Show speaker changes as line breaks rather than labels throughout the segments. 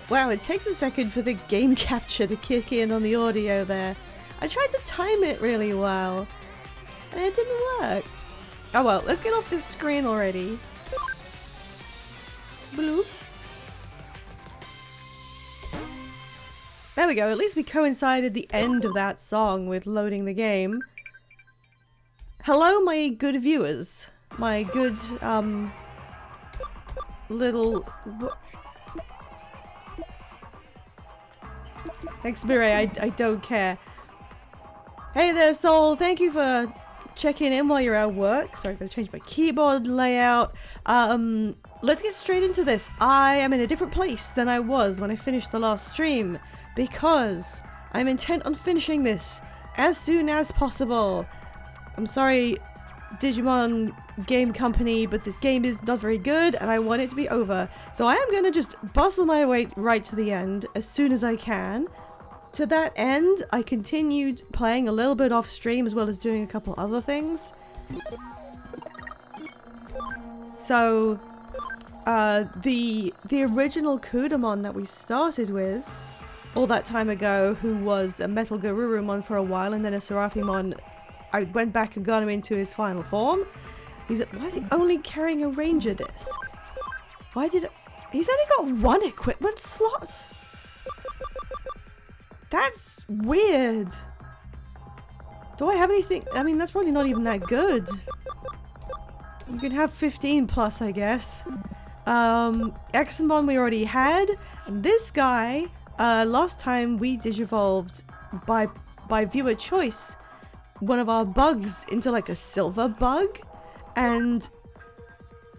Wow, it takes a second for the game capture to kick in on the audio there. I tried to time it really well, and it didn't work. Oh well, let's get off this screen already. Bloop. There we go, at least we coincided the end of that song with loading the game. Hello, my good viewers. My good, little... Thanks, Mireille, I don't care. Hey there, Soul, thank you for checking in while you're at work. Sorry, I'm gonna change my keyboard layout. Let's get straight into this. I am in a different place than I was when I finished the last stream because I'm intent on finishing this as soon as possible. I'm sorry, Digimon game company, but this game is not very good and I want it to be over. So I am gonna just bustle my way right to the end as soon as I can. To that end, I continued playing a little bit off stream as well as doing a couple other things. So, the original Kudamon that we started with all that time ago, who was a Metal Garurumon for a while and then a Seraphimon, I went back and got him into his final form. Why is he only carrying a Ranger disc? He's only got one equipment slot? That's weird. Do I have anything? I mean, that's probably not even that good. You can have 15 plus, I guess. Examon we already had. And this guy, last time we digivolved by viewer choice one of our bugs into like a silver bug. And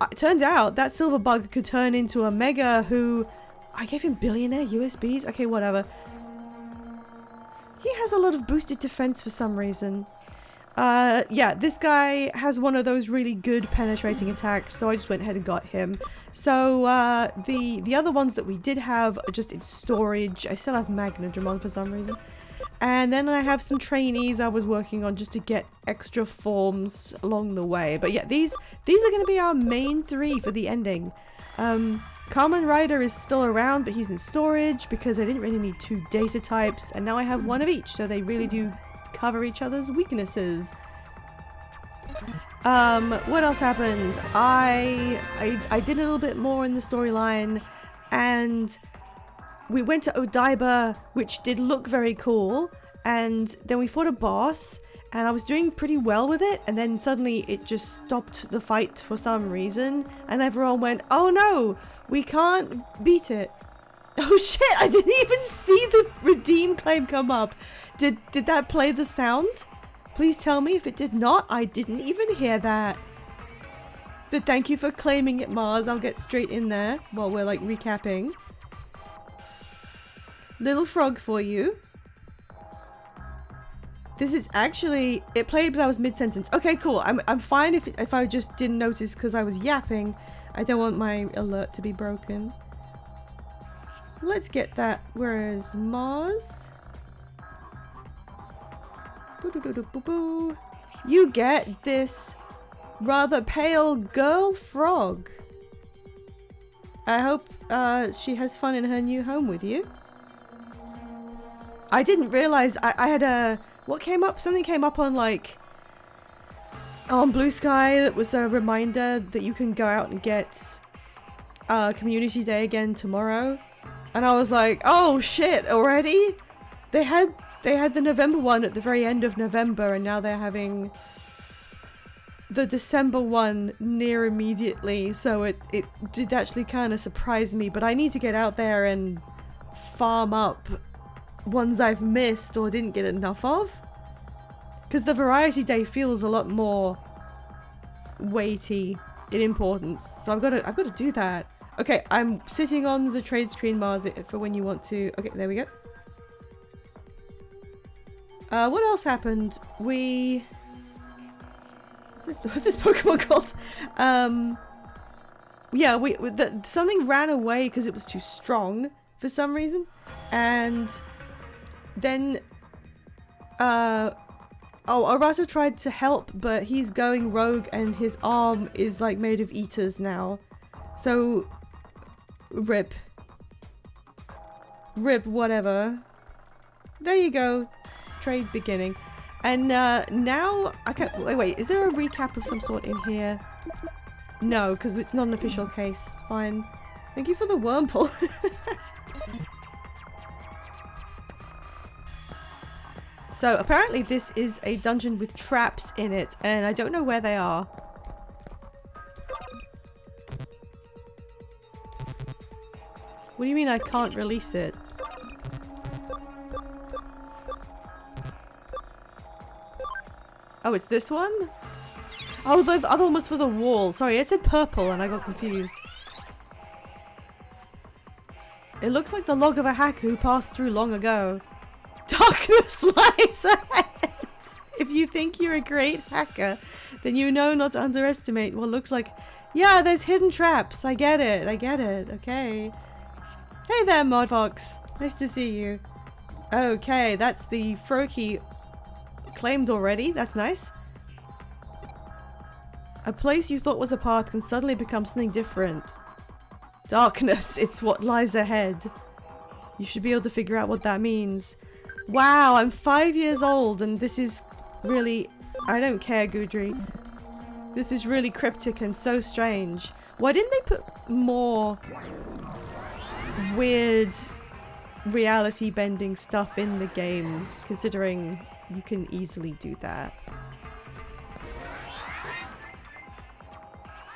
it turned out that silver bug could turn into a mega who... I gave him billionaire USBs? Okay, whatever. He has a lot of boosted defense for some reason. Yeah, this guy has one of those really good penetrating attacks, so I just went ahead and got him. So, the other ones that we did have are just in storage. I still have Magnadramon for some reason. And then I have some trainees I was working on just to get extra forms along the way. But yeah, these are going to be our main three for the ending. Kamen Rider is still around, but he's in storage because I didn't really need 2 data types, and now I have 1 of each, so they really do cover each other's weaknesses. What else happened? I did a little bit more in the storyline, and we went to Odaiba, which did look very cool, and then we fought a boss, and I was doing pretty well with it, and then suddenly it just stopped the fight for some reason, and everyone went, oh no! We can't beat it. Oh shit, I didn't even see the redeem claim come up. Did that play the sound? Please tell me if it did not. I didn't even hear that. But thank you for claiming it, Mars. I'll get straight in there while we're like recapping. Little frog for you. This is actually... It played but I was mid-sentence. Okay, cool. I'm fine if I just didn't notice because I was yapping. I don't want my alert to be broken. Let's get that. Where is Mars? Boo-doo-doo-doo-boo-boo. You get this rather pale girl frog. I hope she has fun in her new home with you. I didn't realize I had a... What came up? Something came up on like... on Blue Sky that was a reminder that you can go out and get Community Day again tomorrow. And I was like, oh shit, already? They had the November one at the very end of November, and now they're having the December one near immediately. So it did actually kind of surprise me, but I need to get out there and farm up ones I've missed or didn't get enough of. Because the Variety Day feels a lot more weighty in importance. So I've got to do that. Okay, I'm sitting on the trade screen, Mars, for when you want to... Okay, there we go. What else happened? What's this Pokemon called? Yeah, something ran away because it was too strong for some reason. And then... Oh, Arata tried to help, but he's going rogue and his arm is like made of eaters now. So, rip. Rip, whatever. There you go. Trade beginning. And now I can't wait, is there a recap of some sort in here? No, because it's not an official case. Fine. Thank you for the wormhole. So apparently this is a dungeon with traps in it, and I don't know where they are. What do you mean I can't release it? Oh, it's this one? Oh, the other one was for the wall. Sorry, it said purple and I got confused. It looks like the log of a hacker who passed through long ago. Darkness lies ahead! If you think you're a great hacker, then you know not to underestimate what looks like... Yeah, there's hidden traps. I get it. I get it. Okay. Hey there, Modfox. Nice to see you. Okay, that's the Froakie claimed already. That's nice. A place you thought was a path can suddenly become something different. Darkness, it's what lies ahead. You should be able to figure out what that means. Wow, I'm 5 years old and this is really... I don't care, Gudry. This is really cryptic and so strange. Why didn't they put more weird reality bending stuff in the game, considering you can easily do that?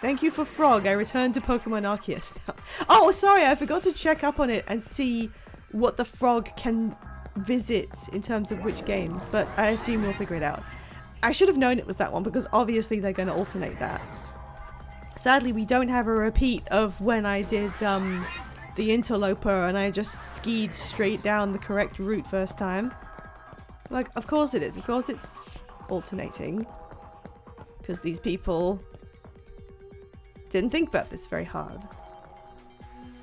Thank you for Frog. I returned to Pokemon Arceus now. Oh, sorry, I forgot to check up on it and see what the frog can visit in terms of which games, but I assume we'll figure it out. I should have known it was that one because obviously they're going to alternate that. Sadly, we don't have a repeat of when I did the Interloper and I just skied straight down the correct route first time. Like, of course it is. Of course it's alternating. Because these people didn't think about this very hard.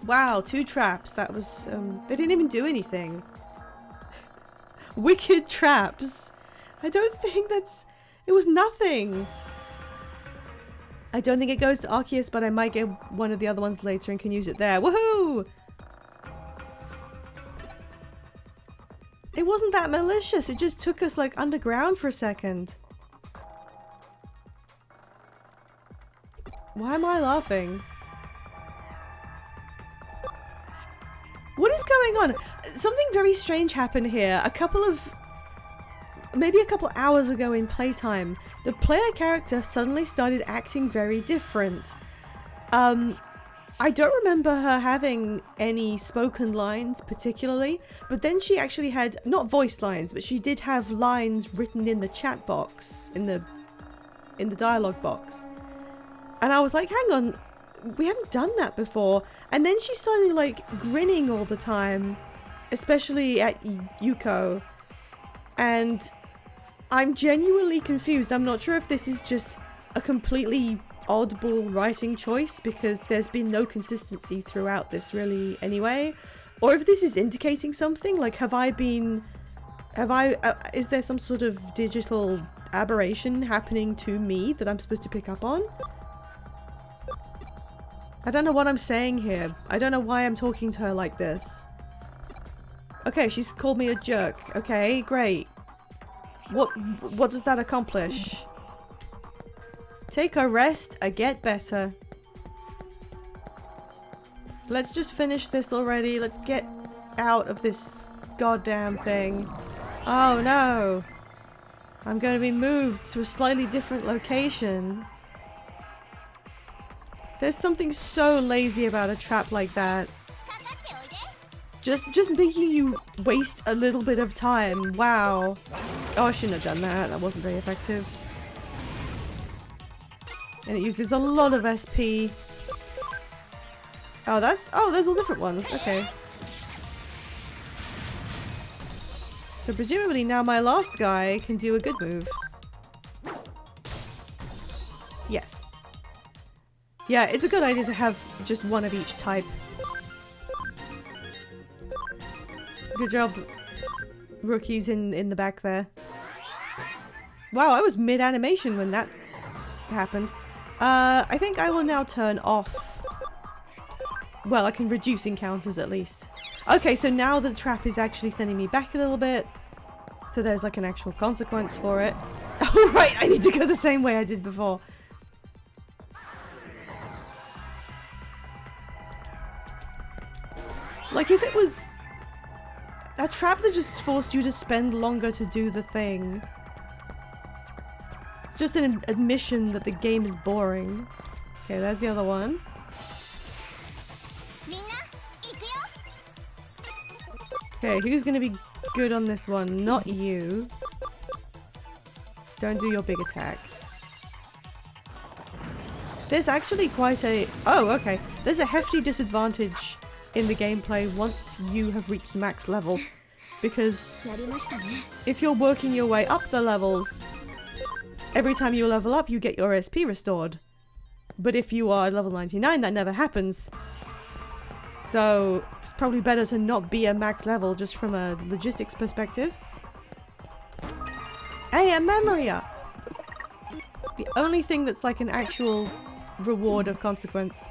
Wow, 2 traps. That was, they didn't even do anything. Wicked traps. I don't think that's... It was nothing. I don't think it goes to Arceus, but I might get one of the other ones later and can use it there. Woohoo! It wasn't that malicious. It just took us like underground for a second. Why am I laughing? What is going on? Something very strange happened here. Maybe a couple hours ago in playtime, the player character suddenly started acting very different. I don't remember her having any spoken lines particularly, but then she actually had, not voice lines, but she did have lines written in the chat box, in the dialogue box. And I was like, hang on, we haven't done that before. And then she started like grinning all the time, especially at Yuko. And I'm genuinely confused. I'm not sure if this is just a completely oddball writing choice because there's been no consistency throughout this really anyway. Or if this is indicating something, like is there some sort of digital aberration happening to me that I'm supposed to pick up on? I don't know what I'm saying here. I don't know why I'm talking to her like this. Okay, she's called me a jerk. Okay, great. What does that accomplish? Take a rest, get better. Let's just finish this already. Let's get out of this goddamn thing. Oh no. I'm going to be moved to a slightly different location. There's something so lazy about a trap like that. Just making you waste a little bit of time. Wow. Oh, I shouldn't have done that. That wasn't very effective. And it uses a lot of SP. Oh, there's all different ones. Okay. So presumably now my last guy can do a good move. Yes. Yeah, it's a good idea to have just one of each type. Good job, rookies in the back there. Wow, I was mid-animation when that happened. I think I will now turn off Well, I can reduce encounters at least. Okay, so now the trap is actually sending me back a little bit. So there's like an actual consequence for it. Oh, right, I need to go the same way I did before. Like if it was a trap that just forced you to spend longer to do the thing. It's just an admission that the game is boring. Okay, there's the other one. Okay, who's gonna be good on this one? Not you. Don't do your big attack. There's actually quite a... Oh, okay. There's a hefty disadvantage in the gameplay once you have reached max level. Because if you're working your way up the levels, every time you level up you get your SP restored. But if you are level 99, that never happens. So it's probably better to not be a max level just from a logistics perspective. Hey, a memory up! The only thing that's like an actual reward of consequence.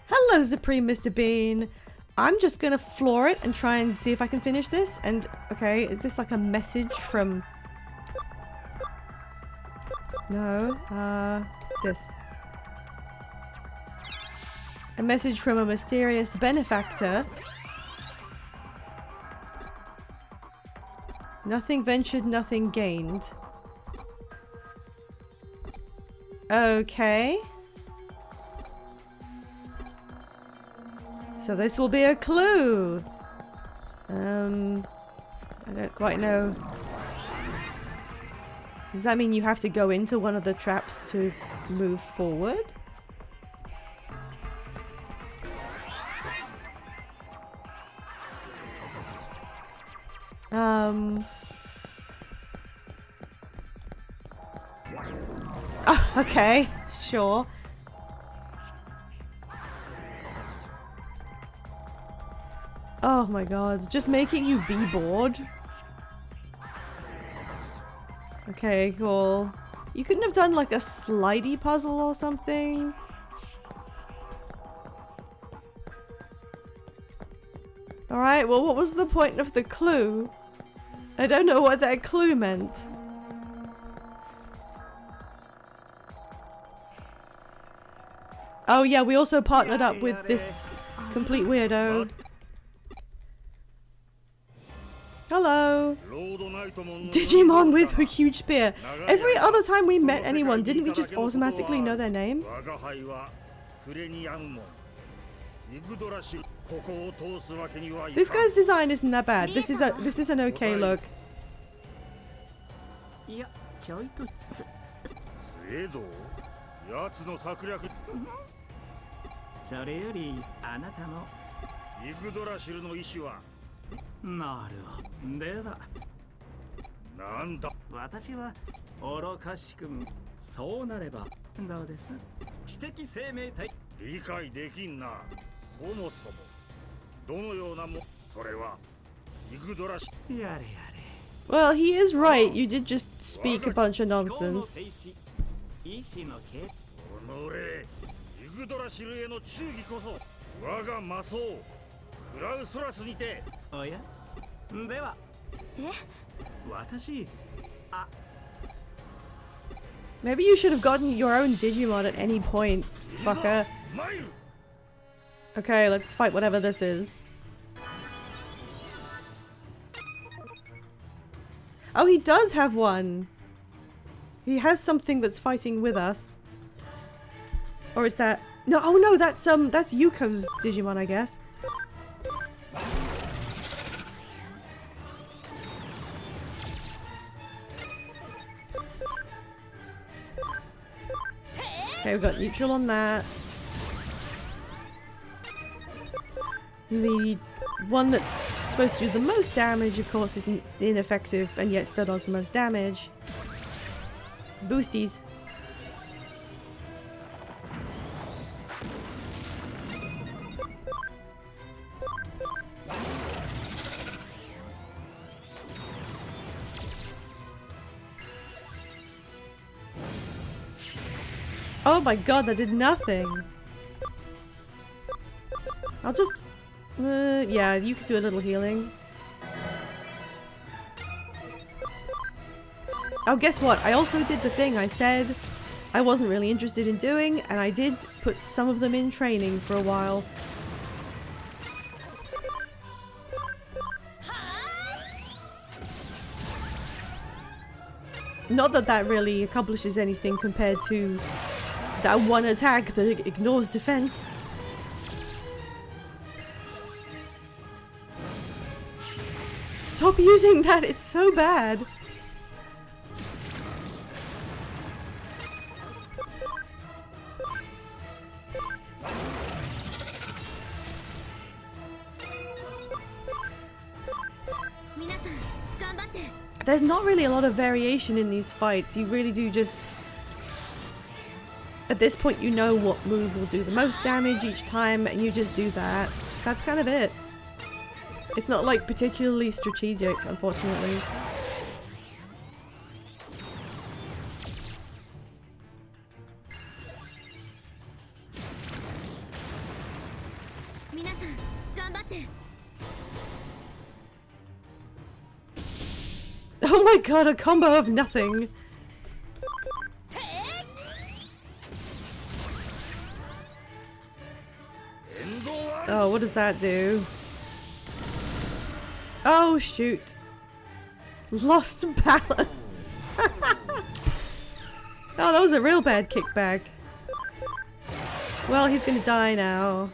Hello, Supreme Mr. Bean! I'm just gonna floor it and try and see if I can finish this. And, okay, is this like a message from... No, this. A message from a mysterious benefactor. Nothing ventured, nothing gained. Okay. So this will be a clue. I don't quite know. Does that mean you have to go into one of the traps to move forward? Oh, okay, sure. Oh my god, just making you be bored. Okay, cool. You couldn't have done like a slidey puzzle or something? Alright, well what was the point of the clue? I don't know what that clue meant. Oh yeah, we also partnered up with this complete weirdo. Hello! Digimon with a huge spear. Every other time we met anyone, didn't we just automatically know their name? This guy's design isn't that bad. This is an okay look. Well, he is right. You did just speak a bunch of nonsense. Maybe you should have gotten your own Digimon at any point, fucker. Okay, let's fight whatever this is. Oh, he does have one! He has something that's fighting with us. Or is that... No, oh no, that's Yuko's Digimon, I guess. Okay, we've got neutral on that. The one that's supposed to do the most damage, of course, is ineffective and yet still does the most damage. Boosties. Oh my god, that did nothing! I'll just... yeah, you could do a little healing. Oh, guess what? I also did the thing I said I wasn't really interested in doing, and I did put some of them in training for a while. Not that that really accomplishes anything compared to that one attack that ignores defense. Stop using that, it's so bad. There's not really a lot of variation in these fights. You really do just... At this point you know what move will do the most damage each time and you just do that. That's kind of it. It's not like particularly strategic, unfortunately. Oh my god, a combo of nothing! Oh, what does that do? Oh, shoot. Lost balance. Oh, that was a real bad kickback. Well, he's gonna die now.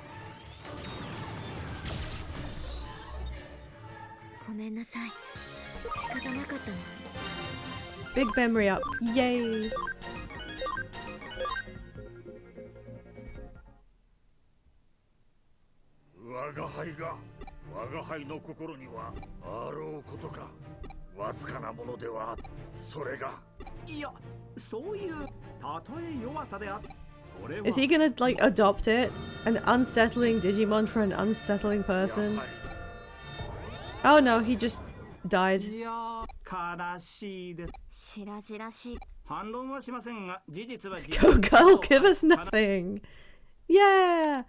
Big memory up. Yay! Is he gonna, like, adopt it? An unsettling Digimon for an unsettling person? Oh no, he just died. Go girl, give us nothing! Yeah!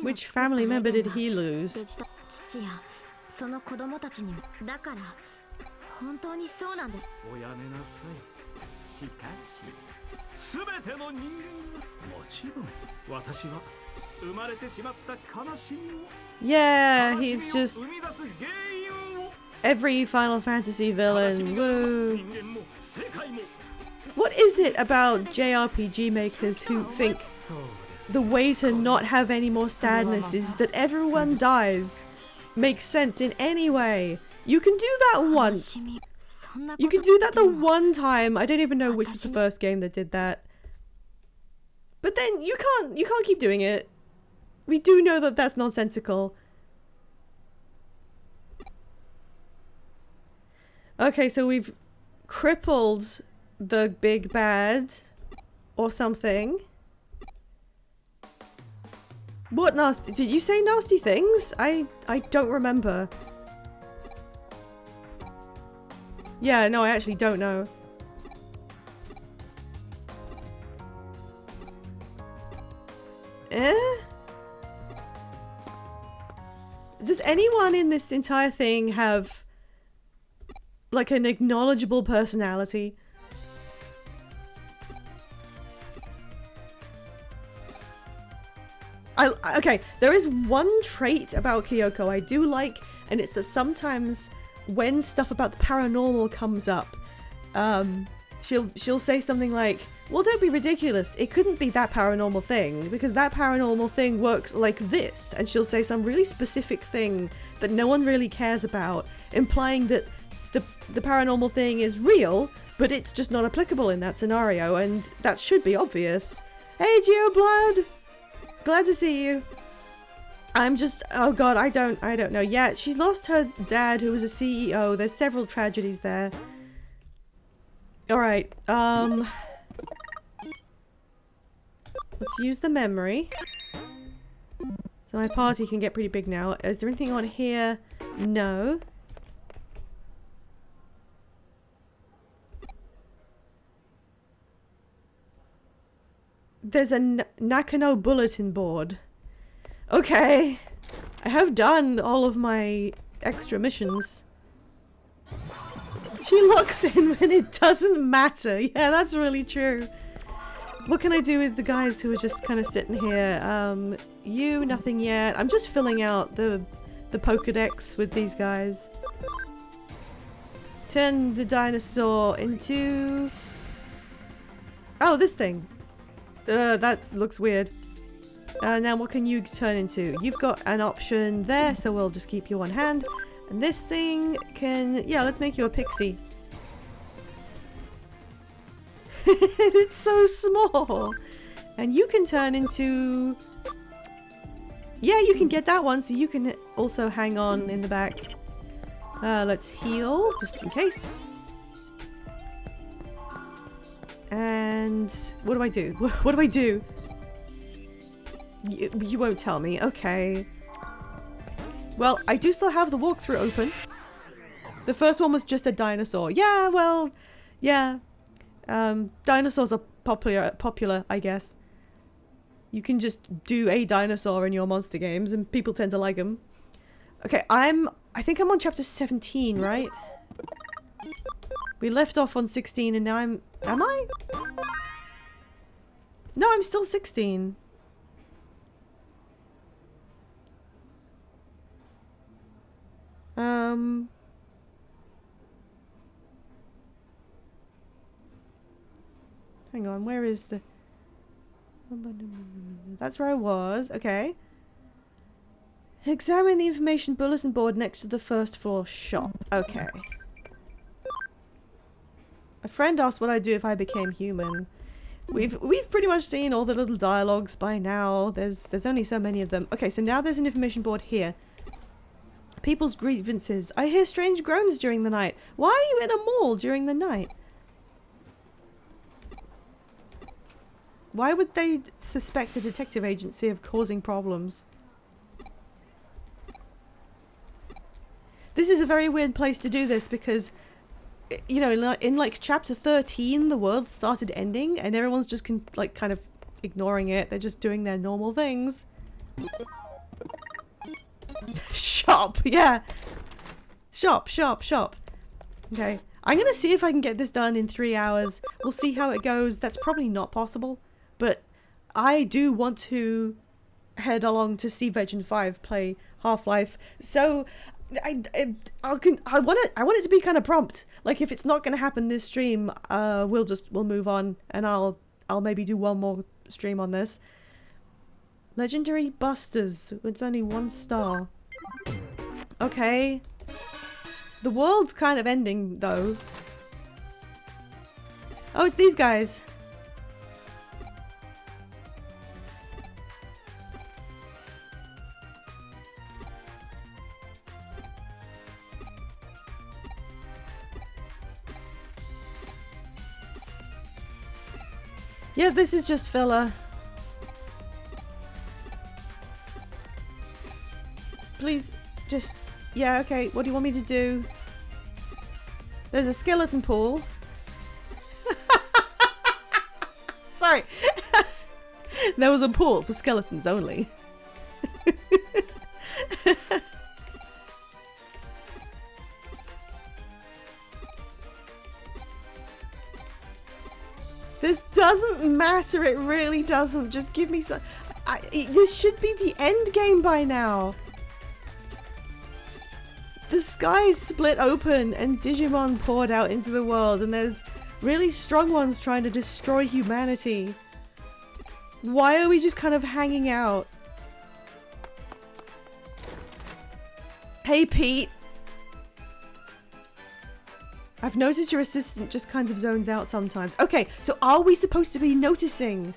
Which family member did he lose? Yeah, he's just every Final Fantasy villain. Woo. What is it about JRPG makers who think the way to not have any more sadness is that everyone dies? Makes sense in any way. You can do that once. You can do that the one time. I don't even know which was the first game that did that. But then you can't keep doing it. We do know that that's nonsensical. Okay, so we've crippled the big bad or something. What nasty? Did you say nasty things? I don't remember. Yeah, no, I actually don't know. Does anyone in this entire thing have like an acknowledgeable personality? Okay, there is one trait about Kyoko I do like, and it's that sometimes when stuff about the paranormal comes up, she'll say something like, well, don't be ridiculous, it couldn't be that paranormal thing, because that paranormal thing works like this, and she'll say some really specific thing that no one really cares about, implying that the paranormal thing is real, but it's just not applicable in that scenario, and that should be obvious. Hey, GeoBlood! Glad to see you. I'm just, oh god, I don't know. Yeah, she's lost her dad, who was a CEO. There's several tragedies there. Alright, let's use the memory. So my party can get pretty big now. Is there anything on here? No. There's a Nakano bulletin board. Okay. I have done all of my extra missions. She locks in when it doesn't matter. Yeah, that's really true. What can I do with the guys who are just kind of sitting here? You, nothing yet. I'm just filling out the Pokedex with these guys. Turn the dinosaur into... Oh, this thing. That looks weird. Now what can you turn into? You've got an option there, so we'll just keep you on hand. And this thing can... Yeah, let's make you a pixie. It's so small. And you can turn into... Yeah, you can get that one, so you can also hang on in the back. Let's heal, just in case. And... What do I do? What do I do? You won't tell me. Okay. Well, I do still have the walkthrough open. The first one was just a dinosaur. Yeah, well... Yeah. Dinosaurs are popular, I guess. You can just do a dinosaur in your monster games and people tend to like them. Okay, I think I'm on chapter 17, right? We left off on 16 and now am I? No, I'm still 16. Hang on, where is the... That's where I was. Okay. Examine the information bulletin board next to the first floor shop. Okay. A friend asked what I'd do if I became human. We've pretty much seen all the little dialogues by now. There's only so many of them. Okay, so now there's an information board here. People's grievances. I hear strange groans during the night. Why are you in a mall during the night? Why would they suspect a detective agency of causing problems? This is a very weird place to do this because, you know, in like chapter 13, the world started ending and everyone's just kind of ignoring it. They're just doing their normal things. Shop, yeah. Shop. Okay. I'm gonna see if I can get this done in 3 hours. We'll see how it goes. That's probably not possible. But I do want to head along to see Legend 5 play Half-Life. So I want it to be kind of prompt. Like if it's not going to happen this stream, we'll move on and I'll maybe do one more stream on this. Legendary Busters. It's only 1 star. Okay. The world's kind of ending though. Oh, it's these guys. Yeah, this is just filler. Please, just... Yeah, okay, what do you want me to do? There's a skeleton pool. Sorry. There was a pool for skeletons only. This doesn't matter, it really doesn't. Just give me some... this should be the end game by now. The sky split open and Digimon poured out into the world and there's really strong ones trying to destroy humanity. Why are we just kind of hanging out? Hey Pete! I've noticed your assistant just kind of zones out sometimes. Okay, so are we supposed to be noticing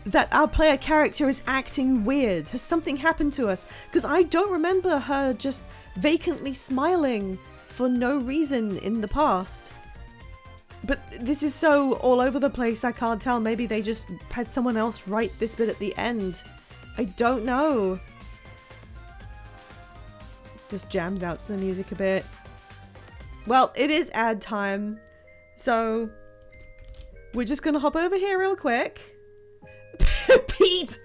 that our player character is acting weird? Has something happened to us? Because I don't remember her just vacantly smiling for no reason in the past. But this is so all over the place, I can't tell. Maybe they just had someone else write this bit at the end. I don't know. just jams out to the music a bit. Well, it is ad time, so we're just gonna hop over here real quick. Pete!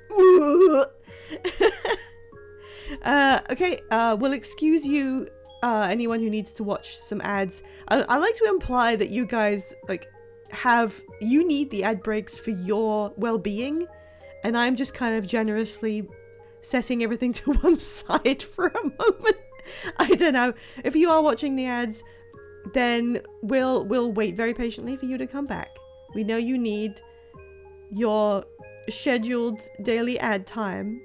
Okay, we'll excuse you, anyone who needs to watch some ads. I like to imply that you guys, like, you need the ad breaks for your well-being, and I'm just kind of generously setting everything to one side for a moment. I don't know. If you are watching the ads, then we'll wait very patiently for you to come back. We know you need your scheduled daily ad time.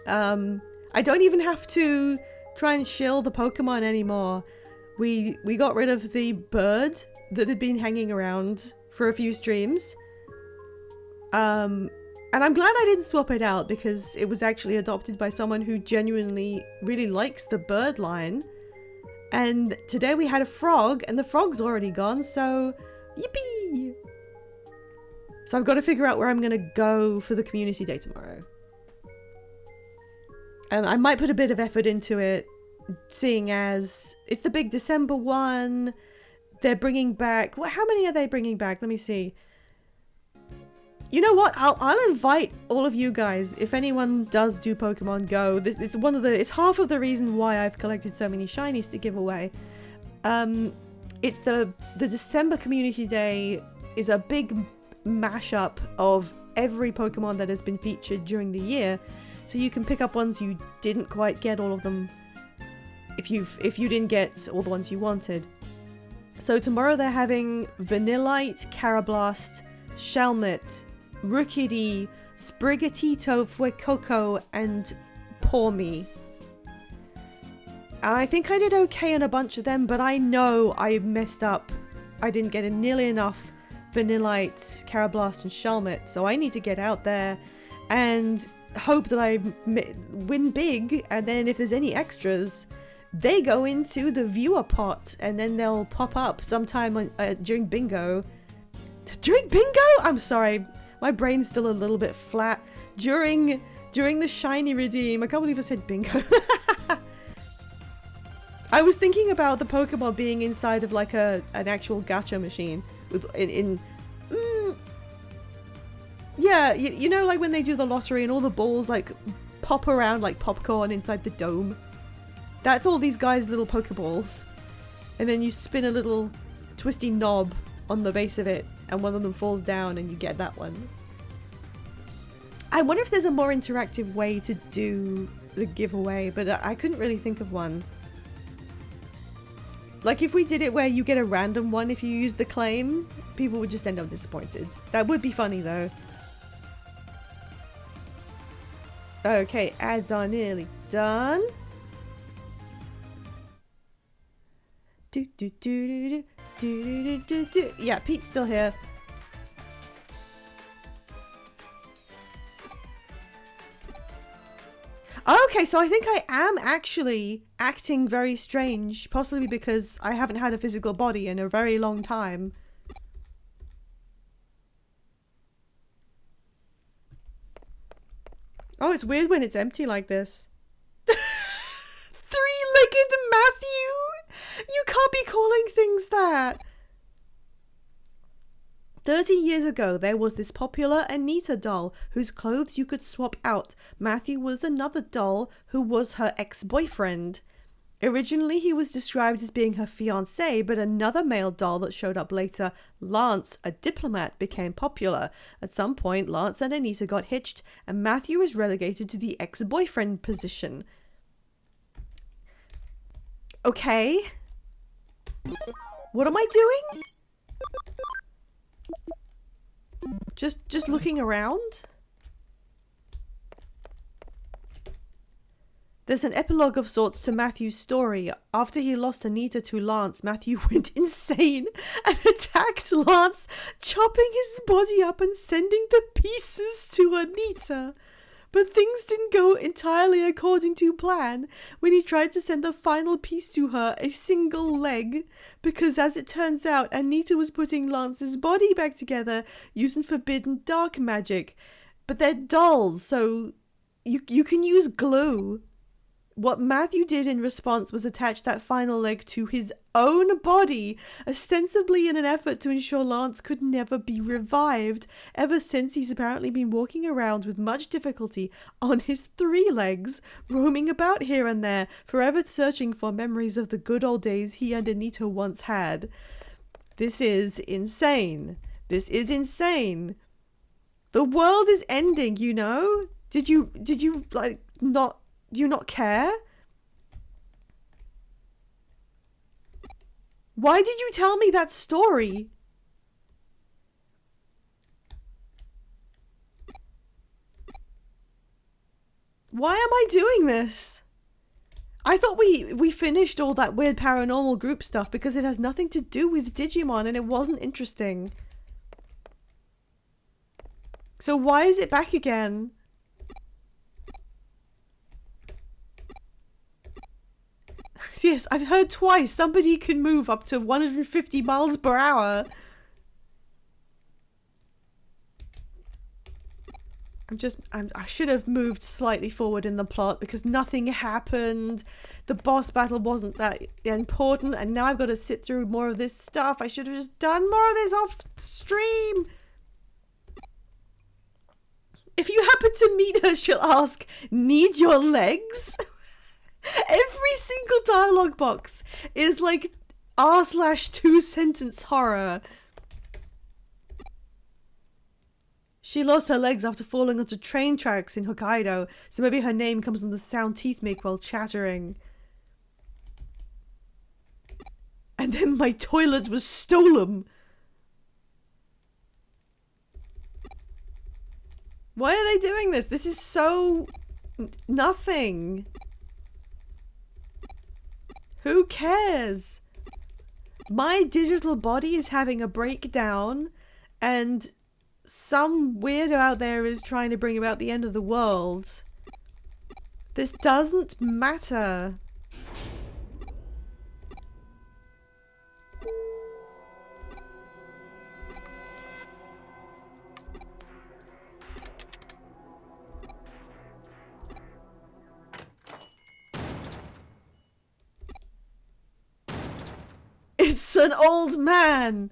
I don't even have to try and shill the Pokemon anymore. We got rid of the bird that had been hanging around for a few streams. And I'm glad I didn't swap it out, because it was actually adopted by someone who genuinely really likes the bird line. And today we had a frog, and the frog's already gone, so yippee! So I've got to figure out where I'm going to go for the community day tomorrow. I might put a bit of effort into it, seeing as it's the big December one. They're bringing back... how many are they bringing back? Let me see. You know what? I'll invite all of you guys, if anyone does do Pokemon Go. It's half of the reason why I've collected so many shinies to give away. It's the December community day is a big mashup of every Pokemon that has been featured during the year, so you can pick up ones you didn't quite get all of them if you didn't get all the ones you wanted. So tomorrow they're having Vanillite, Carablast, Shelmet, Rookidee, Sprigatito, Fuecoco, and Pawmi. And I think I did okay on a bunch of them, but I know I messed up. I didn't get nearly enough Vanillite, Carablast, and Shelmet, so I need to get out there and hope that I win big, and then if there's any extras, they go into the viewer pot, and then they'll pop up sometime during bingo. During bingo? I'm sorry, my brain's still a little bit flat. During the shiny redeem. I can't believe I said bingo. I was thinking about the Pokemon being inside of like an actual gacha machine with yeah, you know, like when they do the lottery and all the balls like pop around like popcorn inside the dome. That's all these guys' little Pokeballs. And then you spin a little twisty knob on the base of it, and one of them falls down and you get that one. I wonder if there's a more interactive way to do the giveaway, but I couldn't really think of one. Like if we did it where you get a random one if you use the claim, people would just end up disappointed. That would be funny though. Okay, ads are nearly done. Yeah, Pete's still here. Okay, so I think I am actually acting very strange, possibly because I haven't had a physical body in a very long time. Oh, it's weird when it's empty like this. Three-legged Matthew! You can't be calling things that! 30 years ago, there was this popular Anita doll whose clothes you could swap out. Matthew was another doll who was her ex-boyfriend. Originally, he was described as being her fiancé, but another male doll that showed up later, Lance, a diplomat, became popular. At some point, Lance and Anita got hitched, and Matthew was relegated to the ex-boyfriend position. Okay. What am I doing? Just looking around? There's an epilogue of sorts to Matthew's story. After he lost Anita to Lance, Matthew went insane and attacked Lance, chopping his body up and sending the pieces to Anita. But things didn't go entirely according to plan when he tried to send the final piece to her, a single leg, because as it turns out, Anita was putting Lance's body back together using forbidden dark magic. But they're dolls, so you can use glue. What Matthew did in response was attach that final leg to his own body, ostensibly in an effort to ensure Lance could never be revived. Ever since, he's apparently been walking around with much difficulty on his 3 legs, roaming about here and there, forever searching for memories of the good old days he and Anita once had. This is insane. This is insane. The world is ending, you know? Did you like not... Do you not care? Why did you tell me that story? Why am I doing this? I thought we finished all that weird paranormal group stuff because it has nothing to do with Digimon and it wasn't interesting. So why is it back again? Yes, I've heard twice somebody can move up to 150 miles per hour. I should have moved slightly forward in the plot because nothing happened. The boss battle wasn't that important and now I've got to sit through more of this stuff. I should have just done more of this off stream. If you happen to meet her, she'll ask, "Need your legs?" Every single dialogue box is like r/2 sentence horror. She lost her legs after falling onto train tracks in Hokkaido, so maybe her name comes from the sound teeth make while chattering. And then my toilet was stolen. Why are they doing this? This is so... nothing. Who cares? My digital body is having a breakdown and some weirdo out there is trying to bring about the end of the world. This doesn't matter. It's an old man!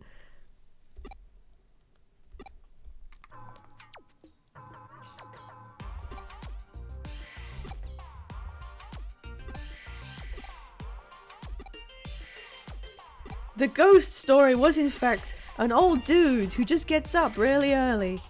The ghost story was in fact an old dude who just gets up really early.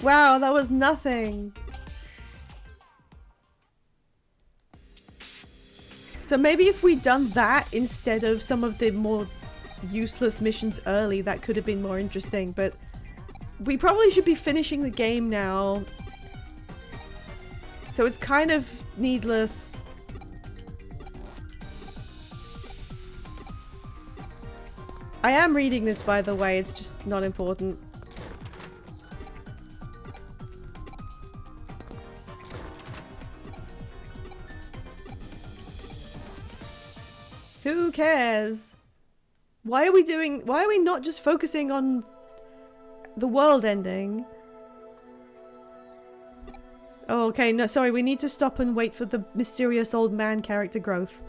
Wow, that was nothing. So maybe if we'd done that instead of some of the more useless missions early, that could have been more interesting, but we probably should be finishing the game now. So it's kind of needless. I am reading this, by the way, it's just not important. Who cares? Why are we not just focusing on the world ending? Oh, okay, no, sorry, we need to stop and wait for the mysterious old man character growth.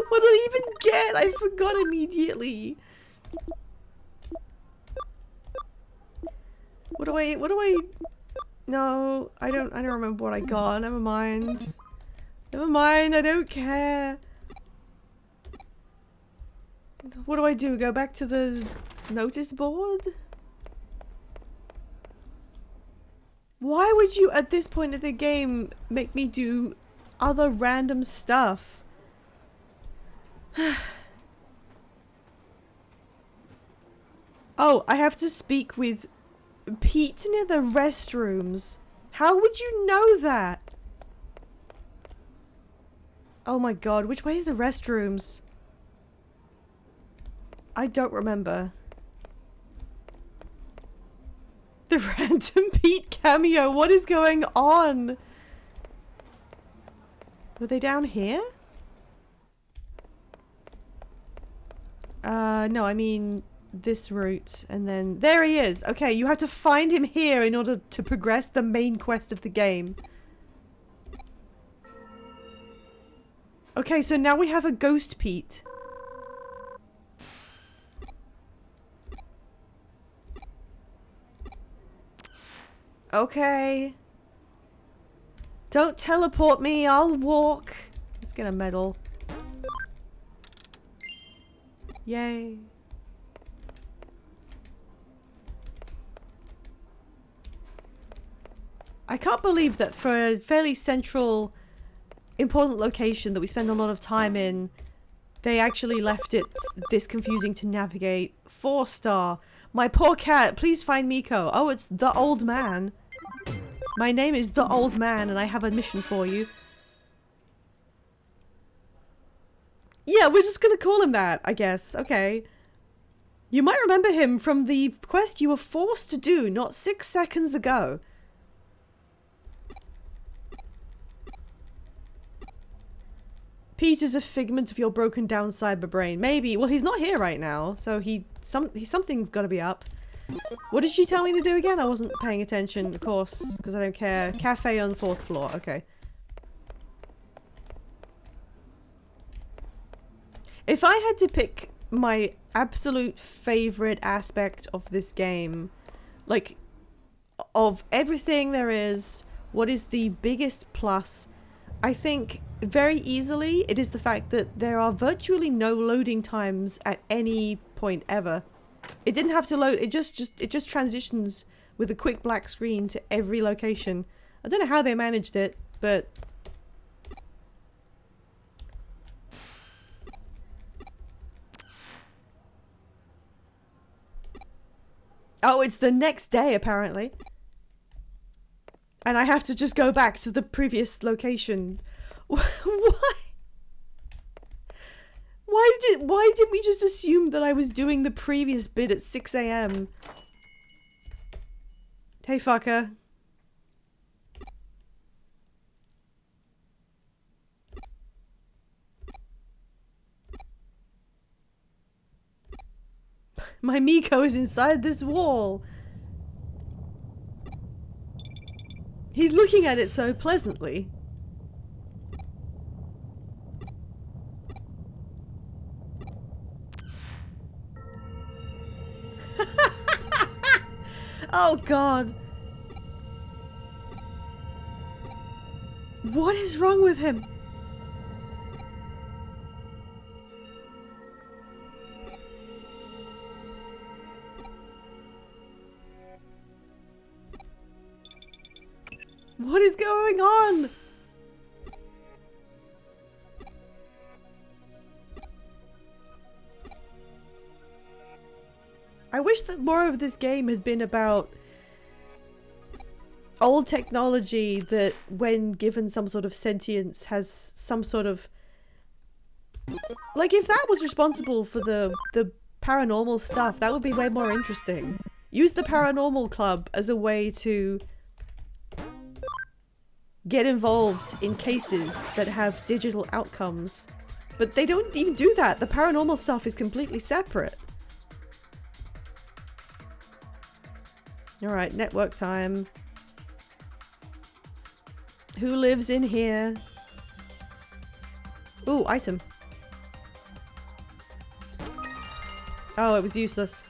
What did I even get? I forgot immediately. What do I... No, I don't remember what I got. Never mind. Never mind, I don't care. What do I do? Go back to the notice board? Why would you, at this point of the game, make me do other random stuff? Oh, I have to speak with Pete near the restrooms. How would you know that? Oh my god, which way are the restrooms? I don't remember. The random Pete cameo, what is going on? Were they down here? No, I mean this route, and then there he is. Okay, you have to find him here in order to progress the main quest of the game. Okay, so now we have a ghost Pete. Okay. Don't teleport me, I'll walk. Let's get a medal. Yay. I can't believe that for a fairly central, important location that we spend a lot of time in, they actually left it this confusing to navigate. 4-star. My poor cat, please find Miko. Oh, it's the old man. My name is the old man and I have a mission for you. Yeah, we're just gonna call him that, I guess. Okay. You might remember him from the quest you were forced to do not 6 seconds ago. Pete is a figment of your broken down cyber brain. Maybe. Well, he's not here right now, so something's gotta be up. What did she tell me to do again? I wasn't paying attention, of course, because I don't care. Cafe on 4th floor. Okay. If I had to pick my absolute favorite aspect of this game, like, of everything there is, what is the biggest plus? I think very easily it is the fact that there are virtually no loading times at any point ever. It didn't have to load, it just transitions with a quick black screen to every location. I don't know how they managed it, but oh, it's the next day apparently. And I have to just go back to the previous location. Why? Why didn't we just assume that I was doing the previous bit at 6 AM? Hey, fucker. My Miko is inside this wall. He's looking at it so pleasantly. Oh god. What is wrong with him? What is going on? I wish that more of this game had been about old technology that, when given some sort of sentience, has some sort of... Like, if that was responsible for the paranormal stuff, that would be way more interesting. Use the paranormal club as a way to get involved in cases that have digital outcomes. But they don't even do that. The paranormal stuff is completely separate. Alright, network time. Who lives in here? Ooh, item. Oh, it was useless.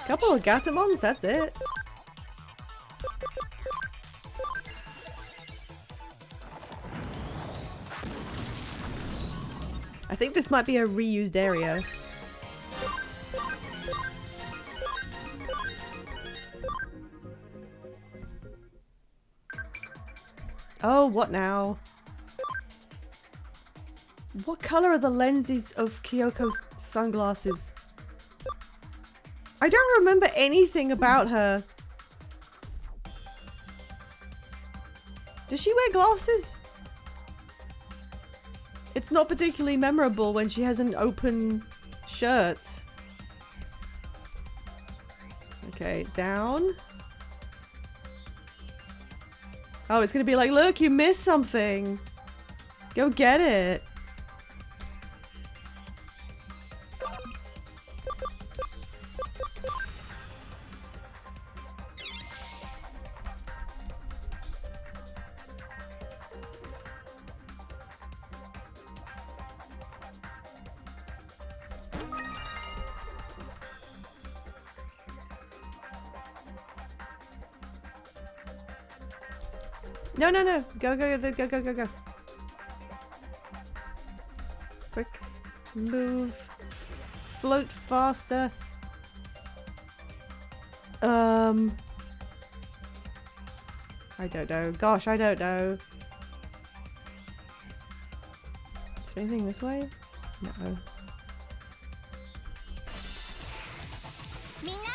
Couple of Gatomons, that's it. I think this might be a reused area. Oh, what now? What color are the lenses of Kyoko's sunglasses? I don't remember anything about her. Does she wear glasses? It's not particularly memorable when she has an open shirt. Okay, down. Oh, it's gonna be like, look, you missed something. Go get it. No, no, no. Go, go, go, go, go, go, go. Quick. Move. Float faster. I don't know. Gosh, I don't know. Is there anything this way? No.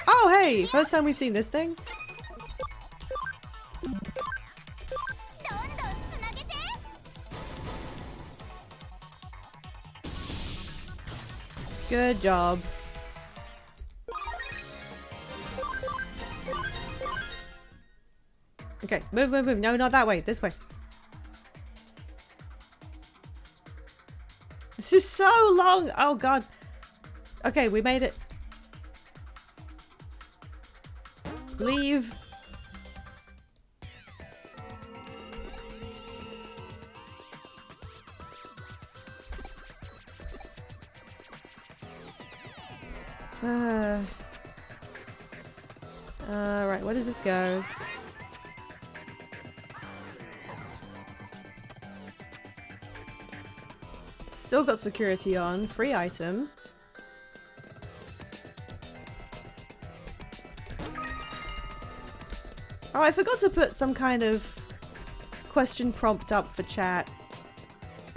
Oh, hey! First time we've seen this thing. Good job. Okay, move, move, move. No, not that way. This way. This is so long. Oh, God. Okay, we made it. Leave. Right, where does this go? Still got security on. Free item. Oh, I forgot to put some kind of question prompt up for chat.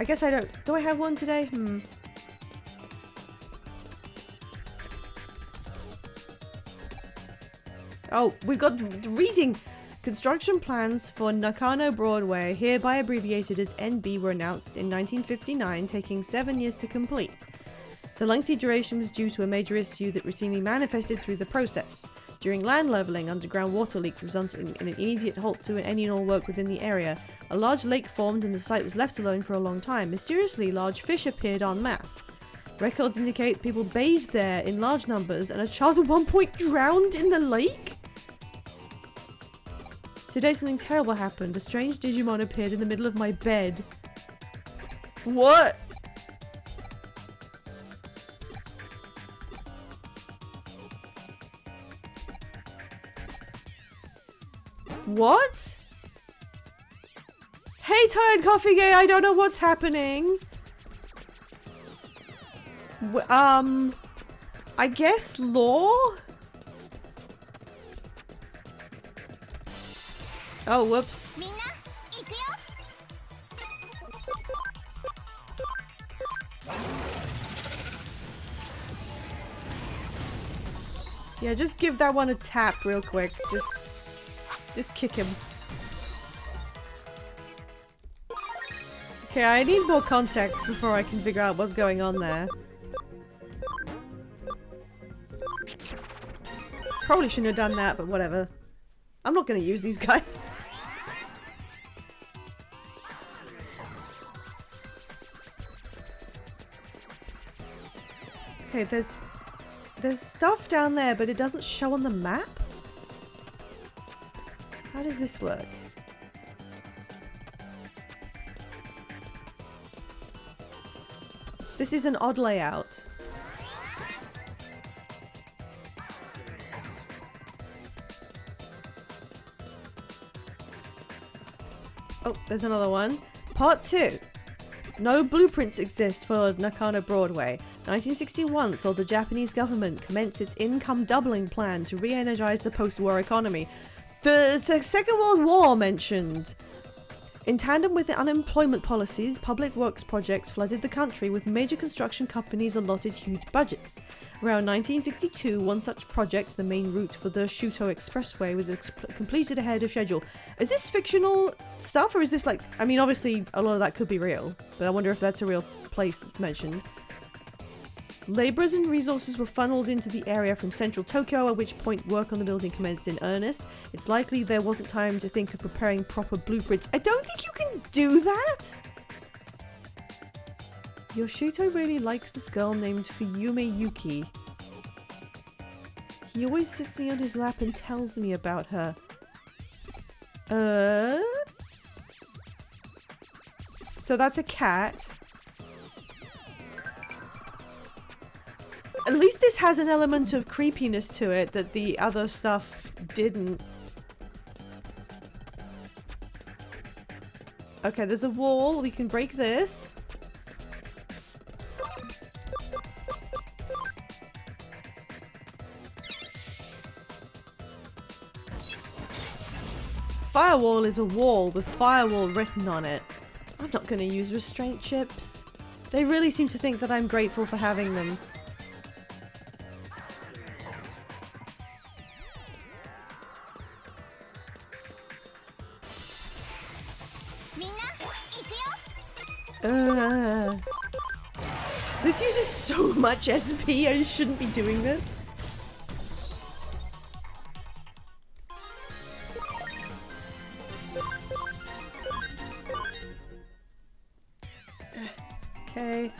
I guess I don't... Do I have one today? Oh, we've got reading. Construction plans for Nakano Broadway, hereby abbreviated as NB, were announced in 1959, taking 7 years to complete. The lengthy duration was due to a major issue that routinely manifested through the process. During land leveling, underground water leaked, resulting in an immediate halt to any and all work within the area. A large lake formed and the site was left alone for a long time. Mysteriously, large fish appeared en masse. Records indicate people bathed there in large numbers, and a child at one point drowned in the lake? Today something terrible happened. A strange Digimon appeared in the middle of my bed. What? What? Hey, Tired Coffee Gay, I don't know what's happening. I guess law? Oh, whoops. Yeah, just give that one a tap real quick. Just kick him. Okay, I need more context before I can figure out what's going on there. Probably shouldn't have done that, but whatever. I'm not gonna use these guys. Okay, there's stuff down there, but it doesn't show on the map? How does this work? This is an odd layout. Oh, there's another one. Part 2. No blueprints exist for Nakano Broadway. 1961 saw the Japanese government commence its income doubling plan to re-energize the post-war economy. The Second World War mentioned. In tandem with the unemployment policies, public works projects flooded the country with major construction companies allotted huge budgets. Around 1962, one such project, the main route for the Shuto Expressway, was completed ahead of schedule. Is this fictional stuff, or is this like... I mean, obviously, a lot of that could be real, but I wonder if that's a real place that's mentioned. Laborers and resources were funneled into the area from central Tokyo, at which point work on the building commenced in earnest. It's likely there wasn't time to think of preparing proper blueprints. I don't think you can do that! Yoshito really likes this girl named Fuyume Yuki. He always sits me on his lap and tells me about her. So that's a cat. At least this has an element of creepiness to it that the other stuff didn't. Okay, there's a wall. We can break this. Firewall is a wall with firewall written on it. I'm not going to use restraint chips. They really seem to think that I'm grateful for having them. This uses so much SP, I shouldn't be doing this. Okay.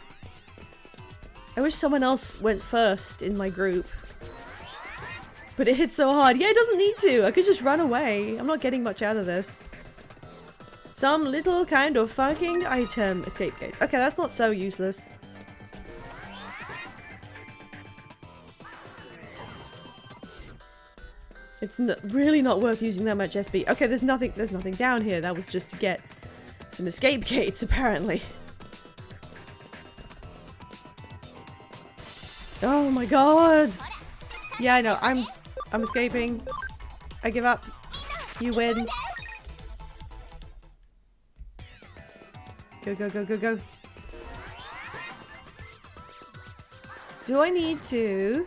I wish someone else went first in my group. But it hit so hard. Yeah, it doesn't need to. I could just run away. I'm not getting much out of this. Some little kind of fucking item. Escape gates. Okay, that's not so useless. It's really not worth using that much SP. Okay, there's nothing down here. That was just to get some escape gates, apparently. Oh my god! Yeah, I know. I'm escaping. I give up. You win. Go, go, go, go, go. Do I need to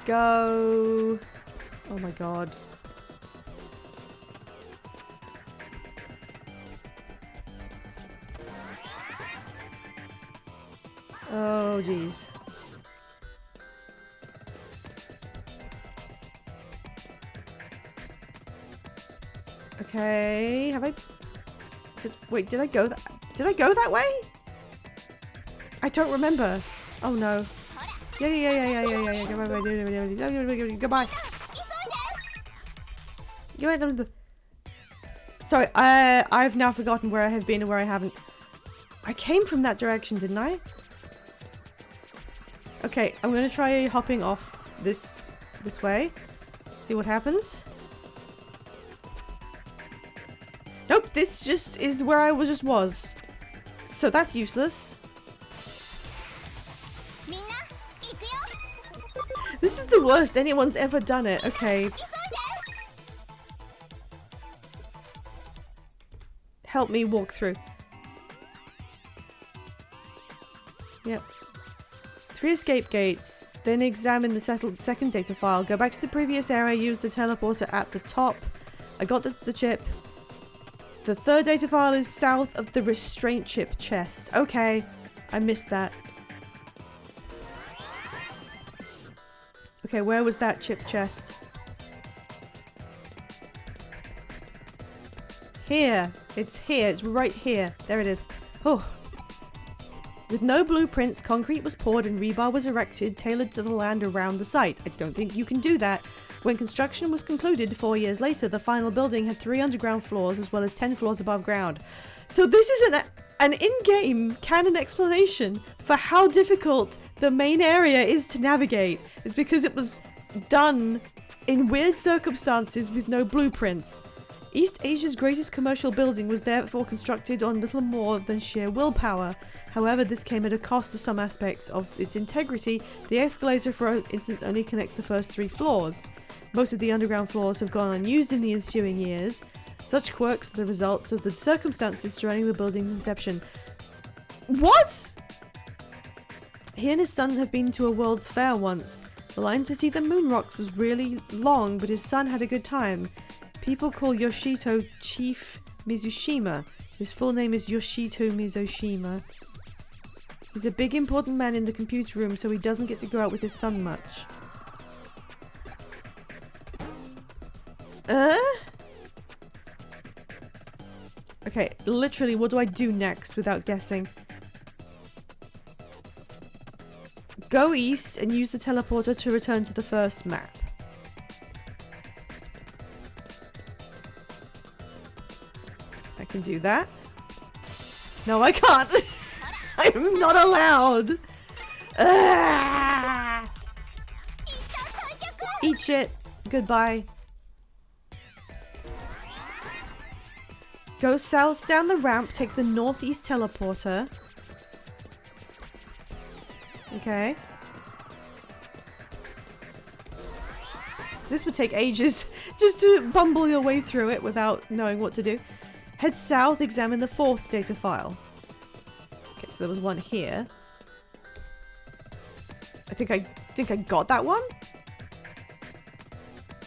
go? Oh my god. Oh jeez. Okay, have I... Wait, did I go that way? I don't remember. Oh no. Yeah. Goodbye. Sorry, I've now forgotten where I have been and where I haven't. I came from that direction, didn't I? Okay, I'm gonna try hopping off this way. See what happens. Nope, this just is where I just was. So that's useless. This is the worst anyone's ever done it. Okay. Help me walk through. Yep. 3 escape gates. Then examine the second data file. Go back to the previous area. Use the teleporter at the top. I got the chip. The third data file is south of the restraint chip chest. Okay. I missed that. Okay, where was that chip chest? Here. It's here. It's right here. There it is. Oh. With no blueprints, concrete was poured and rebar was erected, tailored to the land around the site. I don't think you can do that. When construction was concluded 4 years later, the final building had 3 underground floors as well as 10 floors above ground. So this is an in-game canon explanation for how difficult the main area is to navigate. It's because it was done in weird circumstances with no blueprints. East Asia's greatest commercial building was therefore constructed on little more than sheer willpower. However, this came at a cost to some aspects of its integrity. The escalator, for instance, only connects the first 3 floors. Most of the underground floors have gone unused in the ensuing years. Such quirks are the results of the circumstances surrounding the building's inception. What? He and his son have been to a World's Fair once. The line to see the moon rocks was really long, but his son had a good time. People call Yoshito Chief Mizushima. His full name is Yoshito Mizushima. He's a big important man in the computer room, so he doesn't get to go out with his son much. Okay, literally, what do I do next without guessing? Go east and use the teleporter to return to the first map. I can do that. No, I can't. I'm not allowed. Ah! Eat shit. Goodbye. Go south down the ramp, take the northeast teleporter. Okay. This would take ages just to bumble your way through it without knowing what to do. Head south, examine the fourth data file. Okay, so there was one here. I think I got that one?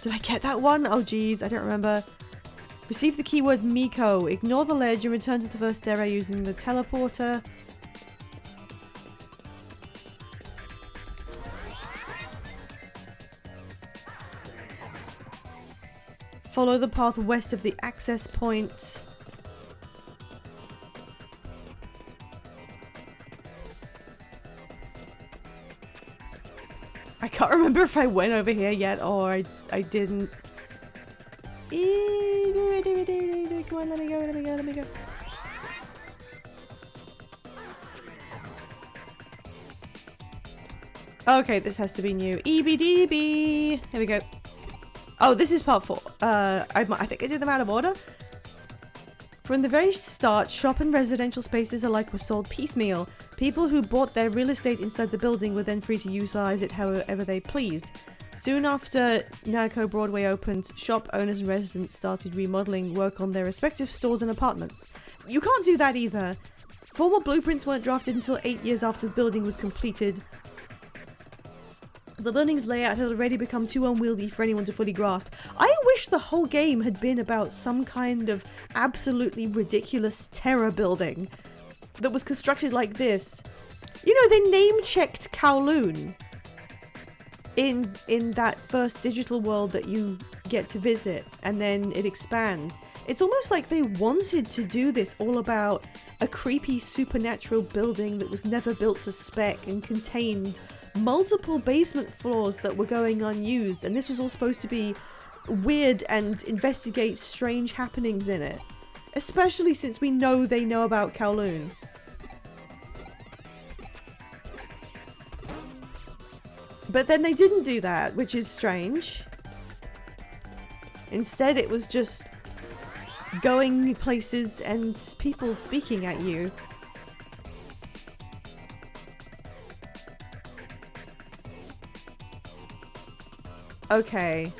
Did I get that one? Oh geez, I don't remember. Receive the keyword Miko. Ignore the ledge and return to the first area using the teleporter. Follow the path west of the access point. I can't remember if I went over here yet or I didn't. Come on, let me go, let me go, let me go. Okay, this has to be new. EBDB! Here we go. Oh, this is part 4. I think I did them out of order. From the very start, shop and residential spaces alike were sold piecemeal. People who bought their real estate inside the building were then free to utilize it however they pleased. Soon after Narco Broadway opened, shop owners and residents started remodeling work on their respective stores and apartments. You can't do that either. Formal blueprints weren't drafted until 8 years after the building was completed. The building's layout had already become too unwieldy for anyone to fully grasp. I wish the whole game had been about some kind of absolutely ridiculous terror building that was constructed like this. You know, they name-checked Kowloon in that first digital world that you get to visit, and then it expands. It's almost like they wanted to do this all about a creepy supernatural building that was never built to spec and contained multiple basement floors that were going unused, and this was all supposed to be weird and investigate strange happenings in it. Especially since we know they know about Kowloon. But then they didn't do that, which is strange. Instead, it was just going places and people speaking at you. Okay.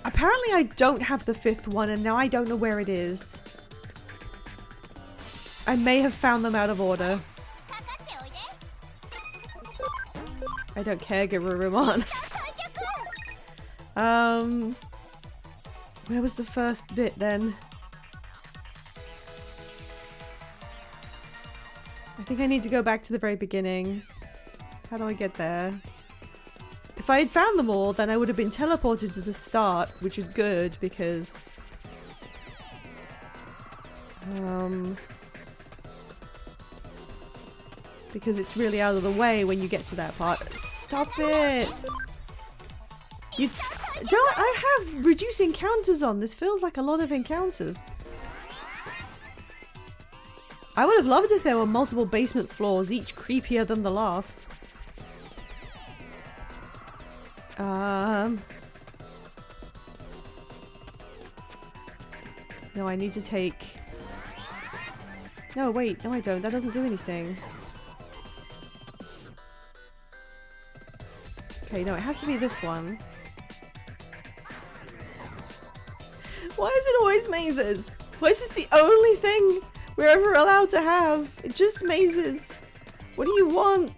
Apparently I don't have the 5th one, and now I don't know where it is. I may have found them out of order. I don't care, Garurumon. Where was the first bit then? I think I need to go back to the very beginning. How do I get there? If I had found them all, then I would have been teleported to the start, which is good because... because it's really out of the way when you get to that part. Stop it! You don't- I have reduce encounters on. This feels like a lot of encounters. I would have loved if there were multiple basement floors, each creepier than the last. No, I need to take... No, wait. No, I don't. That doesn't do anything. Okay, no, it has to be this one. Why is it always mazes? Why is this the only thing we're ever allowed to have? It just mazes. What do you want?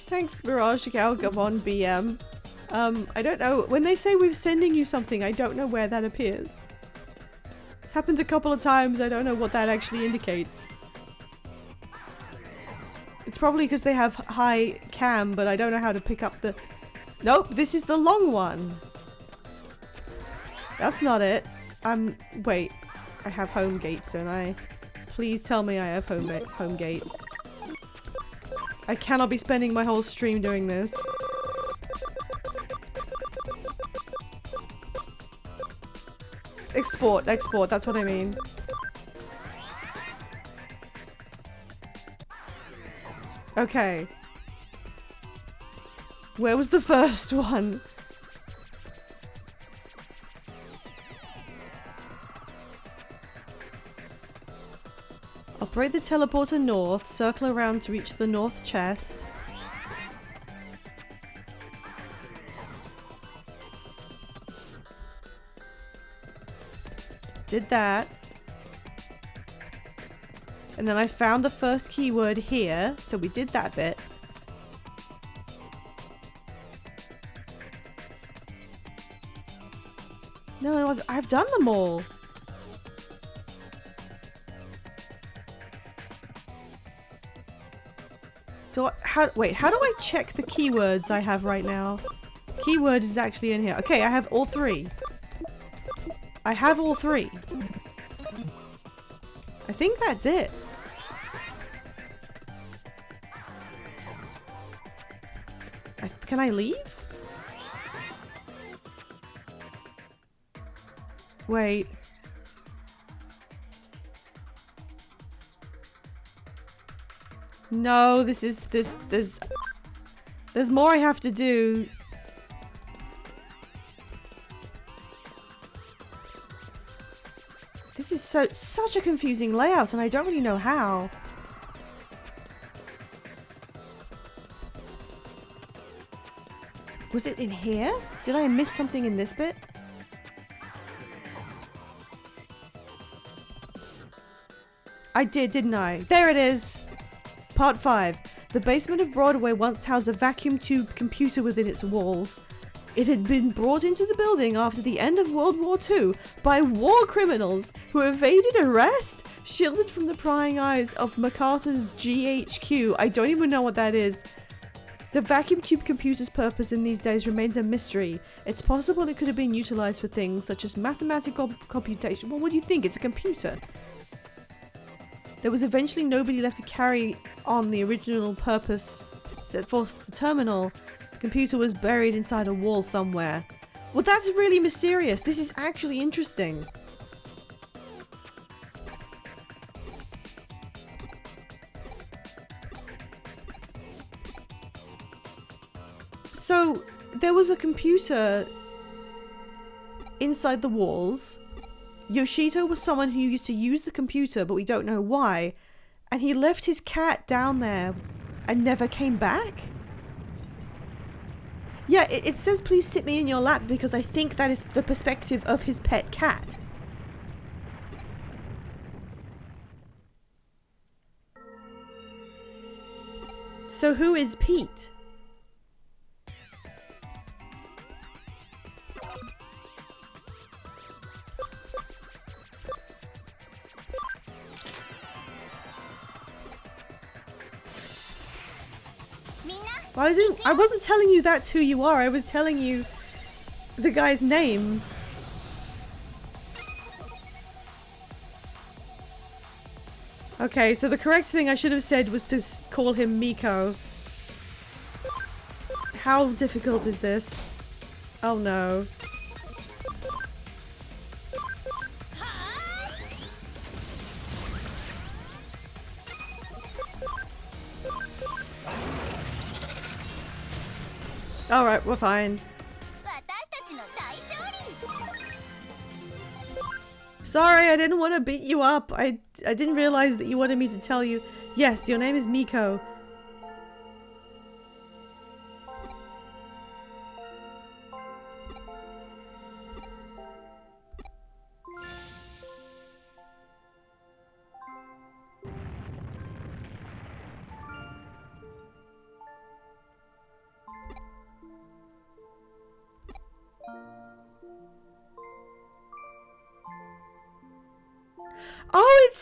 Thanks, Mirage Galgavon BM. I don't know. When they say we're sending you something, I don't know where that appears. It's happened a couple of times. I don't know what that actually indicates. It's probably because they have high cam, but I don't know how to pick up the... Nope, this is the long one. That's not it. Wait. I have home gates, don't I? Please tell me I have home gates. I cannot be spending my whole stream doing this. Export, that's what I mean. Okay. Where was the first one? Operate the teleporter north, circle around to reach the north chest. Did that. And then I found the first keyword here, so we did that bit. No, I've done them all. Wait, how do I check the keywords I have right now? Keywords is actually in here. Okay, I have all three. I have all three. I think that's it. Can I leave? Wait. No, there's more I have to do. This is such a confusing layout and I don't really know how. Was it in here? Did I miss something in this bit? I did, didn't I? There it is! Part 5. The basement of Broadway once housed a vacuum tube computer within its walls. It had been brought into the building after the end of World War II by war criminals who evaded arrest, shielded from the prying eyes of MacArthur's GHQ. I don't even know what that is. The vacuum tube computer's purpose in these days remains a mystery. It's possible it could have been utilized for things such as mathematical computation. Well, what do you think? It's a computer. There was eventually nobody left to carry on the original purpose set forth the terminal. The computer was buried inside a wall somewhere. Well, that's really mysterious. This is actually interesting. So, there was a computer inside the walls. Yoshito was someone who used to use the computer, but we don't know why. And he left his cat down there and never came back? Yeah, it says please sit me in your lap because I think that is the perspective of his pet cat. So who is Pete? I wasn't telling you that's who you are, I was telling you the guy's name. Okay, so the correct thing I should have said was to call him Miko. How difficult is this? Oh no. Alright, we're fine. Sorry, I didn't want to beat you up. I didn't realize that you wanted me to tell you. Yes, your name is Miko.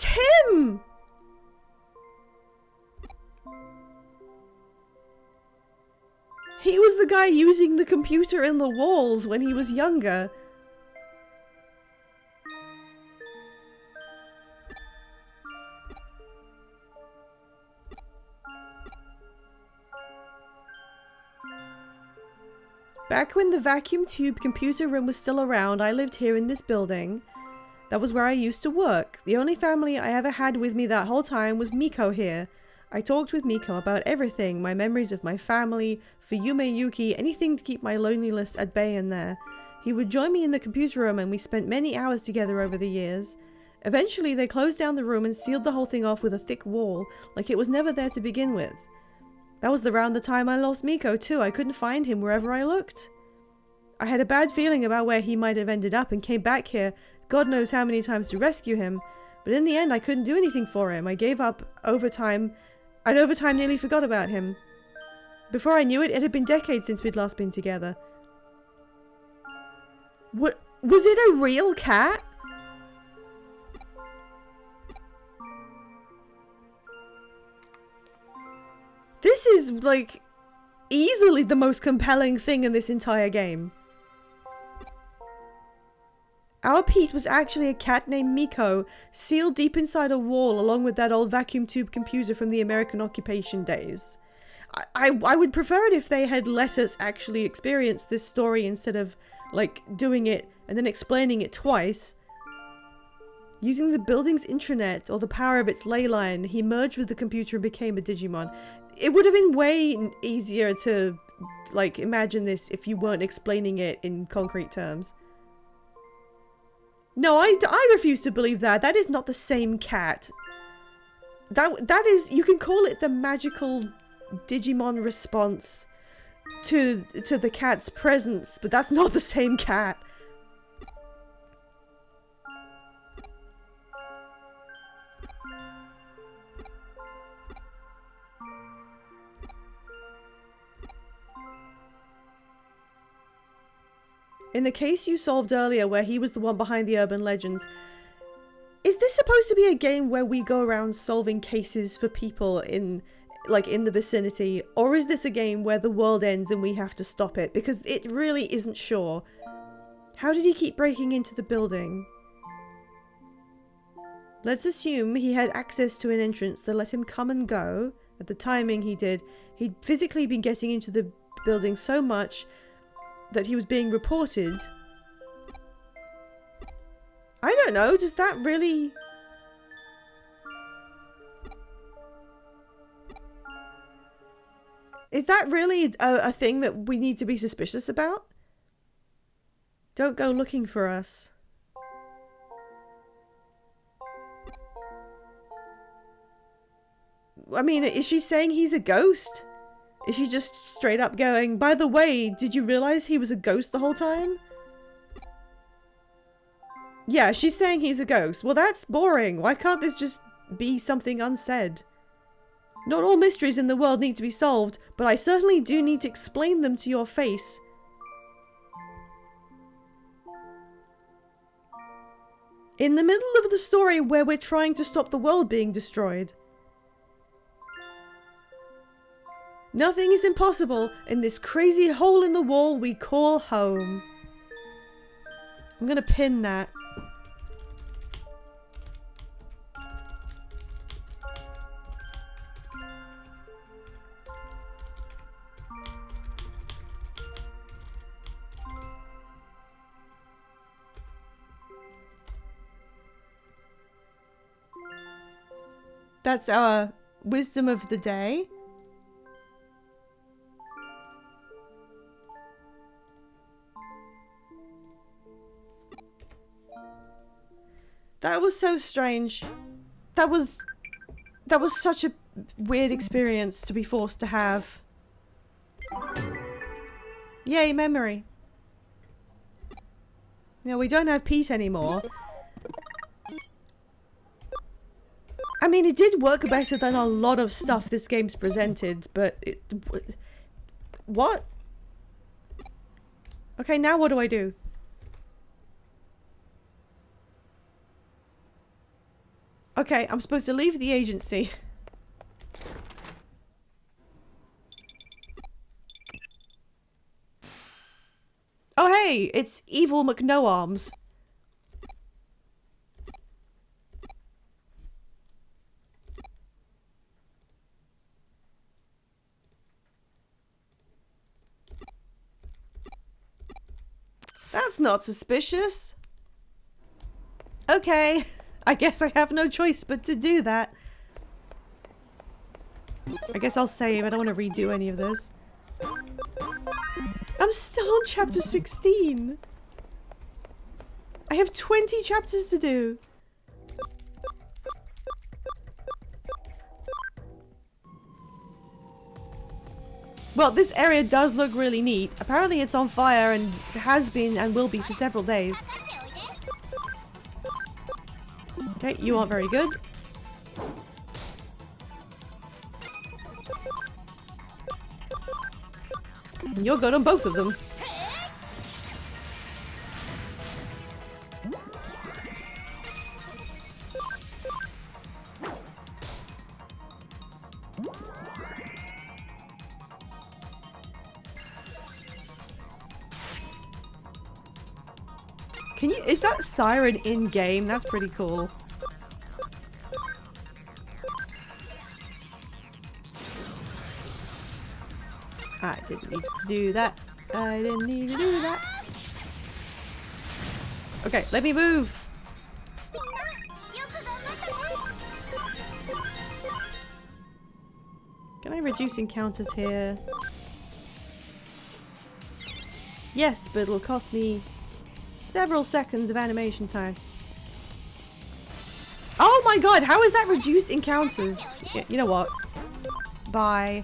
It's him! He was the guy using the computer in the walls when he was younger. Back when the vacuum tube computer room was still around, I lived here in this building. That was where I used to work. The only family I ever had with me that whole time was Miko here. I talked with Miko about everything, my memories of my family, for Yume Yuki, anything to keep my loneliness at bay in there. He would join me in the computer room and we spent many hours together over the years. Eventually they closed down the room and sealed the whole thing off with a thick wall, like it was never there to begin with. That was around the time I lost Miko too. I couldn't find him wherever I looked. I had a bad feeling about where he might have ended up and came back here, God knows how many times, to rescue him. But in the end I couldn't do anything for him. I gave up over time. I'd over time nearly forgot about him. Before I knew it, it had been decades since we'd last been together. Was it a real cat? This is, like, easily the most compelling thing in this entire game. Our Pete was actually a cat named Miko, sealed deep inside a wall along with that old vacuum tube computer from the American occupation days. I would prefer it if they had let us actually experience this story instead of, like, doing it and then explaining it twice. Using the building's intranet or the power of its ley line, he merged with the computer and became a Digimon. It would have been way easier to, like, imagine this if you weren't explaining it in concrete terms. No, I refuse to believe that. That is not the same cat. That is, you can call it the magical Digimon response to the cat's presence, but that's not the same cat. In the case you solved earlier where he was the one behind the urban legends, is this supposed to be a game where we go around solving cases for people in the vicinity, or is this a game where the world ends and we have to stop it? Because it really isn't sure. How did he keep breaking into the building? Let's assume he had access to an entrance that let him come and go. At the timing he did, he'd physically been getting into the building so much that he was being reported. I don't know, does that really... Is that really a thing that we need to be suspicious about? Don't go looking for us. I mean, is she saying he's a ghost? Is she just straight up going, by the way, did you realize he was a ghost the whole time? Yeah, she's saying he's a ghost. Well, that's boring. Why can't this just be something unsaid? Not all mysteries in the world need to be solved, but I certainly do need to explain them to your face. In the middle of the story where we're trying to stop the world being destroyed. Nothing is impossible in this crazy hole in the wall we call home. I'm gonna pin that. That's our wisdom of the day. That was so strange. That was such a weird experience to be forced to have. Yay, memory. No, we don't have Pete anymore. I mean, it did work better than a lot of stuff this game's presented, but what? Okay, now what do I do? Okay, I'm supposed to leave the agency. Oh hey, it's Evil McNoarms. That's not suspicious. Okay, I guess I have no choice but to do that. I guess I'll save. I don't want to redo any of this. I'm still on chapter 16. I have 20 chapters to do. Well, this area does look really neat. Apparently it's on fire and has been and will be for several days. Okay, you aren't very good. And you're good on both of them. Can you- is that siren in-game? That's pretty cool. I didn't need to do that. I didn't need to do that. Okay, let me move. Can I reduce encounters here? Yes, but it'll cost me several seconds of animation time. Oh my god, how is that reduced encounters? You know what? Bye.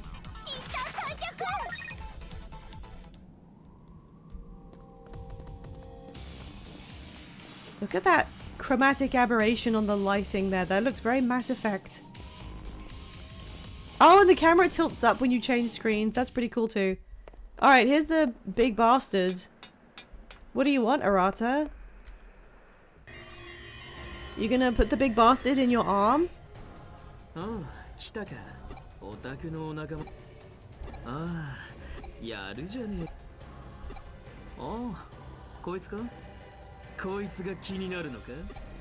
Look at that chromatic aberration on the lighting there. That looks very Mass Effect. Oh, and the camera tilts up when you change screens. That's pretty cool too. Alright, here's the big bastard. What do you want, Arata? You gonna put the big bastard in your arm?
Oh, 来たか。オタクのお仲間。ああ、やるじゃねえ。ああ、こいつか？こいつが気になるのか？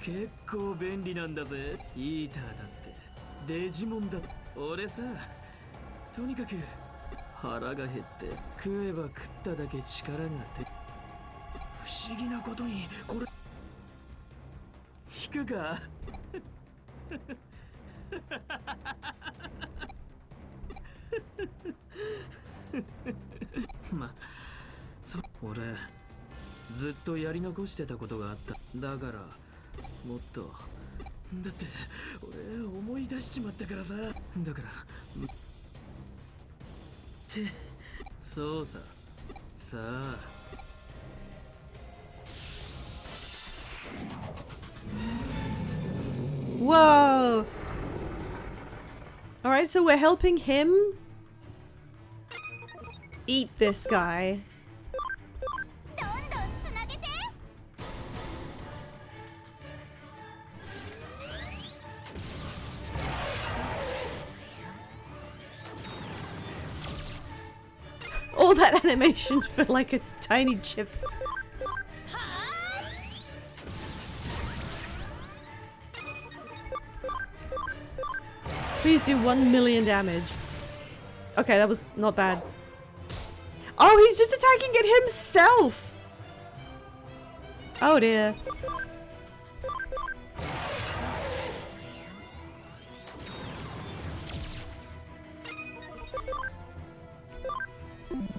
結構便利なんだぜ。イーターだって。デジモンだ。俺さ、とにかく腹が減って食えば食っただけ力がて。不思議なことにこれ引くか？ま、俺ずっとやり残してたことがあった。だからもっとだって俺思い出しちまったからさ。だからそうささあ。
Whoa! Alright, so we're helping him eat this guy. All that animation for like a tiny chip. Please do 1 million damage. Okay, that was not bad. Oh, he's just attacking it himself! Oh dear.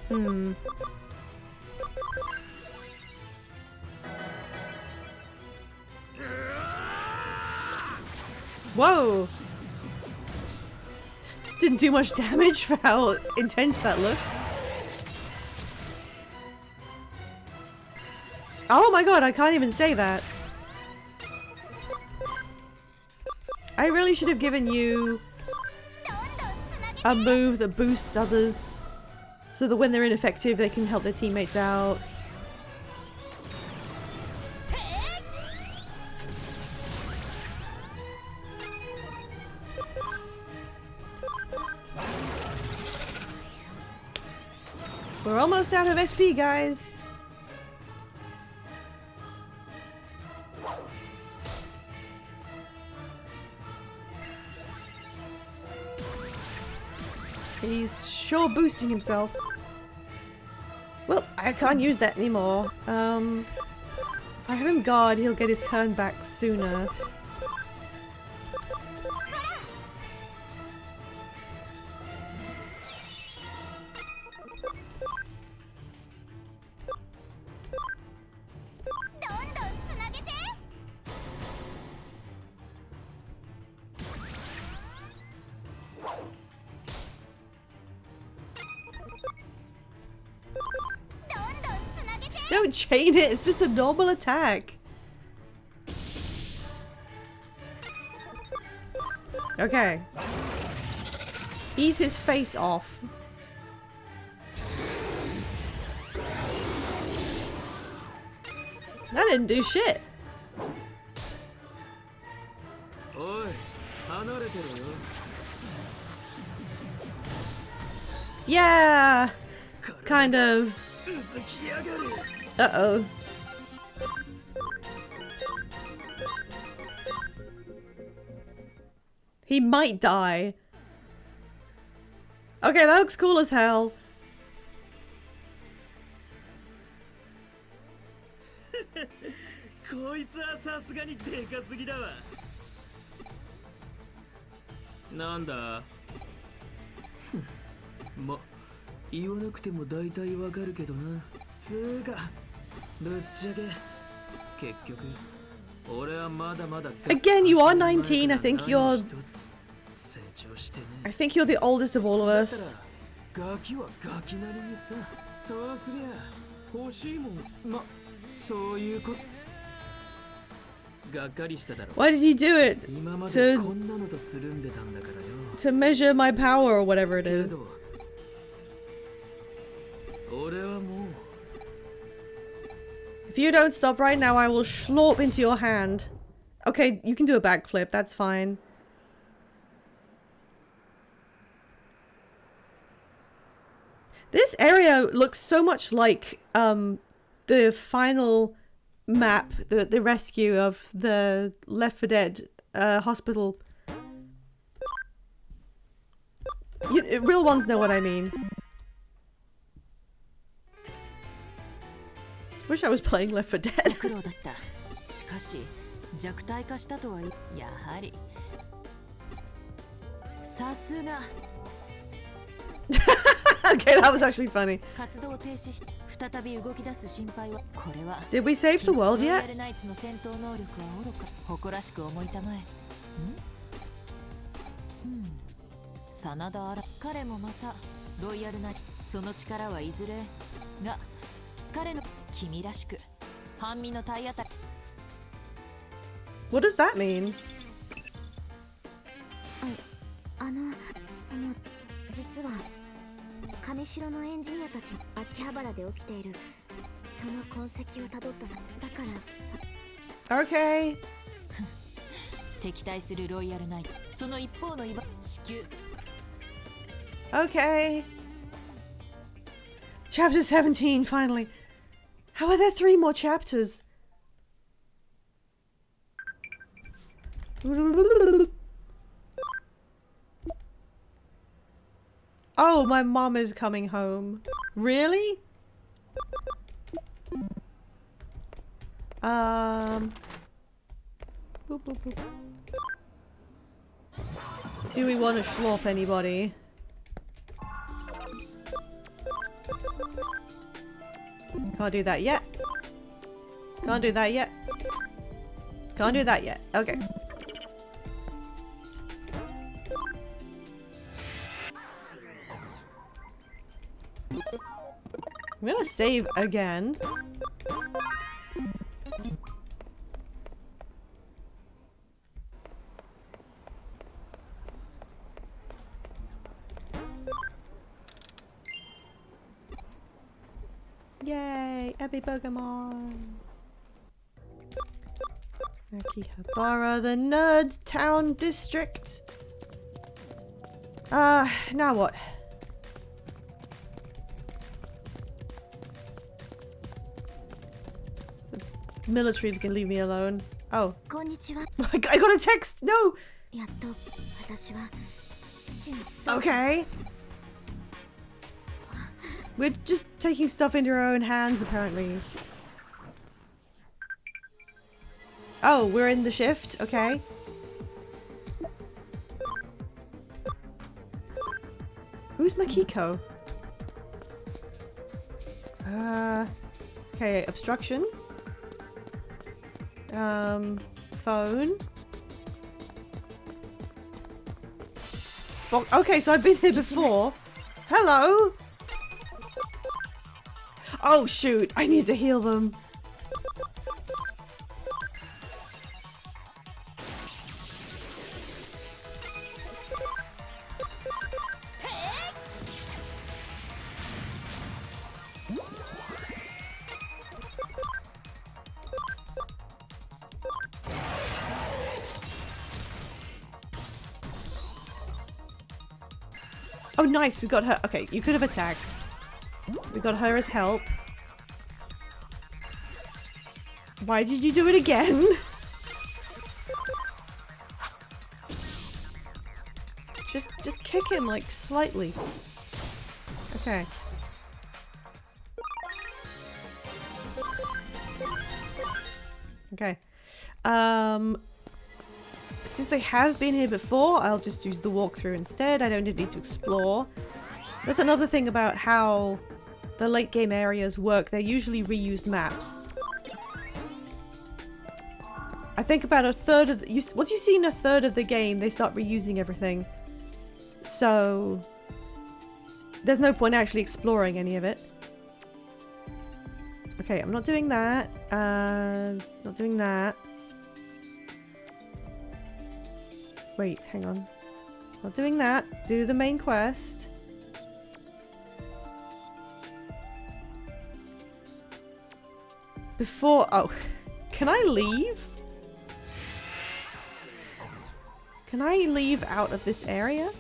Hmm. Whoa! Didn't do much damage for how intense that looked. Oh my god, I can't even say that. I really should have given you a move that boosts others so that when they're ineffective they can help their teammates out. We're almost out of SP, guys. He's sure boosting himself. Well, I can't use that anymore. If I have him guard, he'll get his turn back sooner. Don't chain it, it's just a normal attack. Okay. Eat his face off. That didn't do shit. Yeah! Kind of. Uh-oh. He might die. Okay, that looks cool as hell. Again, you are 19. I think you're the oldest of all of us. Why did you do it? To measure my power or whatever it is. If you don't stop right now, I will slurp into your hand. Okay, you can do a backflip, that's fine. This area looks so much like the final map, the rescue of the Left 4 Dead hospital. Real ones know what I mean. Wish I was playing Left 4 Dead. Okay, that was actually funny. Did we save the world yet? What does that mean?
実は上城のエンジニアたち秋葉原で起きているその痕跡をたどったさだからさ
Okay.
敵対するロイヤルナイトその一方の至急
Okay. Chapter 17, finally. How are there 3 more chapters? Oh, my mom is coming home. Really? Boop, boop, boop. Do we want to slurp anybody? Can't do that yet. Can't do that yet. Can't do that yet. Okay. I'm gonna save again. Yay! Every Pokemon! Akihabara, the Nerd Town District! Now what? military can leave me alone. Oh.
こんにちは。
I got a text! No!
やっと私は父の
Okay. We're just taking stuff into our own hands, apparently. Oh, we're in the shift. Okay. Who's Makiko? Okay, obstruction. Phone. Okay, so I've been here before. Hello! Oh shoot, I need to heal them. Oh nice, we got her. Okay, you could have attacked. We got her as help. Why did you do it again? Just kick him like slightly. Okay. Okay. Since I have been here before, I'll just use the walkthrough instead. I don't need to explore. That's another thing about how the late game areas work. They're usually reused maps. I think about a third of the, once you've seen a third of the game, they start reusing everything. So there's no point actually exploring any of it. Okay, I'm not doing that. Not doing that. Wait, hang on. Not doing that. Do the main quest. Before... Oh. Can I leave? Can I leave out of this area?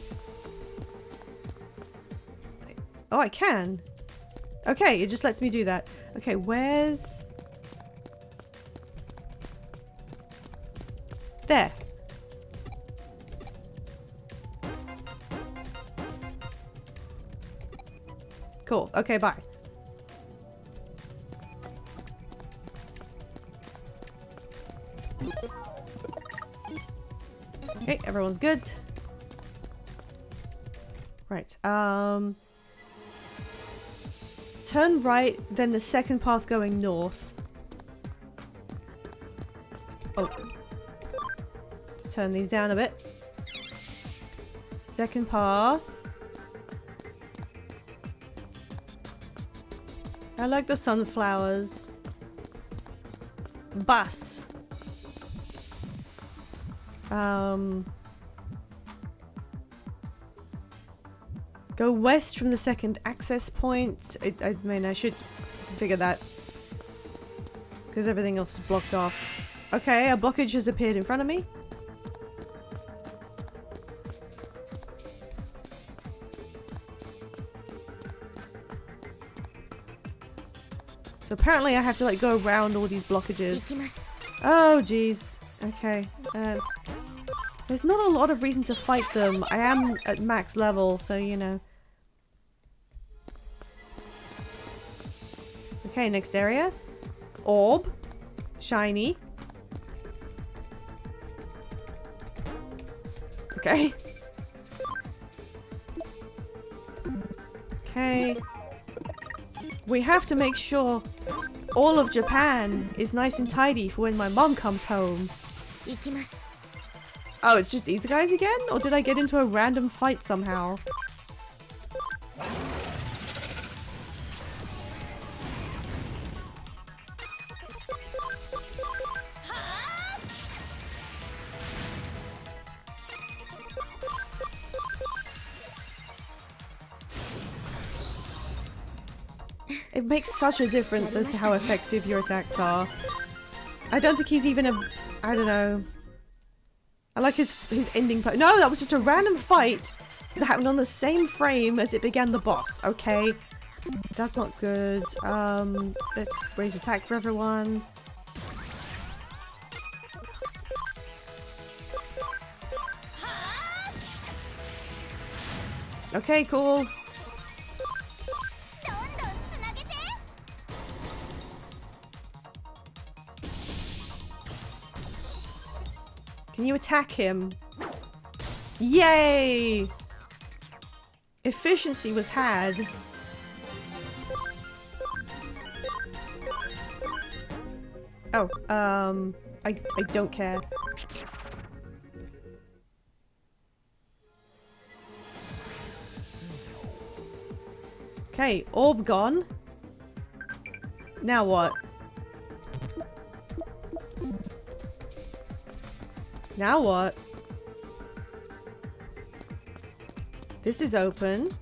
Oh, I can. Okay, it just lets me do that. Okay, where's... There. Cool. Okay, bye. Okay, everyone's good. Right. Turn right, then the second path going north. Oh. Let's turn these down a bit. Second path. I like the sunflowers. Bus. Go west from the second access point. I mean, I should figure that. Because everything else is blocked off. Okay, a blockage has appeared in front of me. So apparently I have to like go around all these blockages. Oh jeez. Okay. There's not a lot of reason to fight them. I am at max level, so you know. Okay, next area. Orb. Shiny. Okay. Okay. We have to make sure all of Japan is nice and tidy for when my mom comes home. Oh, it's just these guys again? Or did I get into a random fight somehow? It makes such a difference as to how effective your attacks are. I don't think he's even a... I don't know. I like his ending part. No, that was just a random fight that happened on the same frame as it began the boss. Okay. That's not good. Let's raise attack for everyone. Okay, cool. Can you attack him? Yay! Efficiency was had. Oh, I don't care. Okay, orb gone. Now what? Now what? This is open.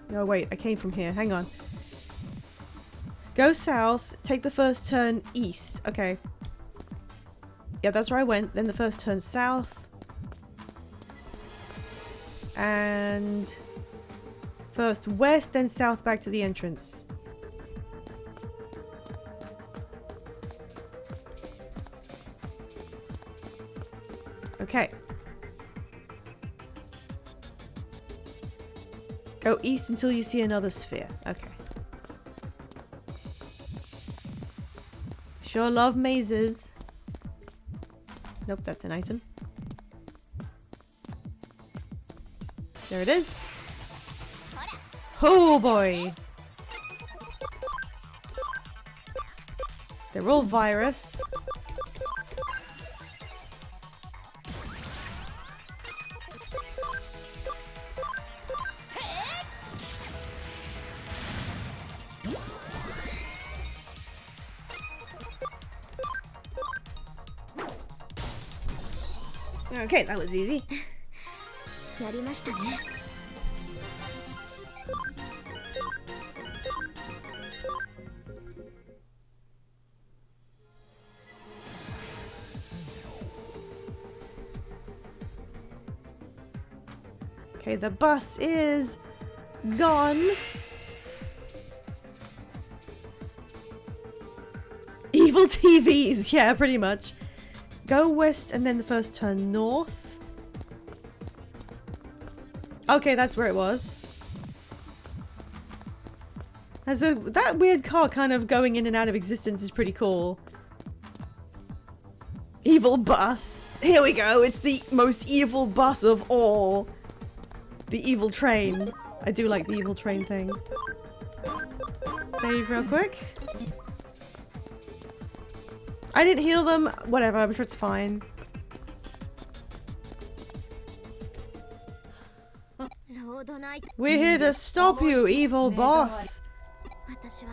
No, wait, I came from here. Hang on. Go south, take the first turn east. Okay. Yeah, that's where I went. Then the first turn south. And first west, then south back to the entrance. Okay. Go east until you see another sphere. Okay. Sure love mazes. Nope, that's an item. There it is. Oh boy. They're all virus. Okay, that was easy.
やりましたね。
Okay, the bus is gone. Evil TVs, yeah, pretty much. Go west and then the first turn north. Okay, that's where it was. That weird car kind of going in and out of existence is pretty cool. Evil bus. Here we go. It's the most evil bus of all. The evil train. I do like the evil train thing. Save real quick. I didn't heal them. Whatever, I'm sure it's fine. We're here to stop you, evil boss.
私は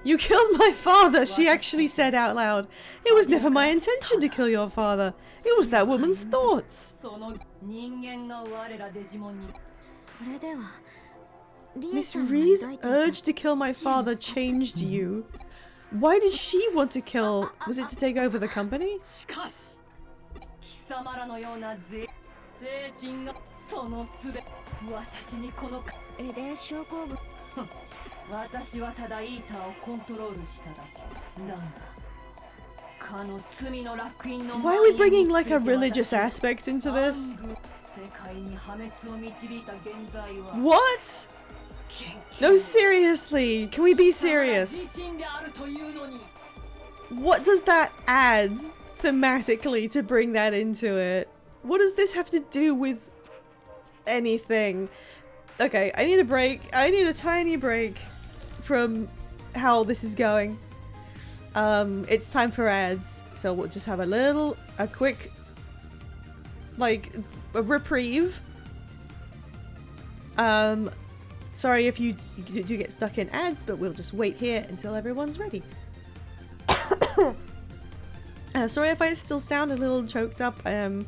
You killed my father, she actually said out loud. It was never my intention to kill your father. It was that woman's thoughts.
それではリエ
Miss
さんが
Ree's
抱いていた
urge to kill my
父への
father
殺
changed you. Why did she want to kill? Was it to take over the company?
しかし貴様らのような精神がそのすべ私にこの
エデン症候群
私はただイーターをコントロールしただけだがかの罪の烙印の
Why are we bringing like a religious aspect into this?
世界に破滅を導いた現在は
What? No, seriously. Can we be serious?
自身であるというのに
What does that add thematically to bring that into it? What does this have to do with anything? Okay, I need a break. I need a tiny break from how this is going. It's time for ads. So we'll just have a quick, like, a reprieve. Sorry if you do get stuck in ads, but we'll just wait here until everyone's ready. Sorry if I still sound a little choked up. I am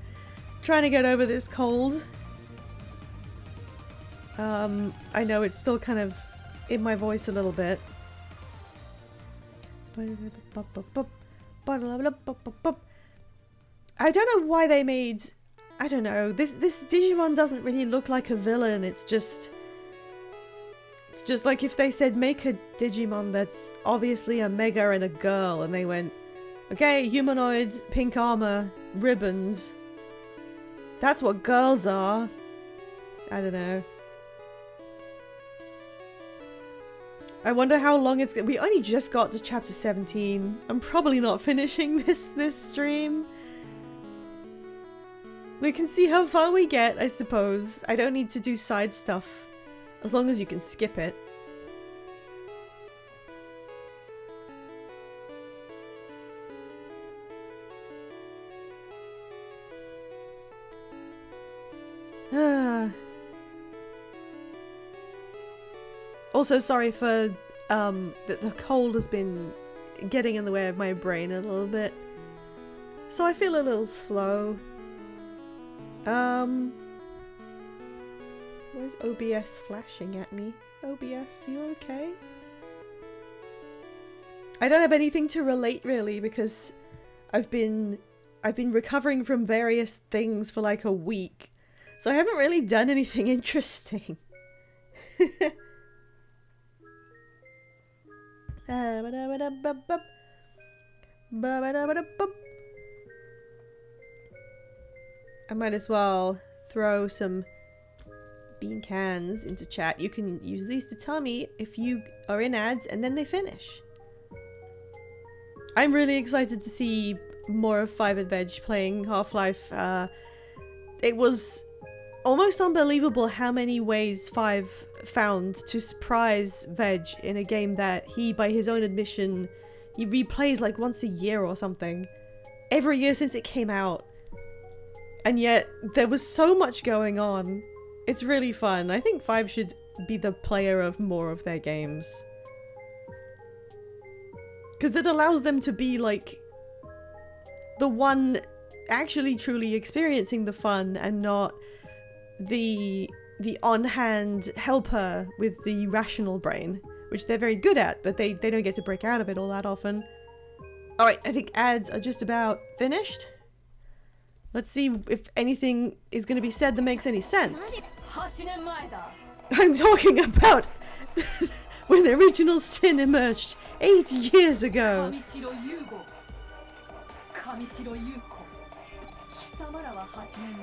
trying to get over this cold. I know it's still kind of in my voice a little bit. I don't know why they made... I don't know. This Digimon doesn't really look like a villain. It's just like if they said make a Digimon that's obviously a mega and a girl, and they went, okay, humanoid, pink armor, ribbons. That's what girls are. I don't know. I wonder how long it's gonna. We only just got to chapter 17. I'm probably not finishing this stream. We can see how far we get, I suppose. I don't need to do side stuff. As long as you can skip it. Also, sorry for the cold has been getting in the way of my brain a little bit, so I feel a little slow. Where's OBS flashing at me? OBS, you okay? I don't have anything to relate really because I've been recovering from various things for like a week, so I haven't really done anything interesting. I might as well throw some bean cans into chat. You can use these to tell me if you are in ads and then they finish. I'm really excited to see more of 5 and Veg playing Half-Life. It was almost unbelievable how many ways 5 found to surprise Veg in a game that he, by his own admission, he replays like once a year or something. Every year since it came out. And yet, there was so much going on. It's really fun. I think 5 should be the player of more of their games. Because it allows them to be like the one actually truly experiencing the fun and not the on-hand helper with the rational brain, which they're very good at, but they don't get to break out of it all that often. Alright, I think ads are just about finished. Let's see if anything is going to be said that makes any sense. I'm talking about when Original Sin emerged 8 years ago.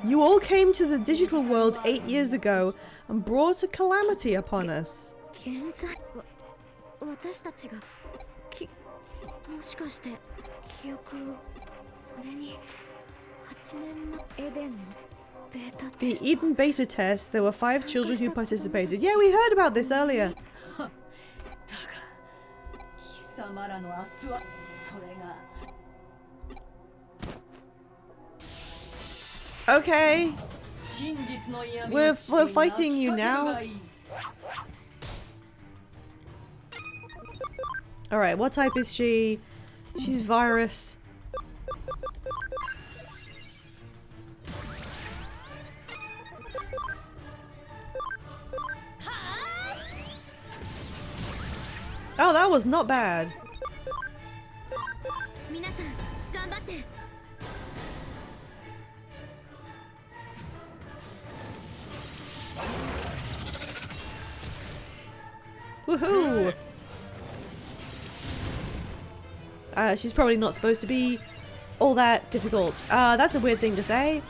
You all came to the digital world 8 years ago and brought a calamity upon us. The Eden beta test, there were 5 children who participated. Yeah, we heard about this earlier. Okay. We're fighting you now. Alright, what type is she? She's virus. Oh, that was not bad. Woohoo! She's probably not supposed to be all that difficult. That's a weird thing to say.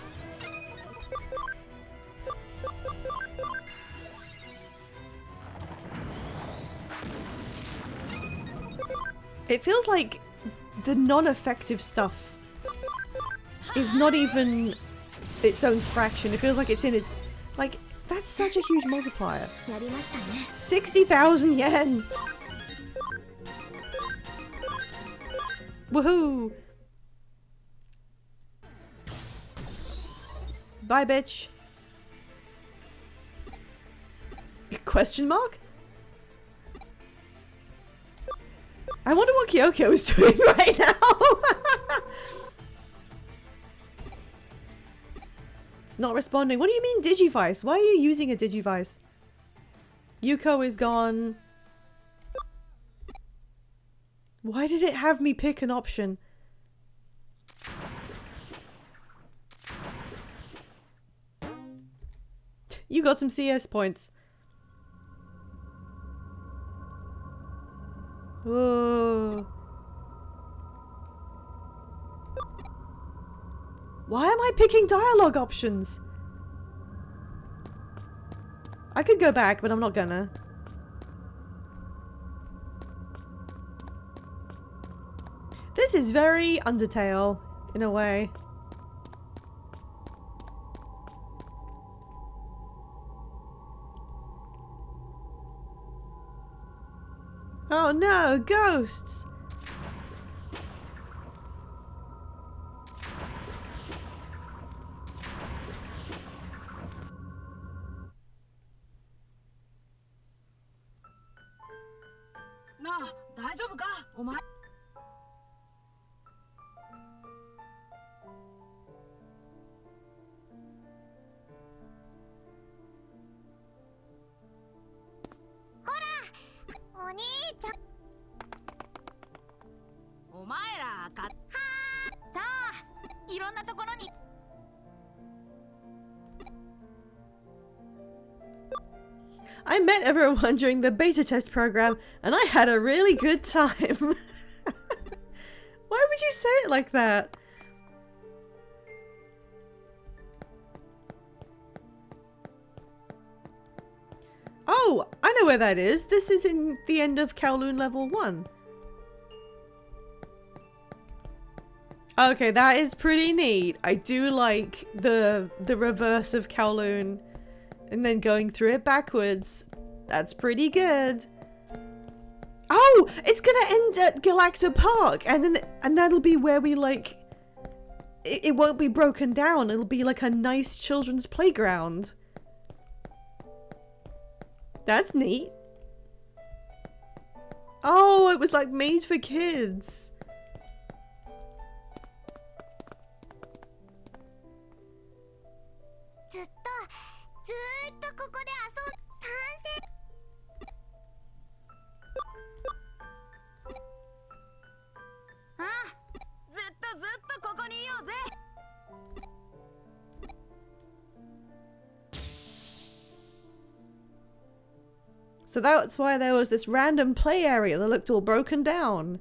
It feels like the non-effective stuff is not even its own fraction. It feels like it's in its... Like, that's such a huge multiplier. 60,000 yen! Woohoo! Bye, bitch. Question mark? I wonder what Kyoko is doing right now. It's not responding. What do you mean Digivice? Why are you using a Digivice? Yuko is gone. Why did it have me pick an option? You got some CS points. Whoa. 。Why am I picking dialogue options? I could go back, but I'm not gonna. This is very Undertale, in a way. Oh no, ghosts! I met everyone during the beta test program and I had a really good time. Why would you say it like that? Oh, I know where that is. This is in the end of Kowloon level 1. Okay, that is pretty neat. I do like the reverse of Kowloon and then going through it backwards. That's pretty good. Oh, it's gonna end at Galacta Park and that'll be where we like it won't be broken down. It'll be like a nice children's playground. That's neat. Oh, it was like made for kids. So that's why there was this random play area that looked all broken down.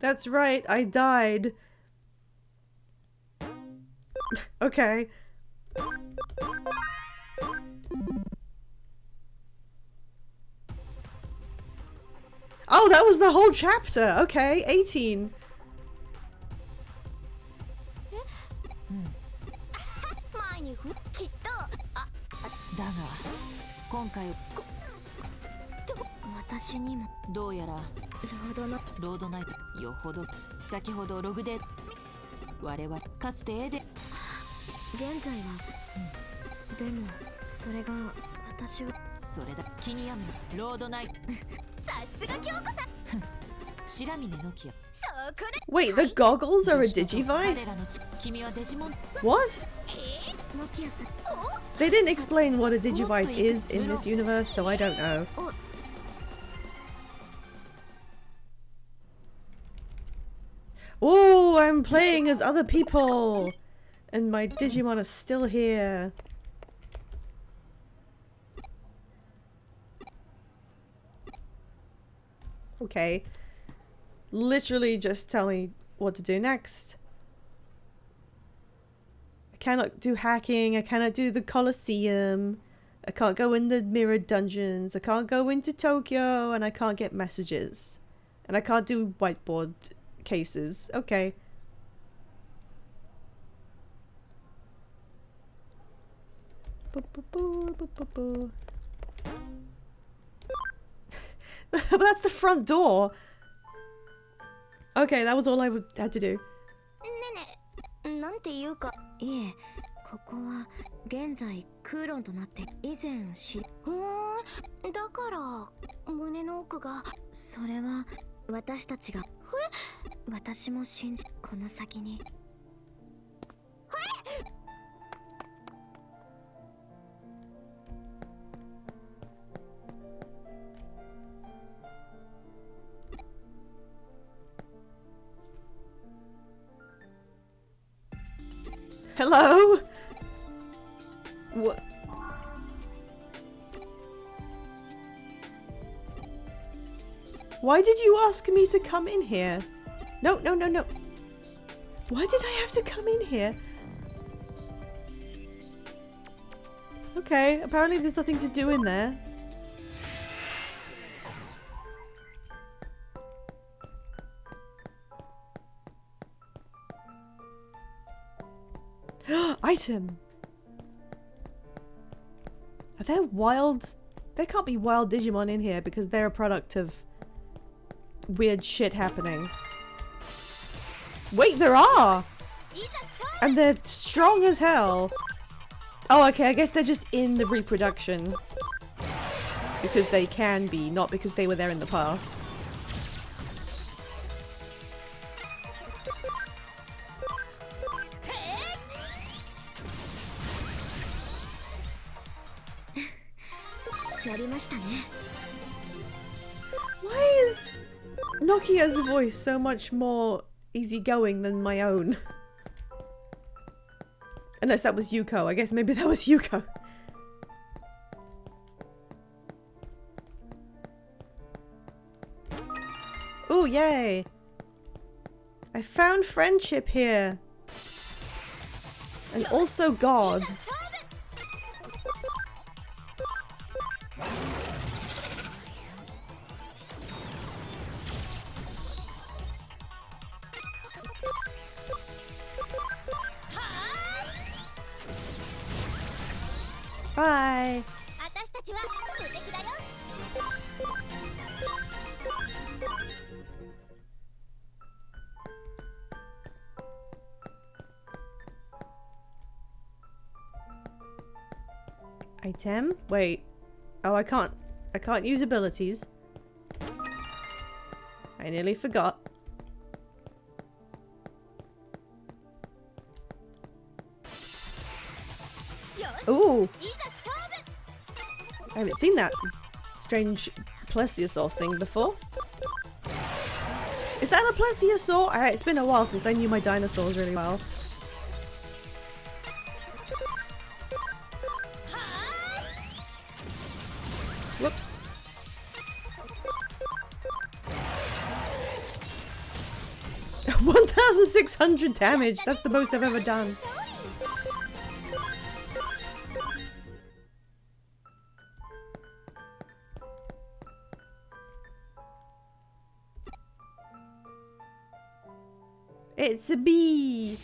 That's right, I died. Okay. Oh, that was the whole chapter. Okay, 18.
私にもどうやらロードナイトよほど先ほどログで我々かつて絵で現在は、でもそれが私をそれだ気に病むロードナイトさすが京子さん白峰の木
Wait, the goggles are a Digivice? What? They didn't explain what a Digivice is in this universe, so I don't know. Oh, I'm playing as other people! And my Digimon are still here. Okay. Literally just tell me what to do next. I cannot do hacking, I cannot do the Colosseum, I can't go in the mirrored dungeons, I can't go into Tokyo, and I can't get messages. And I can't do whiteboard cases. Okay. But that's the front door. Okay, that was all I had to do.
なんていうかいえ
ここは現在空論となって以前だから胸の奥がそれは私たちが私も信じこの先に
Hello? What? Why did you ask me to come in here? No, no, no, no. Why did I have to come in here? Okay, apparently there's nothing to do in there. Item! Are there wild... There can't be wild Digimon in here because they're a product of weird shit happening. Wait, there are! And they're strong as hell. Oh, okay, I guess they're just in the reproduction. Because they can be, not because they were there in the past. Why is Nokia's voice so much more easygoing than my own? Unless that was Yuko. I guess maybe that was Yuko. Oh, yay! I found friendship here. And also God. Bye. Item? Wait. Oh, I can't use abilities. I nearly forgot. Ooh! I haven't seen that strange plesiosaur thing before. Is that a plesiosaur? It's been a while since I knew my dinosaurs really well. Whoops. – 1,600 damage! That's the most I've ever done. It's a bee!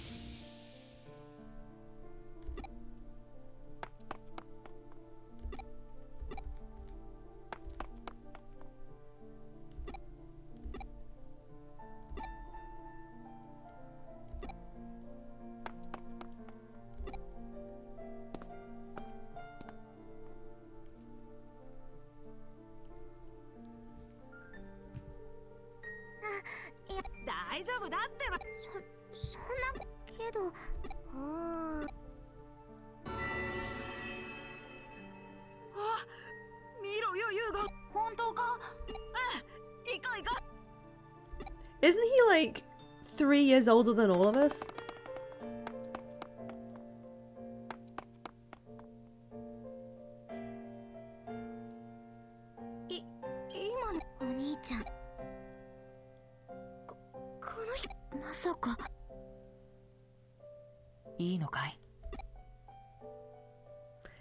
Isn't he like 3 years older than all of us?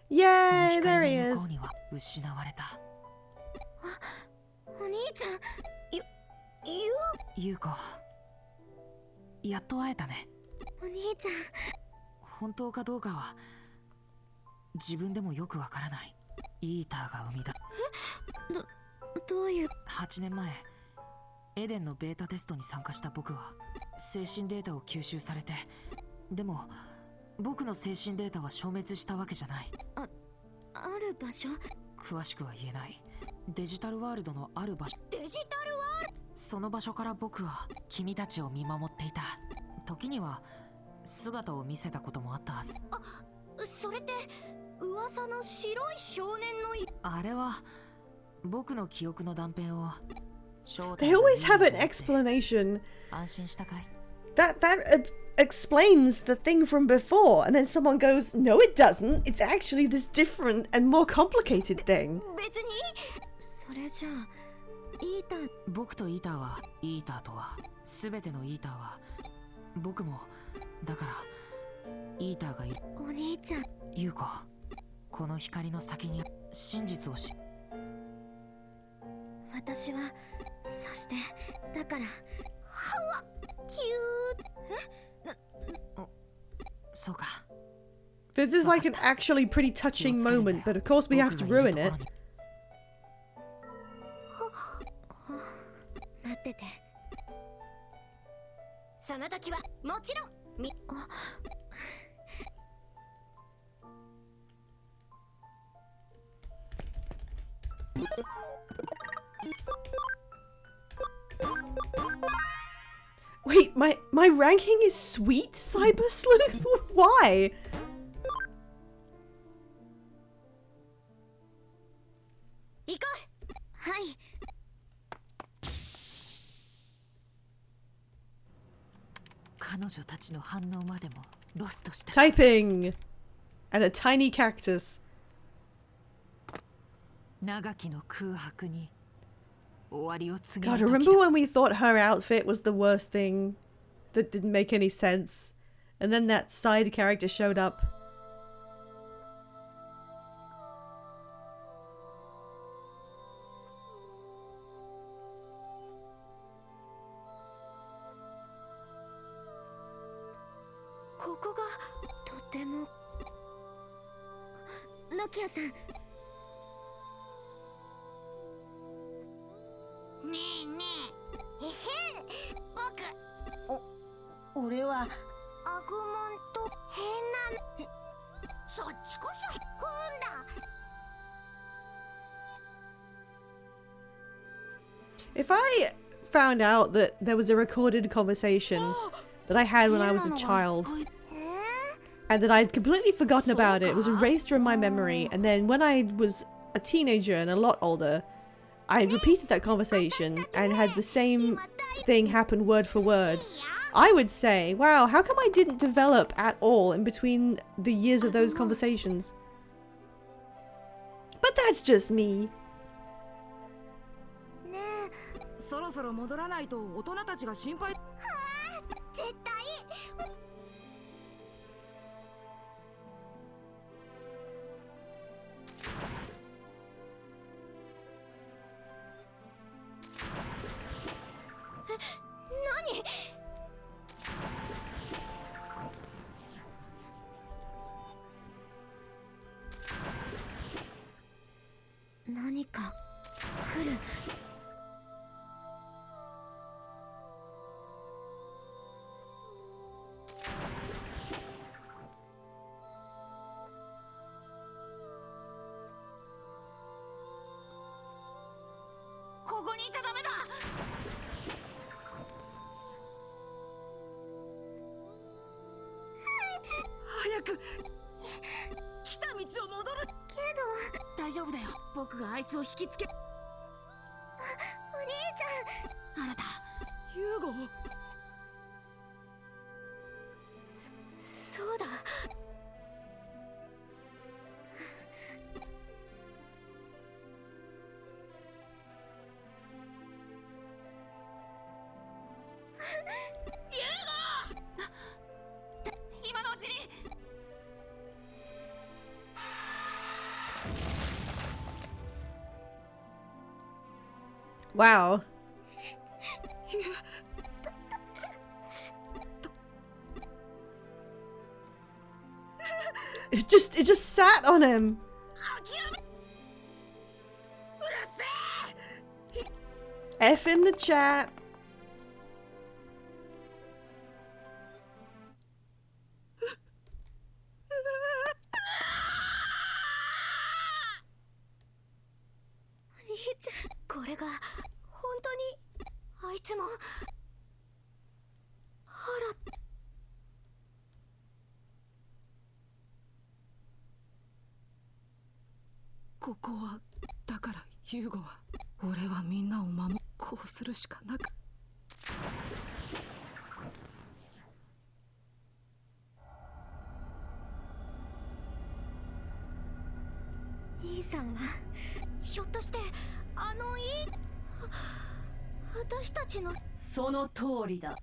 Yay, there he is.
優子、やっと会えたね。
お兄ちゃん。
本当かどうかは自分でもよくわからない。イーターが生み出
どういう。
8年前、エデンのベータテストに参加した僕は精神データを吸収されて、でも僕の精神データは消滅したわけじゃない。
ある場所。
詳しくは言えない。デジタルワールドのある場所。
デジタルワール
その場所から僕は君たちを見守っていた。時には姿を見せたこともあったはず。
ド。それって噂の白い少年の
あれは僕の記憶の断片を。
They always have an explanation.
安心したかい？
That explains the thing from before, and then someone goes, "No, it doesn't. It's actually this different and more complicated thing."
別に。それじゃあイーター。
僕とイーターは、イーターとは、すべてのイーターは僕も。だからイーターがいる。
お兄ちゃん。
優子、この光の先に真実を知。
私はそしてだからはわキュー。
そうか。
This is like an actually pretty touching moment, but of course we have to ruin it.
待ってて。その時はもちろん
Wait, my ranking is sweet, Cyber Sleuth? Why?
行こう。はい。
彼女たちの反応までもロストした。
Typing! And a tiny cactus.
長きの空白に終わりを告げ
God,
る時
remember
だ。
when we thought her outfit was the worst thing? That didn't make any sense. And then that side character showed up.
ここがとても。ノキアさん。ねえねえ。えへん。僕。
俺は
アグモンと変な。そっちこそ変だ。
If I found out that there was a recorded conversation that I had when I was a child, and that I'd completely forgotten about it was erased from my memory, and then when I was a teenager and a lot older, I had repeated that conversation and had the same thing happen word for word, I would say, wow, how come I didn't develop at all in between the years of those conversations? But that's just me.
ねえ。
そろそろ戻らないと大人たちが心配。
絶対。何か来る。
ここにいちゃダメだ。早く来た道を戻る。
けど。
大丈夫だよ。僕があいつを引きつけ。
お兄ちゃん。
あなたユーゴ。
そうだ。
今のうちに。
Wow. It just sat on him. F in the chat.
れが本当にあいつも腹。
ここはだからユーゴは俺はみんなを守る。こうするしかなく。
兄さんはひょっとして私たちの。
その通りだ。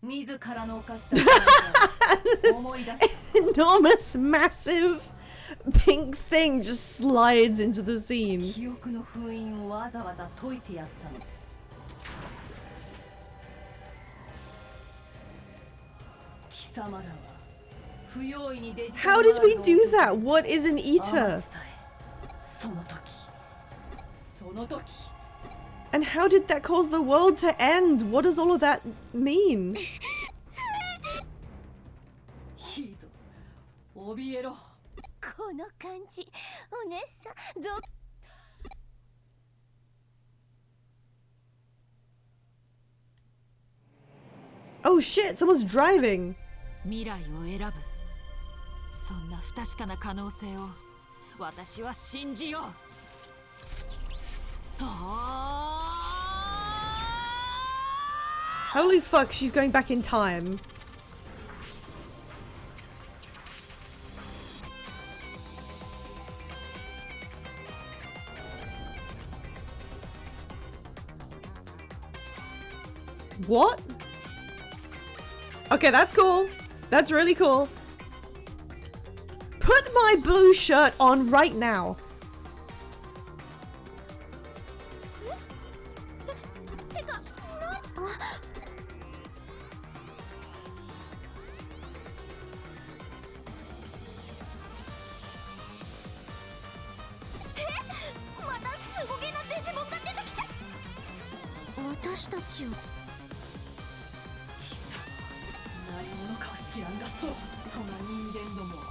自らの犯した罪を思い出し
Enormous, massive, pink thing just slides into the scene.
記憶の封印をわざわざ解いてやったの。貴様らは不用意にデジタ
How
ル
did we
ワールドを
do that? What is an
あ
eater?
まつさえその時
And how did that cause the world to end? What does all of that mean?
いいぞ怯えろ。
この感じ、お姉さんど。
Oh shit, someone's driving.
未来を選ぶ。そんな不確かな可能性を私は信じよう。
Holy fuck, she's going back in time. What? Okay, that's cool. That's really cool. Put my blue shirt on right now.
てか、またすごげなデジモンが出てきちゃう。私たちを。
何者かは知らんがそんな人間どもは。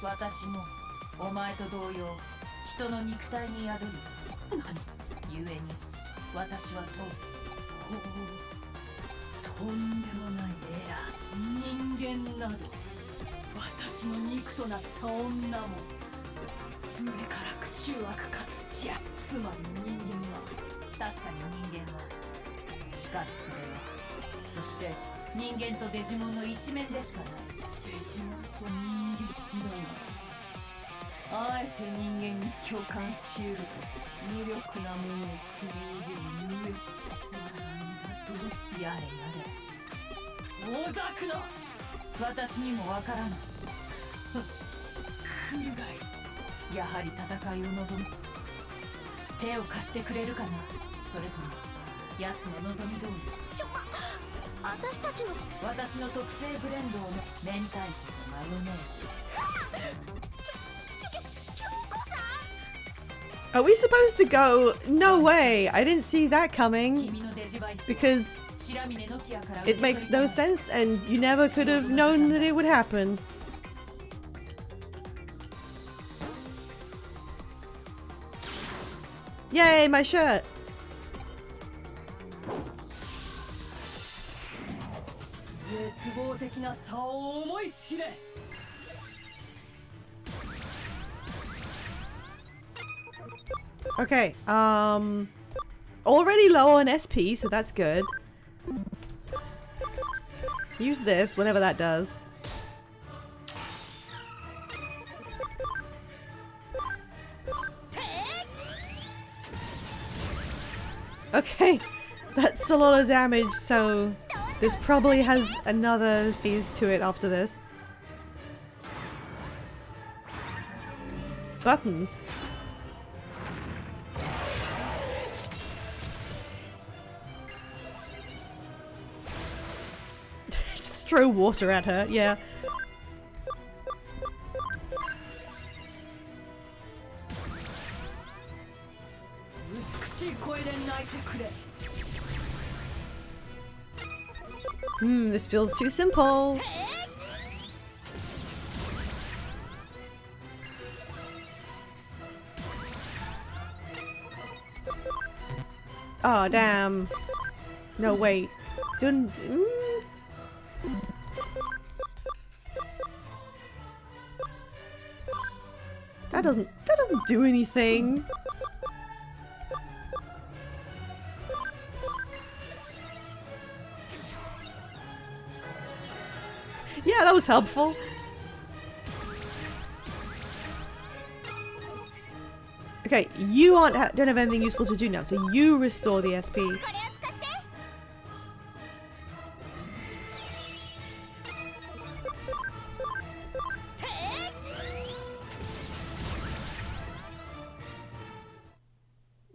私もお前と同様人の肉体に宿る。何故に私はとんでもないエラー。人間など私の肉となった女もすべからく醜悪かつ邪。つまり人間は確かに人間は。しかしそれはそして人間とデジモンの一面でしかない。デジモンと人間だがあえて人間に共感しうるとする無力なものを踏みにじる優越。なんだとやれやれ大ざくな。私にもわからない。来るがい。やはり戦いを望む。手を貸してくれるかな。それとも奴の望み通り。
私たちの。
私の特製ブレンドを明太子とマヨネーズ。
Are we supposed to go? No way. I didn't see that coming.
君のデジバイス
Because
白峰ノキアから
it makes no sense and you never could have known that it would happen. Yay, my shirt. Okay, already low on SP, so that's good. Use this, whatever that does. Okay, that's a lot of damage, so this probably has another phase to it after this. Buttons. Just throw water at her, yeah. This feels too simple. Oh, damn. No, wait. Don't... That doesn't do anything. Yeah, that was helpful. Okay, you don't have anything useful to do now, so you restore the SP.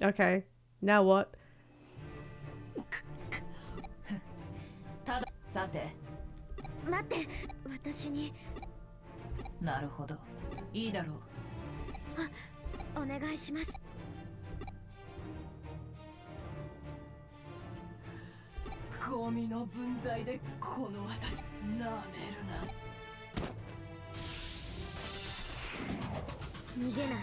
Okay, now what?
たださて
待って、私に
なるほどいいだろう
お願いします。
ゴミの分際でこの私なめるな。
逃げない。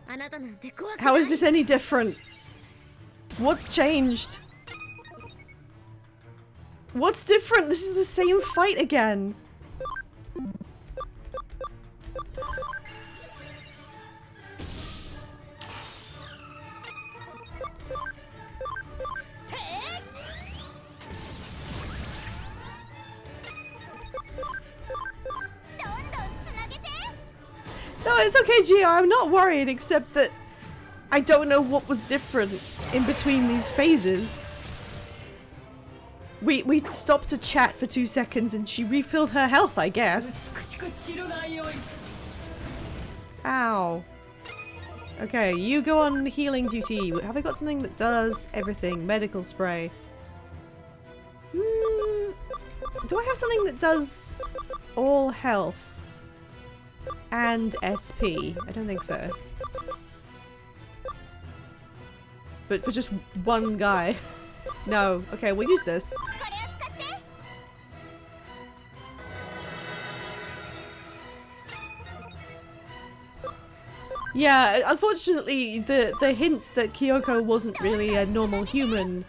あなたなんて怖くない。
How is this any different? What's changed? What's different? This is the same fight again. No, it's okay, Gio. I'm not worried, except that I don't know what was different in between these phases. We stopped to chat for 2 seconds and she refilled her health, I guess.
美しく散るがよい。
Ow. Okay, you go on healing duty. Have I got something that does everything? Medical spray. Do I have something that does all health? And SP? I don't think so. But for just one guy. No. Okay, we'll use this. Yeah, unfortunately, the hints that Kyoko wasn't really a normal human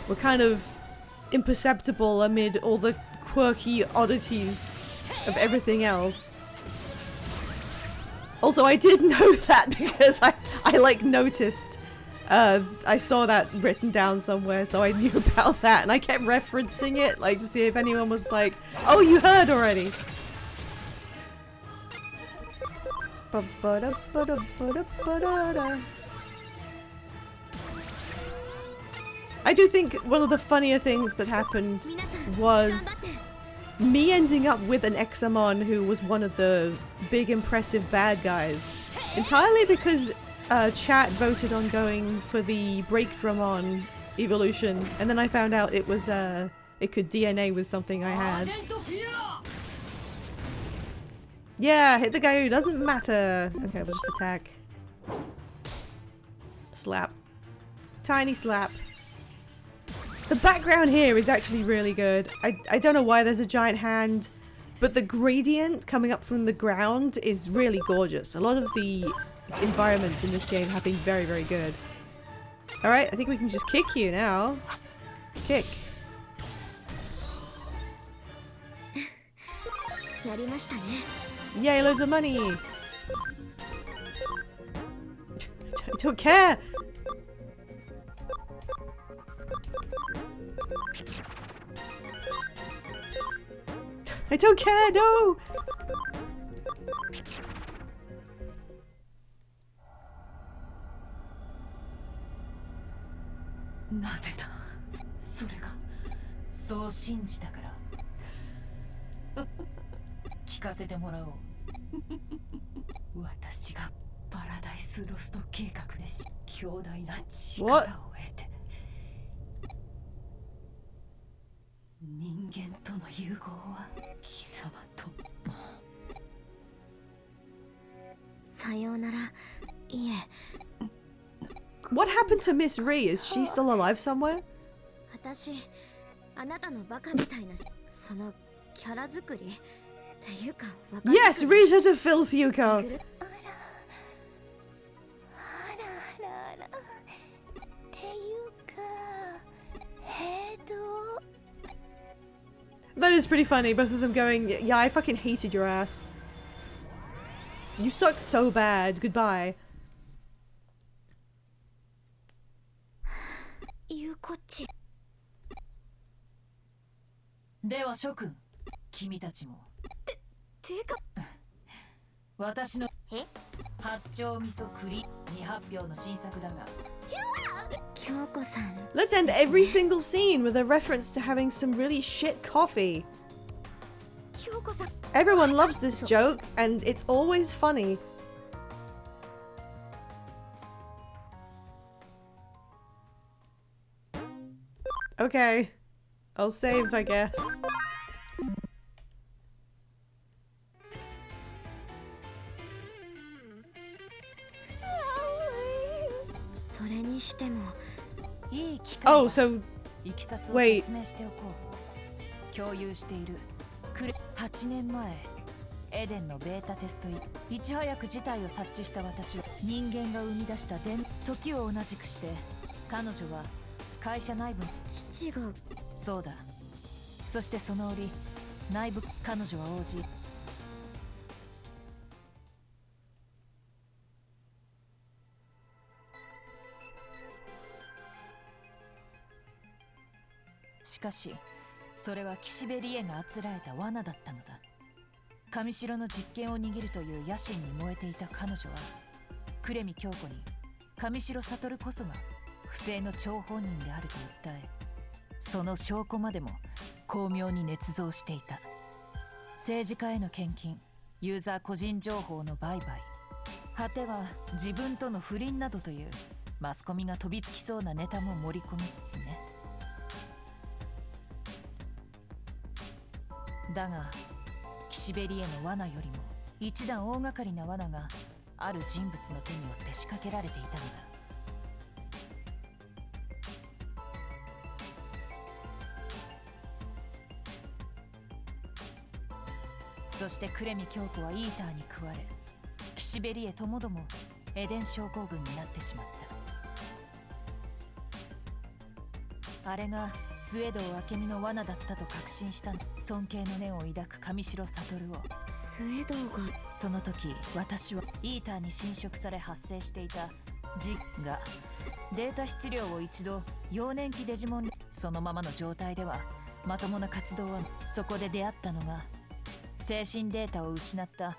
were kind of imperceptible amid all the quirky oddities of everything else. Also, I did know that because I like noticed. I saw that written down somewhere, so I knew about that, and I kept referencing it, like, to see if anyone was like, "Oh, you heard already." I do think one of the funnier things that happened was me ending up with an Examon who was one of the big impressive bad guys. Entirely because chat voted on going for the Breakdramon evolution, and then I found out it was it could DNA with something I had. Yeah, hit the guy who doesn't matter. Okay, we'll just attack. Slap. Tiny slap. The background here is actually really good. I don't know why there's a giant hand, but the gradient coming up from the ground is really gorgeous. A lot of the environments in this game have been very, very good. Alright, I think we can just kick you now. Kick. Yay, loads of money! I don't care! I don't care, no!
なぜだそれがそう信じたから聞かせてもらおう私がパラダイスロスト計画で強大な力を得て人間との融合は貴様と
さようならいえ
What happened to Miss Ree? Is she still alive somewhere?
私あなたのバカみたいなそのキャラ作りっていうか
Yes, read her to filth, Yuko!
っていうか
That is pretty funny. Both of them going, yeah, I fucking hated your ass. You suck so bad. Goodbye.
ゆうこっち。
では諸君、君たちも
てか、
私の
え
八丁味噌栗未発表の新作だが、
京子さん。
Let's end every single scene with a reference to having some really shit coffee.
京子さん。
Everyone loves this joke, and it's always funny. Okay. I'll save, I guess.
それにしても、
いい機会
Oh,
だ。
so
いきさつを
wait.
説明しておこう。共有している8年前エデンのベータテストいち早く事態を察知した私は人間が生み出した時を同じくして彼女は会社内部に
父が。
そうだ。そしてその折内部彼女は応じしかしそれは岸辺理恵があつらえた罠だったのだ。上城の実権を握るという野心に燃えていた彼女は呉見京子に上城悟こそが不正の張本人であると訴え、その証拠までも巧妙に捏造していた。政治家への献金、ユーザー個人情報の売買、果ては自分との不倫などというマスコミが飛びつきそうなネタも盛り込みつつね。だが岸辺理恵の罠よりも一段大掛かりな罠がある人物の手によって仕掛けられていたのだ。そして呉見京子はイーターに食われ、岸辺理恵ともどもエデン症候群になってしまった。あれがスウェード明美の罠だったと確信した尊敬の念を抱く上白悟を。
スウェドが。
その時私はイーターに侵食され発生していたジがデータ質量を一度幼年期デジモン、そのままの状態ではまともな活動は。そこで出会ったのが精神データを失った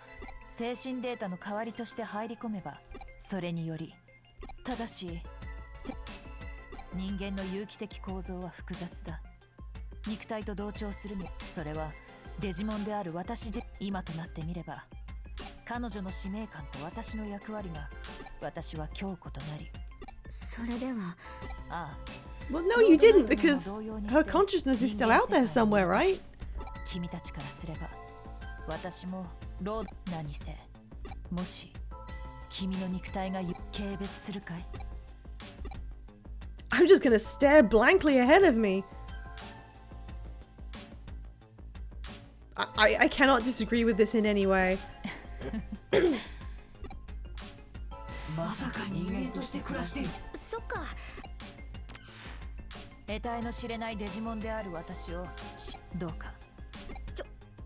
精神データの代わりとして入り込めば、それによりただし人間の有機的構造は複雑だ。肉体と同調するにそれはデジモンである私今となってみれば彼女の使命感と私の役割が私は強固となり。
それでは。
ああ。
Well, no, you didn't, because her consciousness is still out there somewhere, right?
君たちからすれば私もロード何せもし君の肉体が軽蔑するかい。
I'm just gonna stare blankly ahead of me. I cannot disagree with this in any way.
まさか人間として暮らしている。
そっか。
得体の知れないデジモンである私をどうか。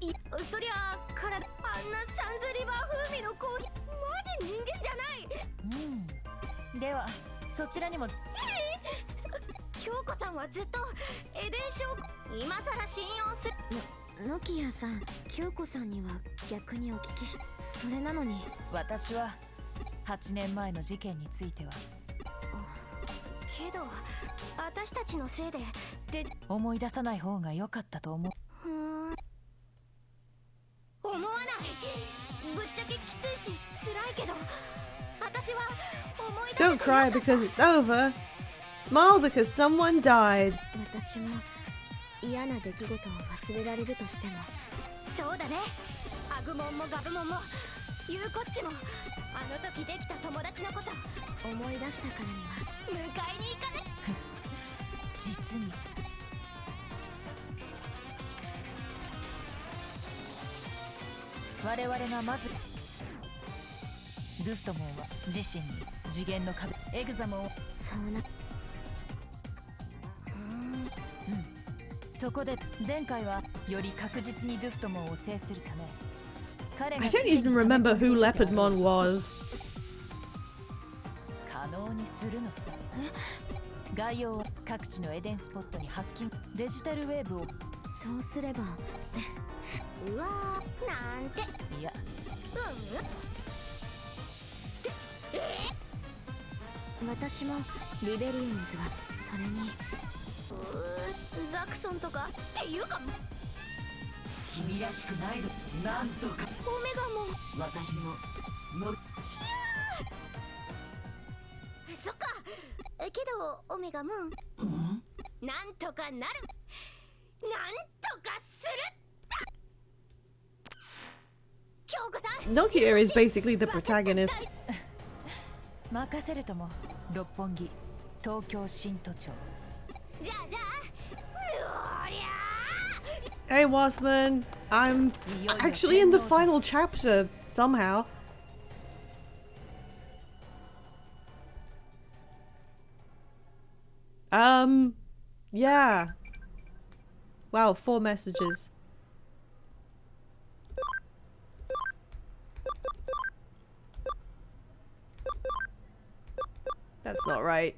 そりゃ体あんなサンズリバー風味のコーヒーマジ人間じゃない。
うん。ではそちらにも。
京子さんはずっとエデン症今さら信用する。ノキアさん、京子さんには逆にお聞きし、それなのに
私は8年前の事件については
けど私たちのせいで
思い出さない方が良かったと思う。
思わない。ぶっちゃけきついし辛いけど私は思い出せ
Don't cry because it's over. Smile because someone died.
私は嫌な出来事を忘れられるとしても。そうだね。アグモンもガブモンもユーコッチもあの時できた友達のこと思い出したからには迎えに行かね。
実に我々がまずルフトモンは自身に次元の壁エグザモンを
そうな。
そこで前回はより確実にドゥフトモンを制するため彼
I
が
don't even remember who Leopardmon was.
可能にするのさ。概要は各地のエデンスポットにハッキングデジタルウェーブを
そうすればうわーなんて
いや
私もリベリオンズはそれにザクソンとかっていうか
君らしくないぞ。なんとか
オメガも
私のの
そっかけどオメガもなんとかなるなんとかする京子さん
Nokia is basically the protagonist.
任せるとも六本木東京新都庁
じゃあうおりゃ
Hey Wasman, I'm actually in the final chapter somehow. Yeah. Wow, 4 messages. That's not right.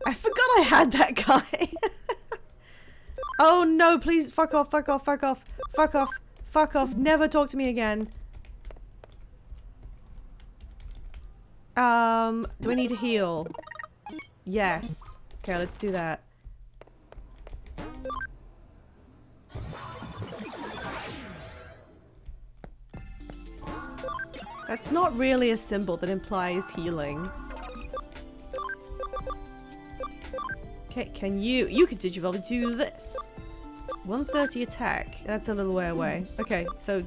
I forgot I had that guy. Oh no, please fuck off, fuck off, fuck off, fuck off, fuck off, never talk to me again. Do I need to heal? Yes. Okay, let's do that. That's not really a symbol that implies healing. Okay, can you can Digivolve do this. 130 attack. That's a little way away. Okay, so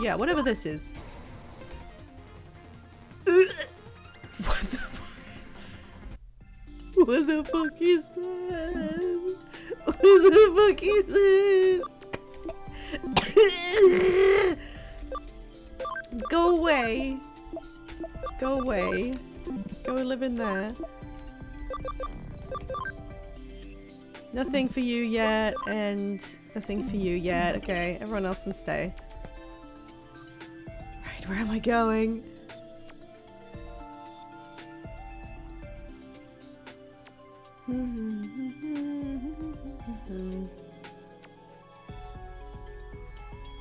yeah, whatever this is. What the fuck is that? What the fuck is that? Go away. Go away. Go live in there. Nothing for you yet, and nothing for you yet. Okay, everyone else can stay. Right, where am I going?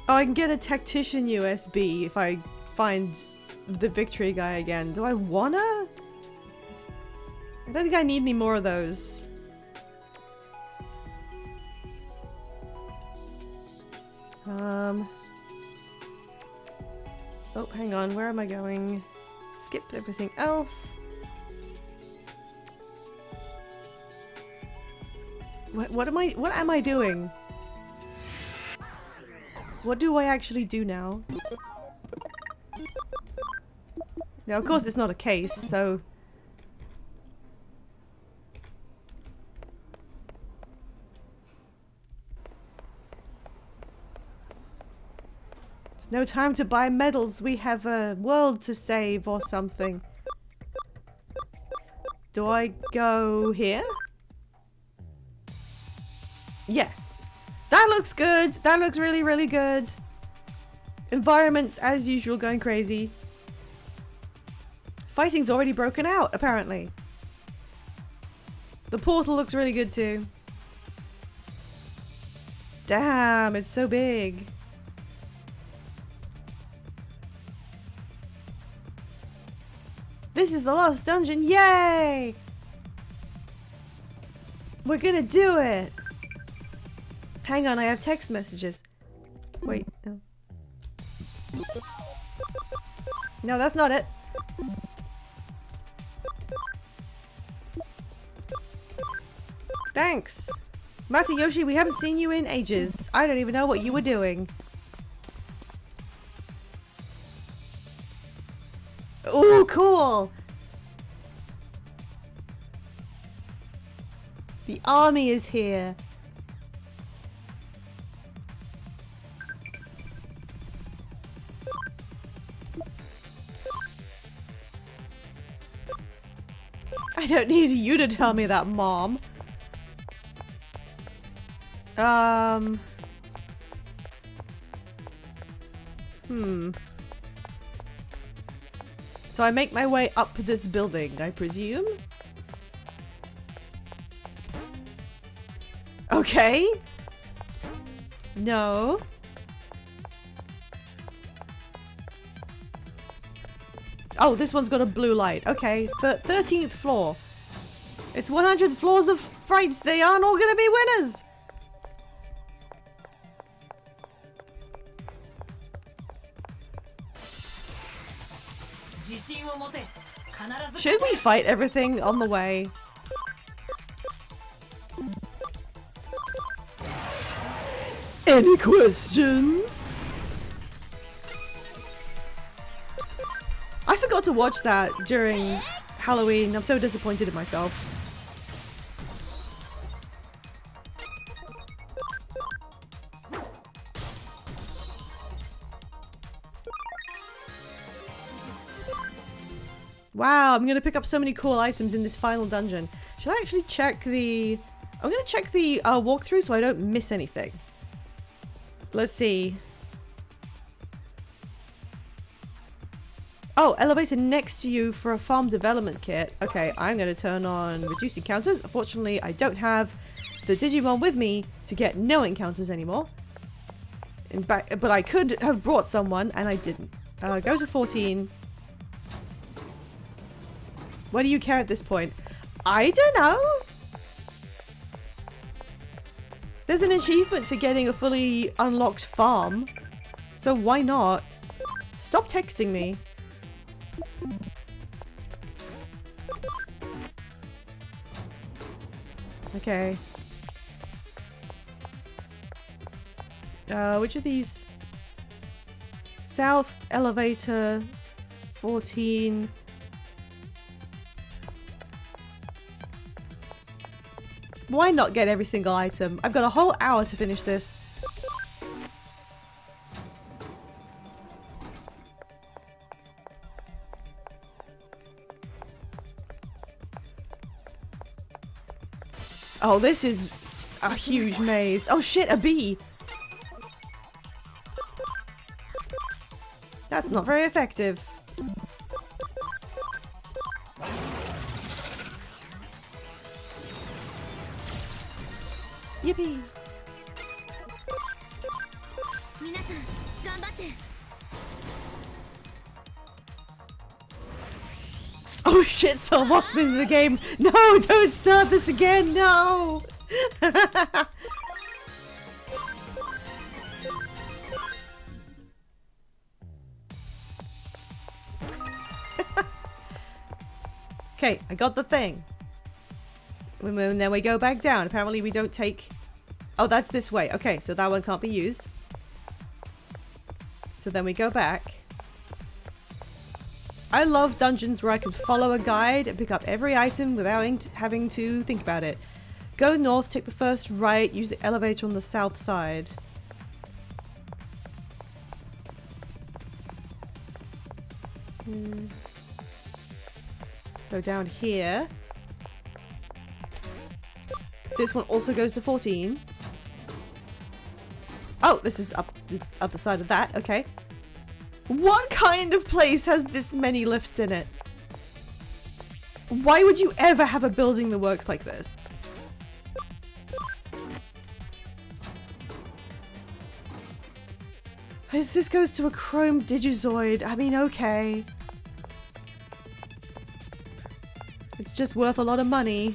Oh, I can get a tactician USB if I find the victory guy again. Do I wanna? I don't think I need any more of those. Oh, hang on. Where am I going? Skip everything else. What am I doing? What do I actually do now? Now, of course, it's not a case, so... It's no time to buy medals. We have a world to save or something. Do I go here? Yes. That looks good. That looks really, really good. Environments, as usual, going crazy. Fighting's already broken out, apparently. The portal looks really good, too. Damn, it's so big. This is the last dungeon. Yay! We're gonna do it. Hang on, I have text messages. Wait, no. No, that's not it. Thanks. Matayoshi, we haven't seen you in ages. I don't even know what you were doing. Ooh, cool! The army is here. I don't need you to tell me that, Mom. So I make my way up this building, I presume? Okay. No. Oh, this one's got a blue light. Okay, 13th floor. It's 100 floors of frights. They aren't all gonna be winners. Should we fight everything on the way? Any questions? I forgot to watch that during Halloween. I'm so disappointed in myself. Wow, I'm gonna pick up so many cool items in this final dungeon. Should I actually check the... I'm gonna check the walkthrough so I don't miss anything. Let's see. Oh, elevator next to you for a farm development kit. Okay, I'm gonna turn on reduce encounters. Unfortunately, I don't have the Digimon with me to get no encounters anymore. In fact, but I could have brought someone and I didn't. Go to 14. What do you care at this point? I don't know. There's an achievement for getting a fully unlocked farm. So why not? Stop texting me. Okay. Which of these? South elevator 14. Why not get every single item? I've got a whole hour to finish this. Oh, this is a huge maze. Oh shit, a bee! That's not very effective. Yippee! Oh shit, so lost me in the game. No, don't start this again, no! Okay, I got the thing. And then we go back down. Apparently we don't take... Oh, that's this way. Okay, so that one can't be used. So then we go back. I love dungeons where I can follow a guide and pick up every item without having to think about it. Go north, take the first right, use the elevator on the south side. So down here. This one also goes to 14. Oh, this is up the other side of that. Okay. What kind of place has this many lifts in it? Why would you ever have a building that works like this? This goes to a chrome Digizoid. I mean, okay. It's just worth a lot of money.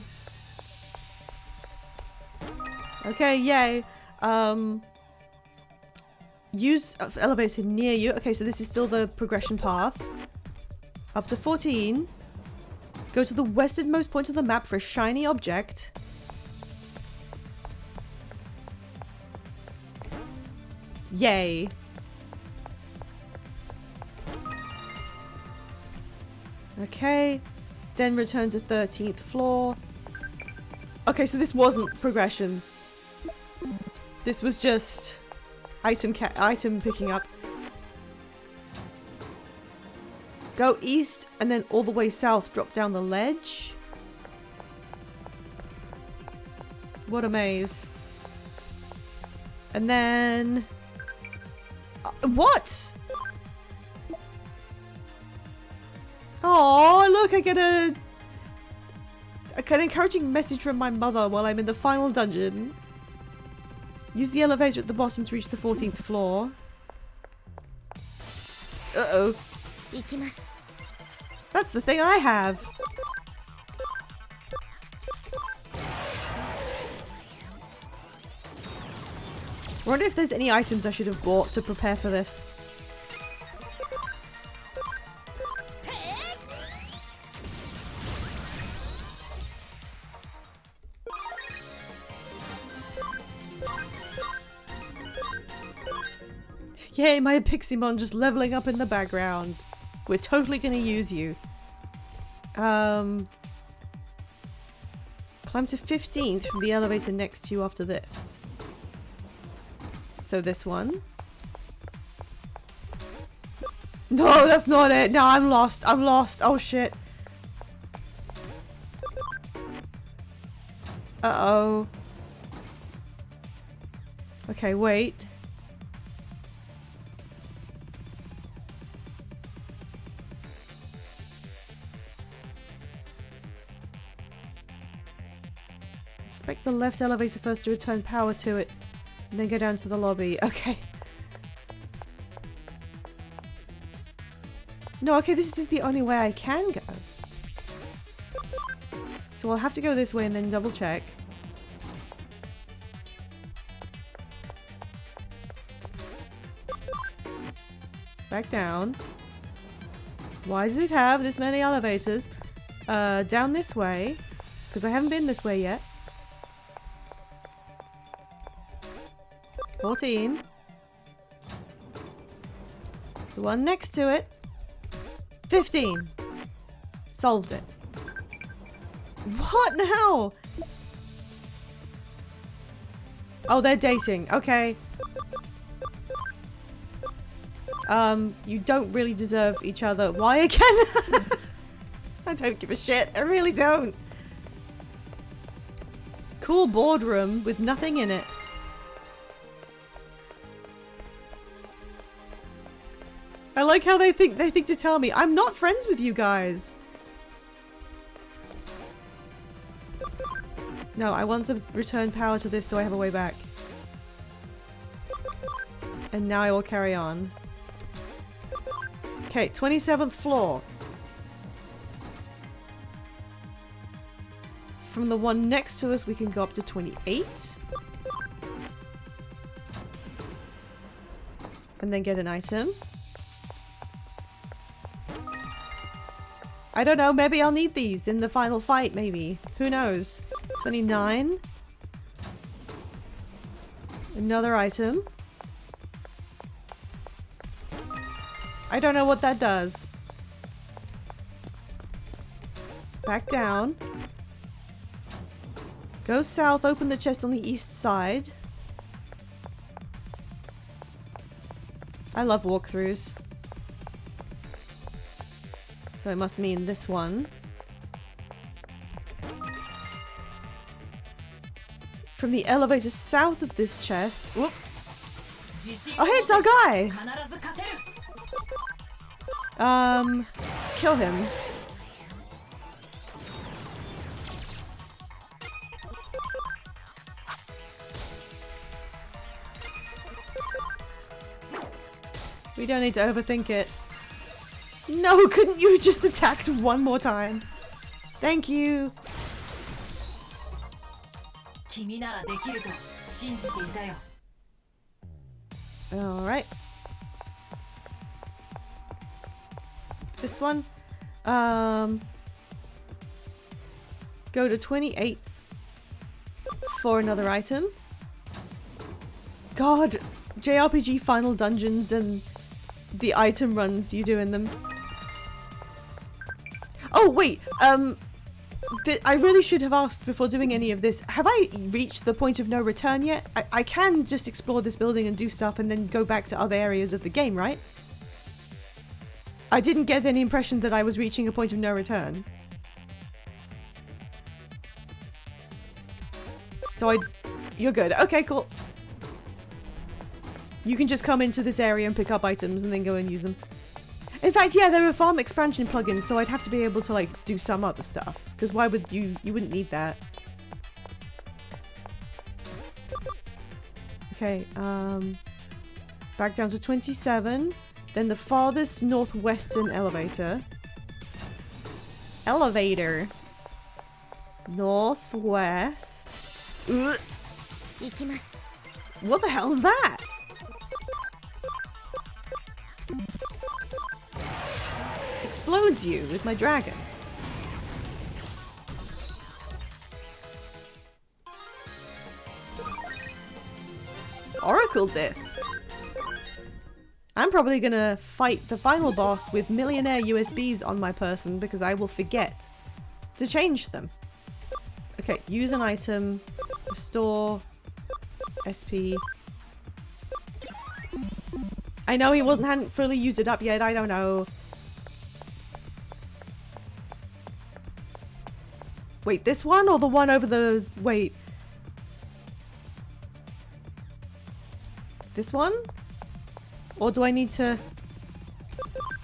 Okay, yay. Use elevator near you. Okay, so this is still the progression path. Up to 14. Go to the westernmost point of the map for a shiny object. Yay. Okay. Then return to 13th floor. Okay, so this wasn't progression. This was just item picking up. Go east and then all the way south, drop down the ledge. What a maze. And then... what? Oh, look, I get an encouraging message from my mother while I'm in the final dungeon. Use the elevator at the bottom to reach the 14th floor. Uh-oh. That's the thing I have. I wonder if there's any items I should have bought to prepare for this. Yay, my Piximon just leveling up in the background. We're totally gonna use you. Climb to 15th from the elevator next to you after this. So this one. No, that's not it. No, I'm lost. I'm lost. Oh shit. Uh-oh. Okay, wait. Inspect the left elevator first to return power to it, and then go down to the lobby. Okay. No, okay, this is the only way I can go. So I'll have to go this way and then double check. Back down. Why does it have this many elevators? Down this way, because I haven't been this way yet. 14. The one next to it. 15. Solved it. What now? Oh, they're dating. Okay. You don't really deserve each other. Why again? I don't give a shit. I really don't. Cool boardroom with nothing in it. I like how they think to tell me I'm not friends with you guys. No, I want to return power to this so I have a way back. And now I will carry on. Okay, 27th floor. From the one next to us, we can go up to 28. And then get an item. I don't know, maybe I'll need these in the final fight, maybe. Who knows? 29. Another item. I don't know what that does. Back down. Go south, open the chest on the east side. I love walkthroughs. So it must mean this one. From the elevator south of this chest. Whoop. Oh, hey, it's our guy! Kill him. We don't need to overthink it. No, couldn't you just attacked one more time? Thank you. Alright. This one. Go to 28th for another item. God, JRPG final dungeons and the item runs you do in them. Oh, wait. I really should have asked before doing any of this. Have I reached the point of no return yet? I can just explore this building and do stuff and then go back to other areas of the game, right? I didn't get any impression that I was reaching a point of no return. So you're good. Okay, cool. You can just come into this area and pick up items and then go and use them. In fact, yeah, there are farm expansion plugins, so I'd have to be able to, like, do some other stuff. Because why would you wouldn't need that. Okay, back down to 27. Then the farthest northwestern elevator. Elevator. Northwest. Ugh.
行きます。
What the hell's that? Explodes you with my dragon. Oracle disc. I'm probably gonna fight the final boss with millionaire USBs on my person because I will forget to change them. Okay, use an item, restore, SP. I know he hadn't fully used it up yet, I don't know. Wait, this one or the one over the... Wait. This one? Or do I need to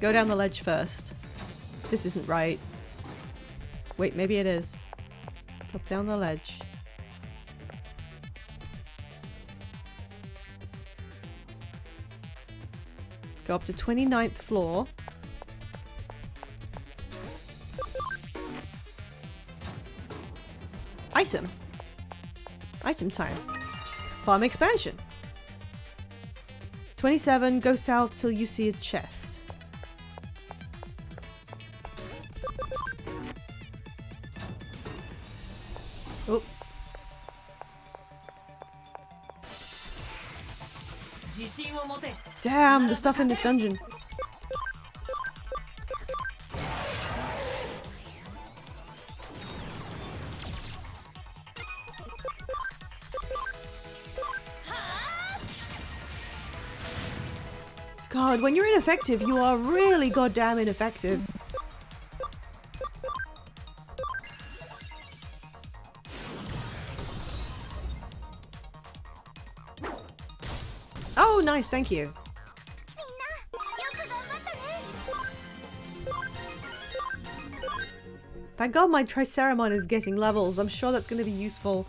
go down the ledge first? This isn't right. Wait, maybe it is. Drop down the ledge. Go up to 29th floor. Item. Item time. Farm expansion. 27, go south till you see a chest. Oh. Damn, the stuff in this dungeon. God, when you're ineffective, you are really goddamn ineffective. Oh, nice, thank you. Thank God my Triceramon is getting levels. I'm sure that's going to be useful.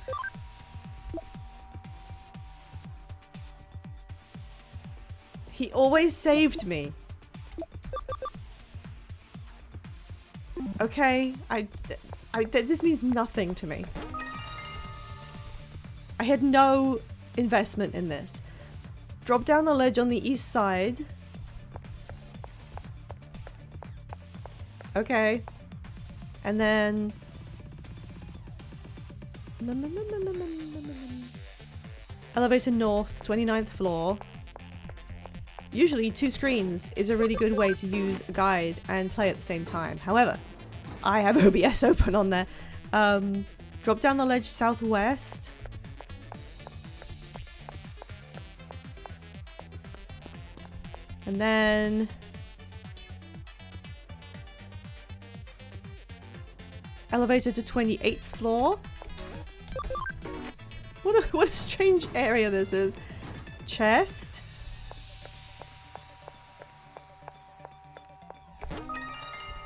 He always saved me. Okay, this means nothing to me. I had no investment in this. Drop down the ledge on the east side. Okay. And then... Elevator north, 29th floor. Usually 2 screens is a really good way to use a guide and play at the same time. However, I have OBS open on there. Drop down the ledge southwest. And then... Elevator to 28th floor. What a strange area this is. Chest.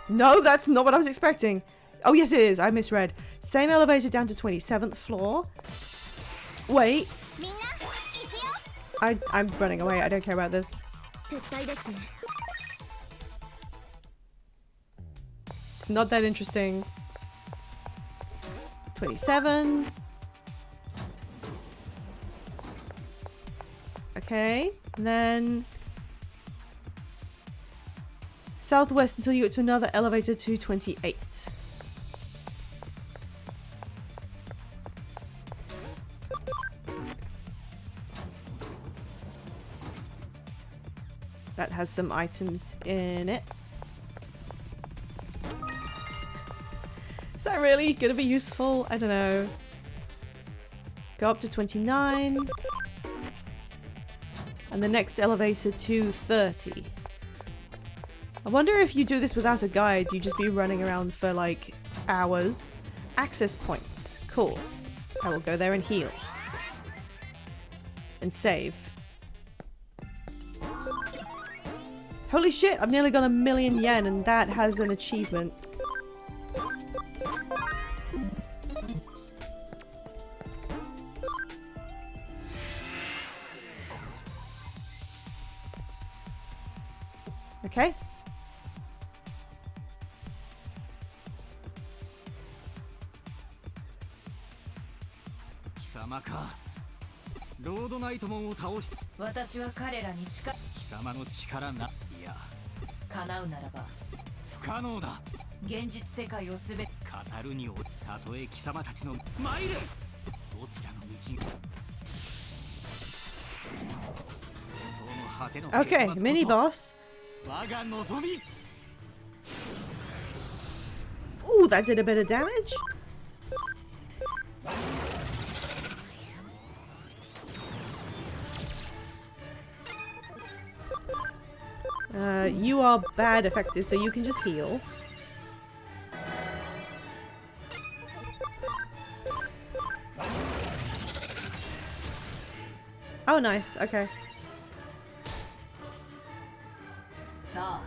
No, that's not what I was expecting. Oh, yes, it is. I misread. Same elevator down to 27th floor. Wait. I'm running away. I don't care about this. It's not that interesting. 27. Okay. And then... southwest until you get to another elevator to 28. That has some items in it. Is that really gonna be useful? I don't know. Go up to 29. And the next elevator to 30. I wonder if you do this without a guide, you just be running around for like hours. Access points. Cool. I will go there and heal. And save. Holy shit, I've nearly got 1,000,000 yen and that has an achievement. Okay.
私は彼らに近
貴様の力な、いや、
叶うならば
不可能だ。
現実世界をすべて
語るにおたとえ貴様たちの参る。どちらの道が。その果ての
Okay, mini boss.
我が望み。
Ooh, that did a bit of damage. You are bad effective, so you can just heal. Oh, nice. Okay.
さあ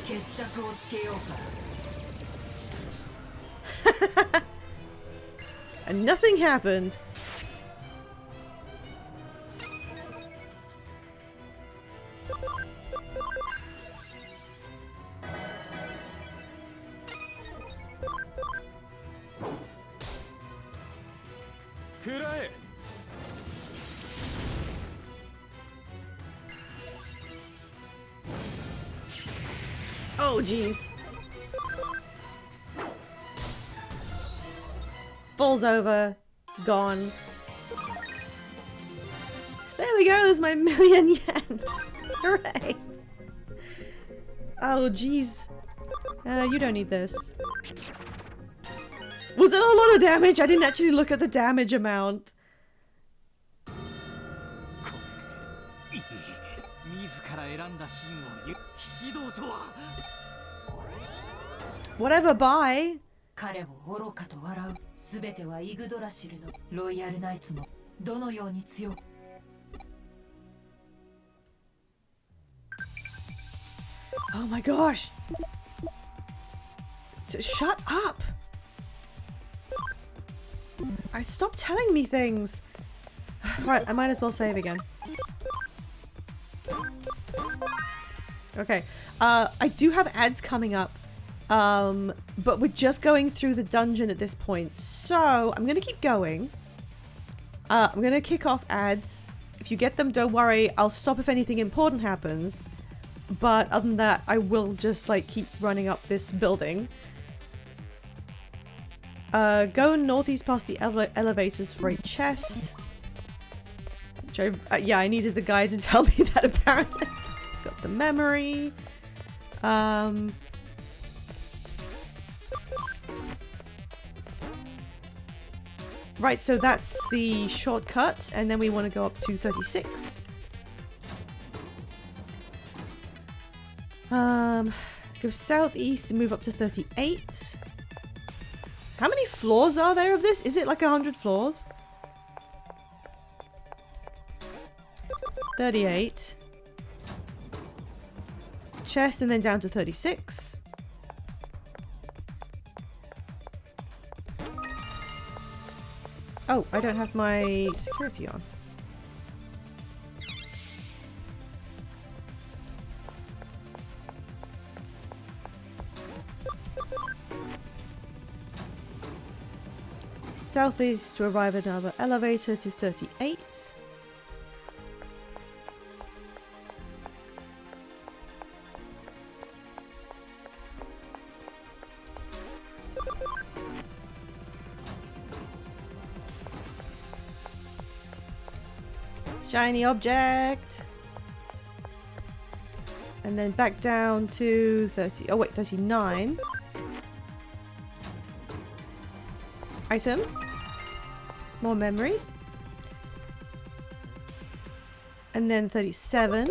決着をつけようか
And nothing happened. Oh, jeez. Falls over. Gone. There we go, there's my 1,000,000 yen. Hooray. Oh, jeez. You don't need this. Was it a lot of damage? I didn't actually look at the damage amount. Whatever, bye.
彼を愚かと笑うすべてはイグドラシルのロイヤルナイツもどのように強く
Oh my gosh. Shut up. I stopped telling me things. Right, I might as well save again. Okay. I do have ads coming up. But we're just going through the dungeon at this point. So, I'm gonna keep going. I'm gonna kick off ads. If you get them, don't worry. I'll stop if anything important happens. But other than that, I will just, like, keep running up this building. Go northeast past the elevators for a chest. Which yeah, I needed the guy to tell me that, apparently. Got some memory. Right, so that's the shortcut, and then we want to go up to 36. Go southeast and move up to 38. How many floors are there of this? Is it like 100 floors? 38. Chest and then down to 36. Oh, I don't have my security on. Southeast to arrive at another elevator to 38. Shiny object. And then back down to 30. Oh wait, 39. Item. More memories. And then 37.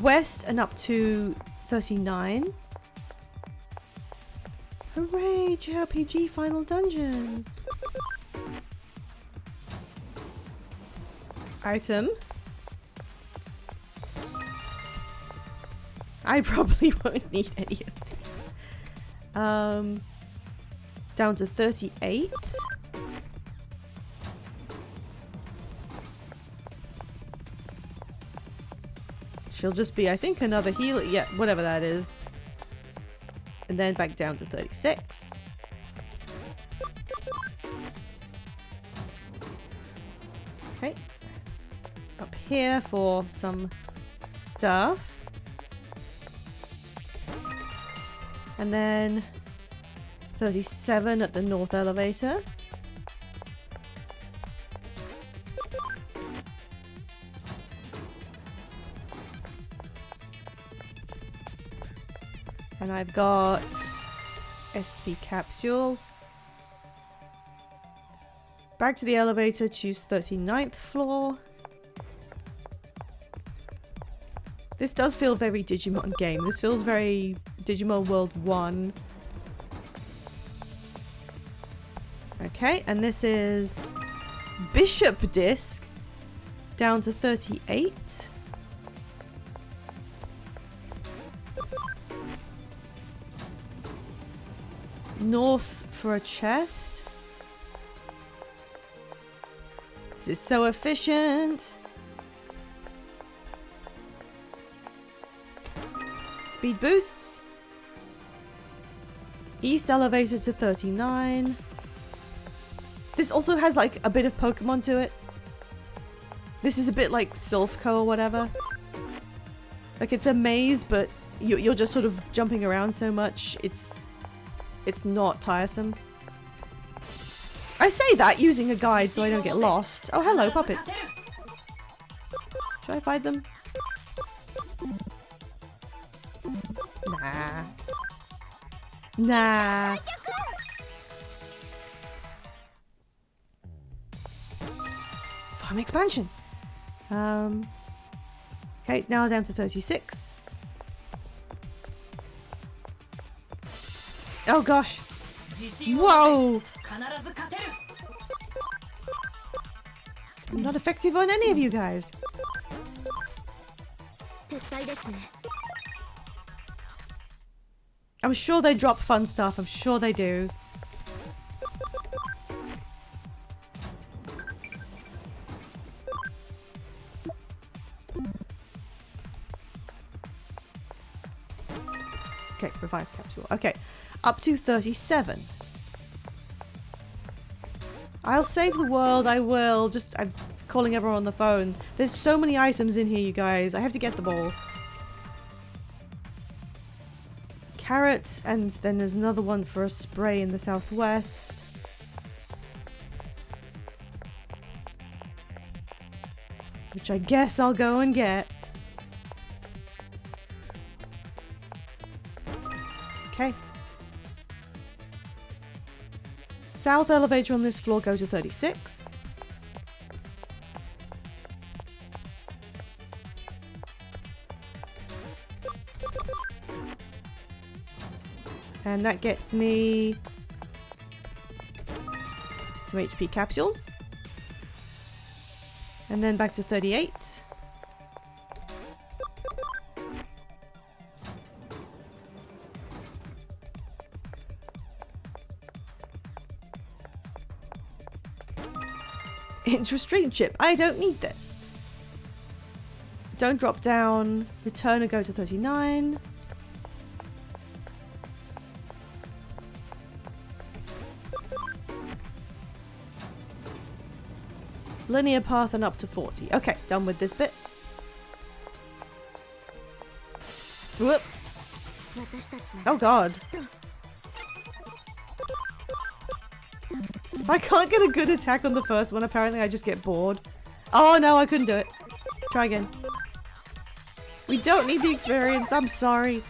West and up to 39. Hooray! JRPG Final Dungeons! Item. I probably won't need any of these. Down to 38. She'll just be, I think, another healer. Yeah, whatever that is. And then back down to 36. Okay. Up here for some stuff. And then 37 at the north elevator. And I've got SP capsules. Back to the elevator, choose 39th floor. This does feel very Digimon game. This feels very Digimon World 1. Okay, and this is Bishop Disc down to 38. North for a chest. This is so efficient. Speed boosts. East elevator to 39. This also has like a bit of Pokemon to it. This is a bit like Silphco or whatever. Like it's a maze, but you're just sort of jumping around so much. It's not tiresome. I say that using a guide so I don't get lost. Oh, hello, puppets. Should I fight them? Nah. Nah. Farm expansion. Okay, now down to 36. Oh gosh. Whoa! I'm not effective on any of you guys. I'm sure they drop fun stuff. I'm sure they do. Okay, revive capsule. Okay, up to 37. I'll save the world, I will. I'm calling everyone on the phone. There's so many items in here, you guys. I have to get them all. Carrots, and then there's another one for a spray in the southwest. Which I guess I'll go and get. Okay. South elevator on this floor, go to 36. And that gets me some HP capsules. And then back to 38. Intra-stream chip. I don't need this. Don't drop down. Return and go to 39. Linear path and up to 40. Okay, done with this bit. Whoop. Oh god. If I can't get a good attack on the first one, apparently I just get bored. Oh no, I couldn't do it. Try again. We don't need the experience, I'm sorry.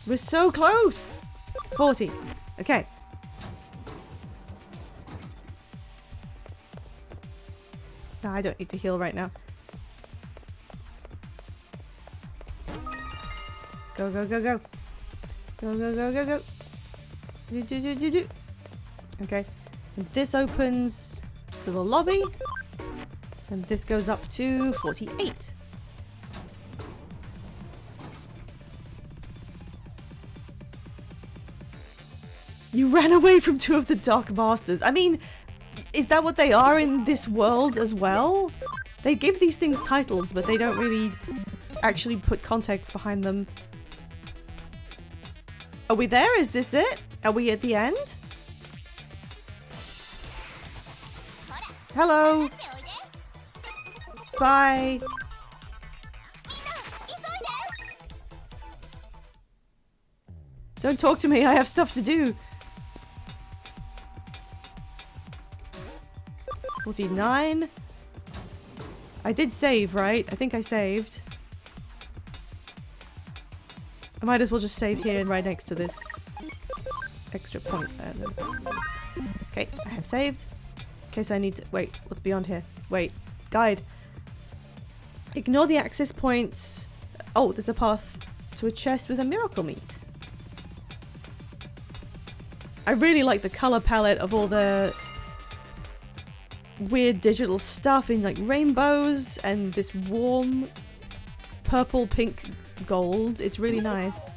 We're so close! 40. Okay. No, I don't need to heal right now. Go, go, go, go. Go, go, go, go, go. Do, do, do, do, do. Okay. And this opens to the lobby. And this goes up to 48. You ran away from 2 of the Dark Masters. I mean, is that what they are in this world as well? They give these things titles, but they don't really actually put context behind them. Are we there? Is this it? Are we at the end? Hello. Bye. Don't talk to me. I have stuff to do. 49. I did save, right? I think I saved. I might as well just save here and right next to this extra point there. Okay, I have saved. In case I need to... Wait, what's beyond here? Wait, guide. Ignore the access points. Oh, there's a path to a chest with a miracle meat. I really like the color palette of all the weird digital stuff in like rainbows and this warm purple, pink, gold. It's really nice.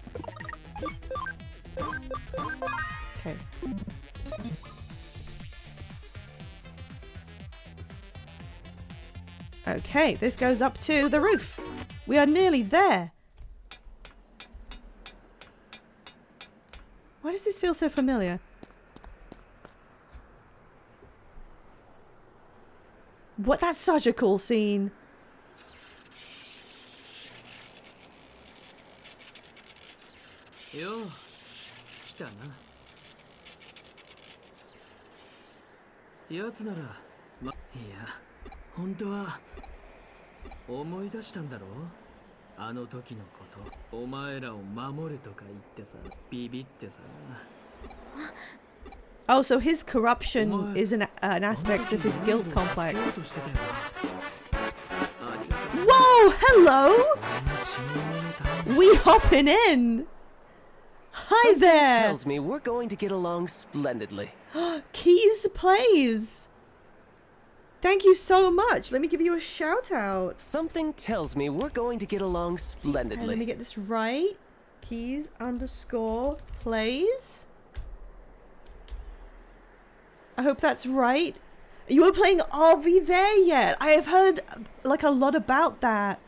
Okay. Okay, this goes up to the roof. We are nearly there. Why does this feel so familiar? What? That's such a cool scene.
Yo, 来たな。やつなら、いや、本当は思い出したんだろう？あの時のこと。お前らを守るとか言ってさ、ビビってさ。
Oh, so his corruption is an aspect of his guilt complex. Whoa, hello! We hopping in! Hi
Something
there!
tells me we're going to get along splendidly.
Keys plays! Thank you so much. Let me give you a shout out.
Something tells me we're going to get along
Okay,
splendidly.
let me get this right. Keys _ plays. I hope that's right. You were playing Are We There Yet? I have heard like a lot about that.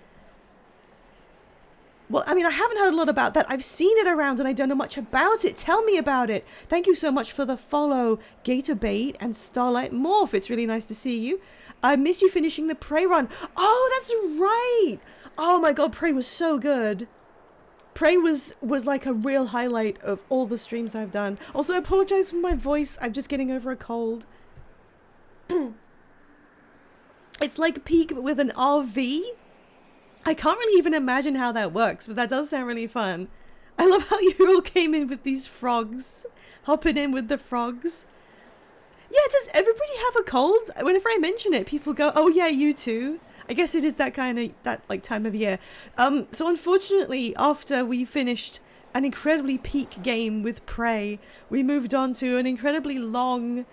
Well, I mean, I haven't heard a lot about that. I've seen it around and I don't know much about it. Tell me about it. Thank you so much for the follow, Gatorbait and Starlight Morph. It's really nice to see you. I missed you finishing the Prey run. Oh, that's right. Oh my god, Prey was so good. Prey was like a real highlight of all the streams I've done. Also, I apologize for my voice. I'm just getting over a cold. It's like Peak with an RV. I can't really even imagine how that works, but that does sound really fun. I love how you all came in with these frogs. Hopping in with the frogs. Yeah, does everybody have a cold? Whenever I mention it, people go, oh yeah, you too. I guess it is that kind of, like time of year. So unfortunately, after we finished an incredibly peak game with Prey, we moved on to an incredibly long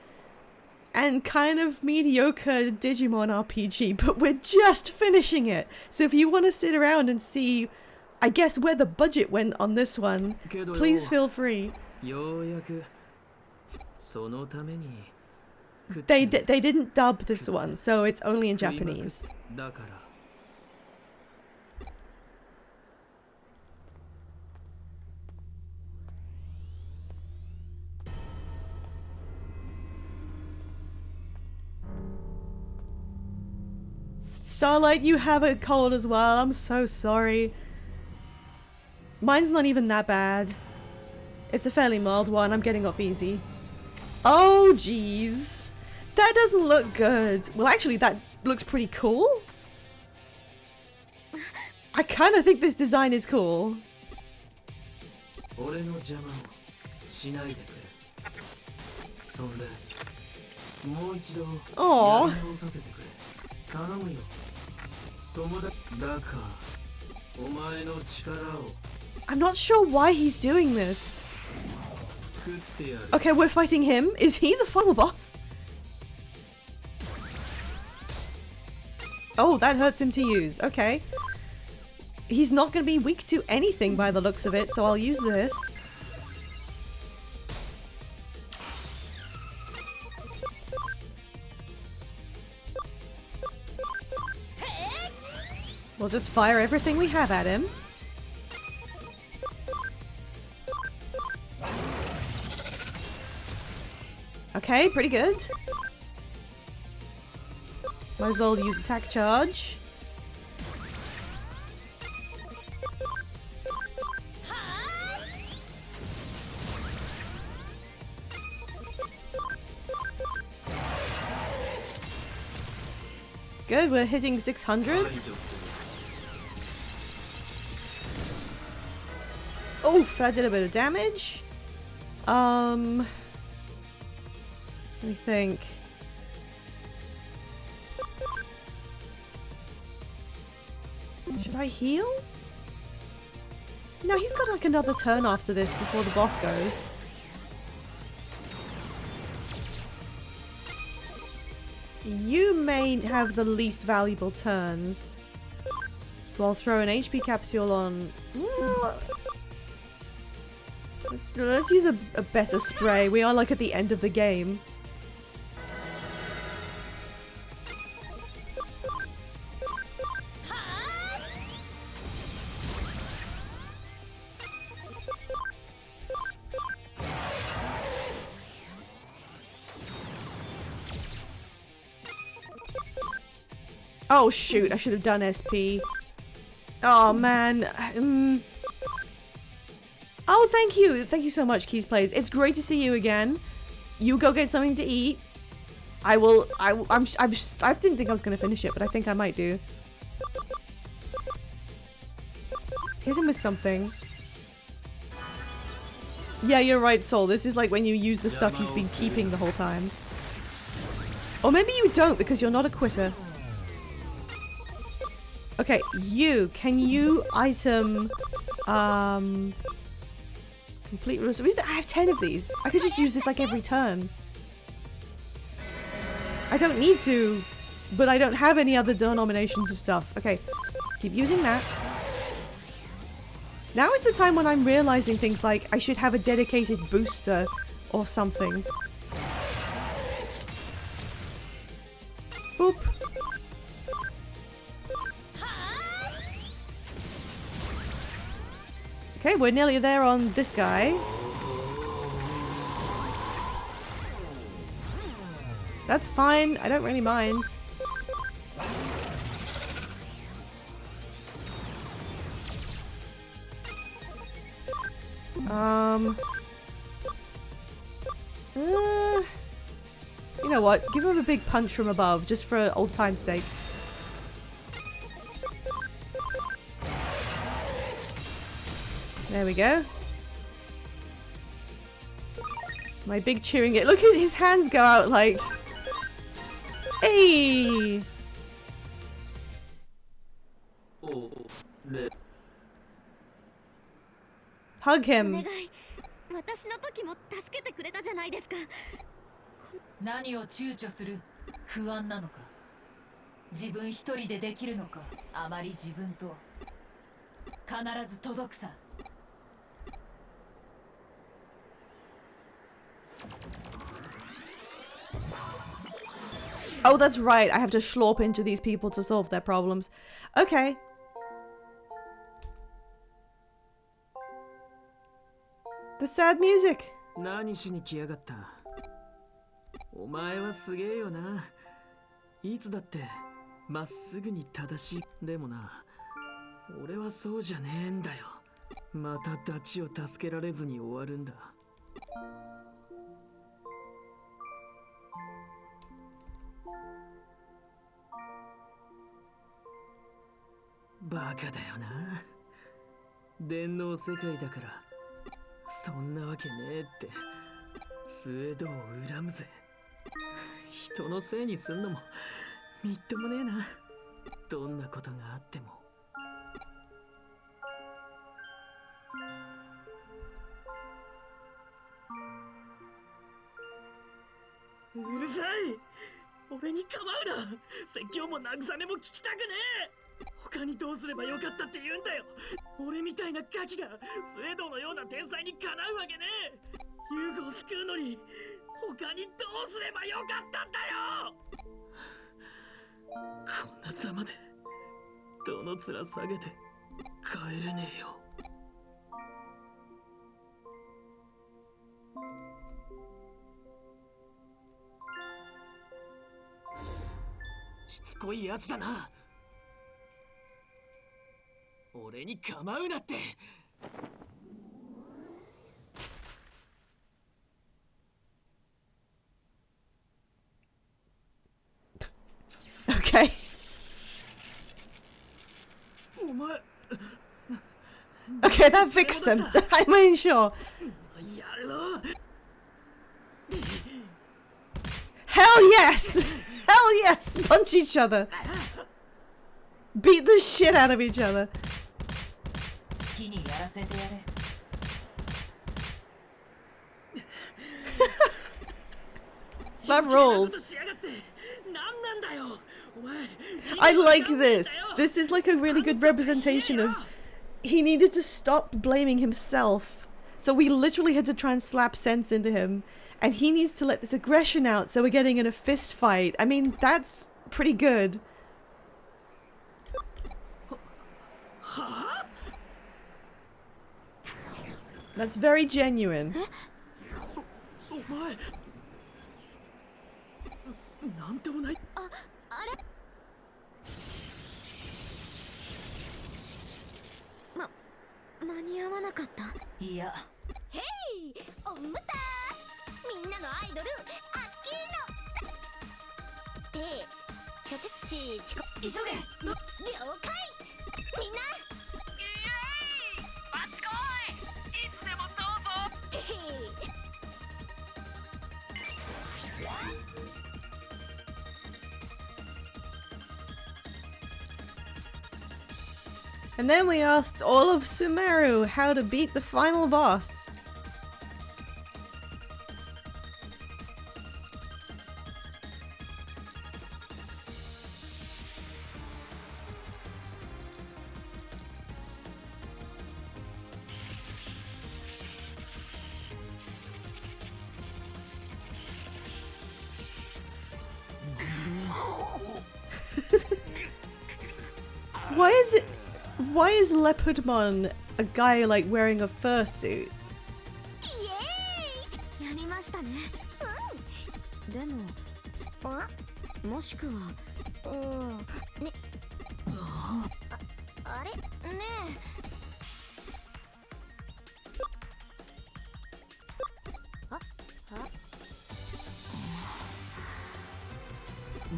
and kind of mediocre Digimon RPG, but we're just finishing it. So if you want to sit around and see, I guess, where the budget went on this one, please feel free. They didn't dub this one, so it's only in Japanese. Starlight, you have a cold as well. I'm so sorry. Mine's not even that bad. It's a fairly mild one. I'm getting off easy. Oh, jeez. That doesn't look good. Well, actually, that looks pretty cool. I kind of think this design is cool. Aww.
頼むよ。友達だからお前の力を
I'm not sure why he's doing this.
食ってやる
Okay, we're fighting him. Is he the final boss? Oh, that hurts him to use. Okay. He's not going to be weak to anything by the looks of it, so I'll use this. We'll just fire everything we have at him. Okay, pretty good. Might as well use attack charge. Good, we're hitting 600.
排除する
Oof, that did a bit of damage. Let me think. Should I heal? No, he's got like another turn after this before the boss goes. You may have the least valuable turns. So I'll throw an HP capsule on. Let's use a better spray. We are like at the end of the game. Oh shoot, I should have done SP. Oh man. Oh, thank you. Thank you so much, Keys Plays. It's great to see you again. You go get something to eat. I didn't think I was going to finish it, but I think I might do. Hit him with something. Yeah, you're right, Soul. This is like when you use the stuff you've been keeping the whole time. Or maybe you don't because you're not a quitter. Okay, can you item, complete I have 10 of these. I could just use this like every turn. I don't need to, but I don't have any other denominations of stuff. Okay, keep using that. Now is the time when I'm realizing things like I should have a dedicated booster or something. Boop. Okay, we're nearly there on this guy. That's fine. I don't really mind. You know what? Give him a big punch from above, just for old time's sake. There we go. My big cheering it. Look at his hands go out like... Hey! Hug him.
私の時も助けてくれたじゃないですか。
何を躊躇する？不安なのか？自分一人でできるのか？あまり自分と必ず届くさ。
Oh, that's right. I have to schlorp into these people to solve their problems. Okay. The sad music.
何しに来やがった。お前はすげえよな。いつだってまっすぐに正しい。でもな、俺はそうじゃねえんだよ。またダチを助けられずに終わるんだ。バカだよな。電脳世界だからそんなわけねえってスウェードを恨むぜ。人のせいにすんのもみっともねえな。どんなことがあっても。うるさい。俺に構うな。説教も慰めも聞きたくねえ。他にどうすればよかったって言うんだよ。俺みたいなガキがスウェードのような天才にかなうわけねえ。ユーゴを救うのに他にどうすればよかったんだよ。こんなざまでどの面下げて帰れねえよ。しつこいやつだな。俺に構うなって。
Okay.
お前
Okay, that fixed him. I made sure.
やろう。
Hell yes! Hell yes! Punch each other. Beat the shit out of each other.
好きにやらせてやれ。
That rules. I like this. This is like a really good representation of he needed to stop blaming himself. So we literally had to try and slap sense into him. And he needs to let this aggression out so we're getting in a fist fight. I mean, that's pretty good. That's very genuine.
お前なんともない。
あれ間に合わなかった。
いや、
ヘイおむたみんなのアイドルアッキーノでちょちょちちこ
急げ。
了解みんな
イエーイ。あっちこい。いつでもどうぞ。
へへ
And then we asked all of Sumeru how to beat the final boss. Why is Leopardmon a guy like wearing a fursuit?
イエーイやりましたね。うんでももしくはねあれね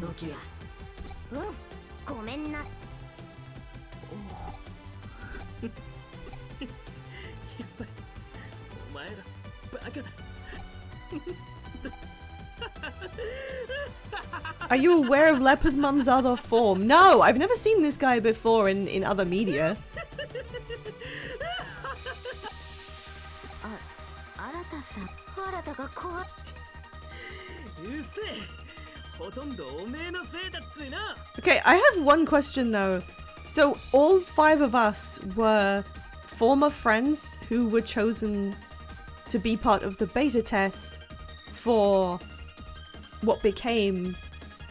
ロキア。
ごめんな。
やっぱりお前らバカだ。
Are you aware of Leopardmon's other form? No, I've never seen this guy before in other media.
新田さん新田が怖い。
うるせえ。ほとんどおめえのせいだっつうな。
Okay, I have one question though. So all 5 of us were former friends who were chosen to be part of the beta test for what became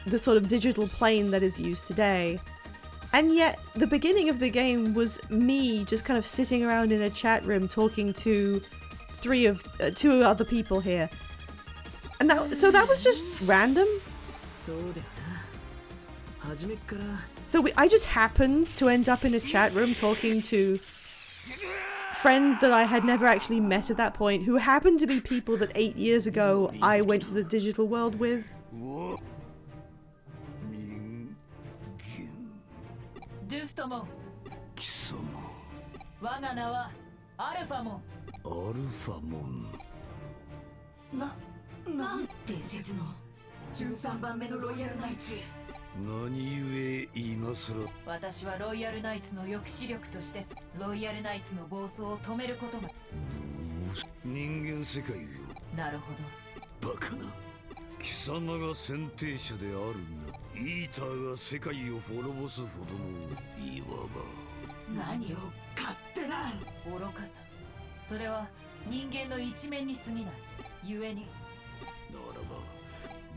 the sort of digital plane that is used today. And yet the beginning of the game was me just kind of sitting around in a chat room talking to 2 other people here. And so that was just random.
そうだよな。初めっから。
So I just happened to end up in a chat room talking to friends that I had never actually met at that point, who happened to be people that 8 years ago I went to the digital world with.
ドゥフトモン。貴様。我が名はアルファモン。
アルファモン。
伝説の13番目のロイヤルナイツ。
何故今さら。
私はロイヤルナイツの抑止力としてロイヤルナイツの暴走を止めることが。
人間世界よ。
なるほど。
バカな。貴様が先帝者であるな。イーターが世界を滅ぼすほどのいわば。
何を勝手な愚かさ。それは人間の一面に過ぎない。故に
ならば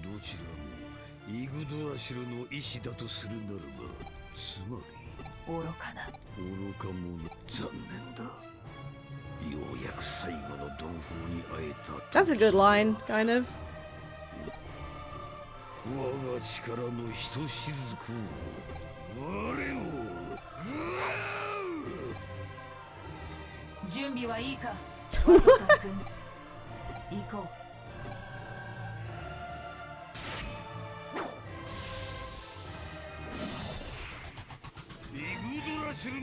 どちらもイグドラシルの意志だとするならば、つまり
愚かな。
愚か者。残念だ。ようやく最後の同胞に会えた。
That's a good line, kind of.
我が力のひとしずくを我をグ
準備はいいか、ワトソン君。行こ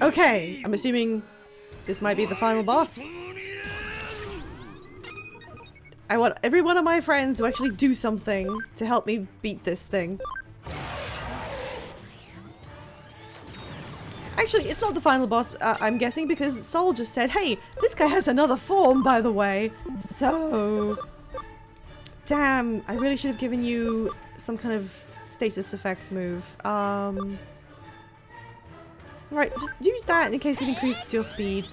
う。
Okay, I'm assuming this might be the final boss. I want every one of my friends to actually do something to help me beat this thing. Actually, it's not the final boss, I'm guessing, because Sol just said, hey, this guy has another form, by the way. So... Damn, I really should have given you some kind of status effect move. Right, just use that in case it increases your speed.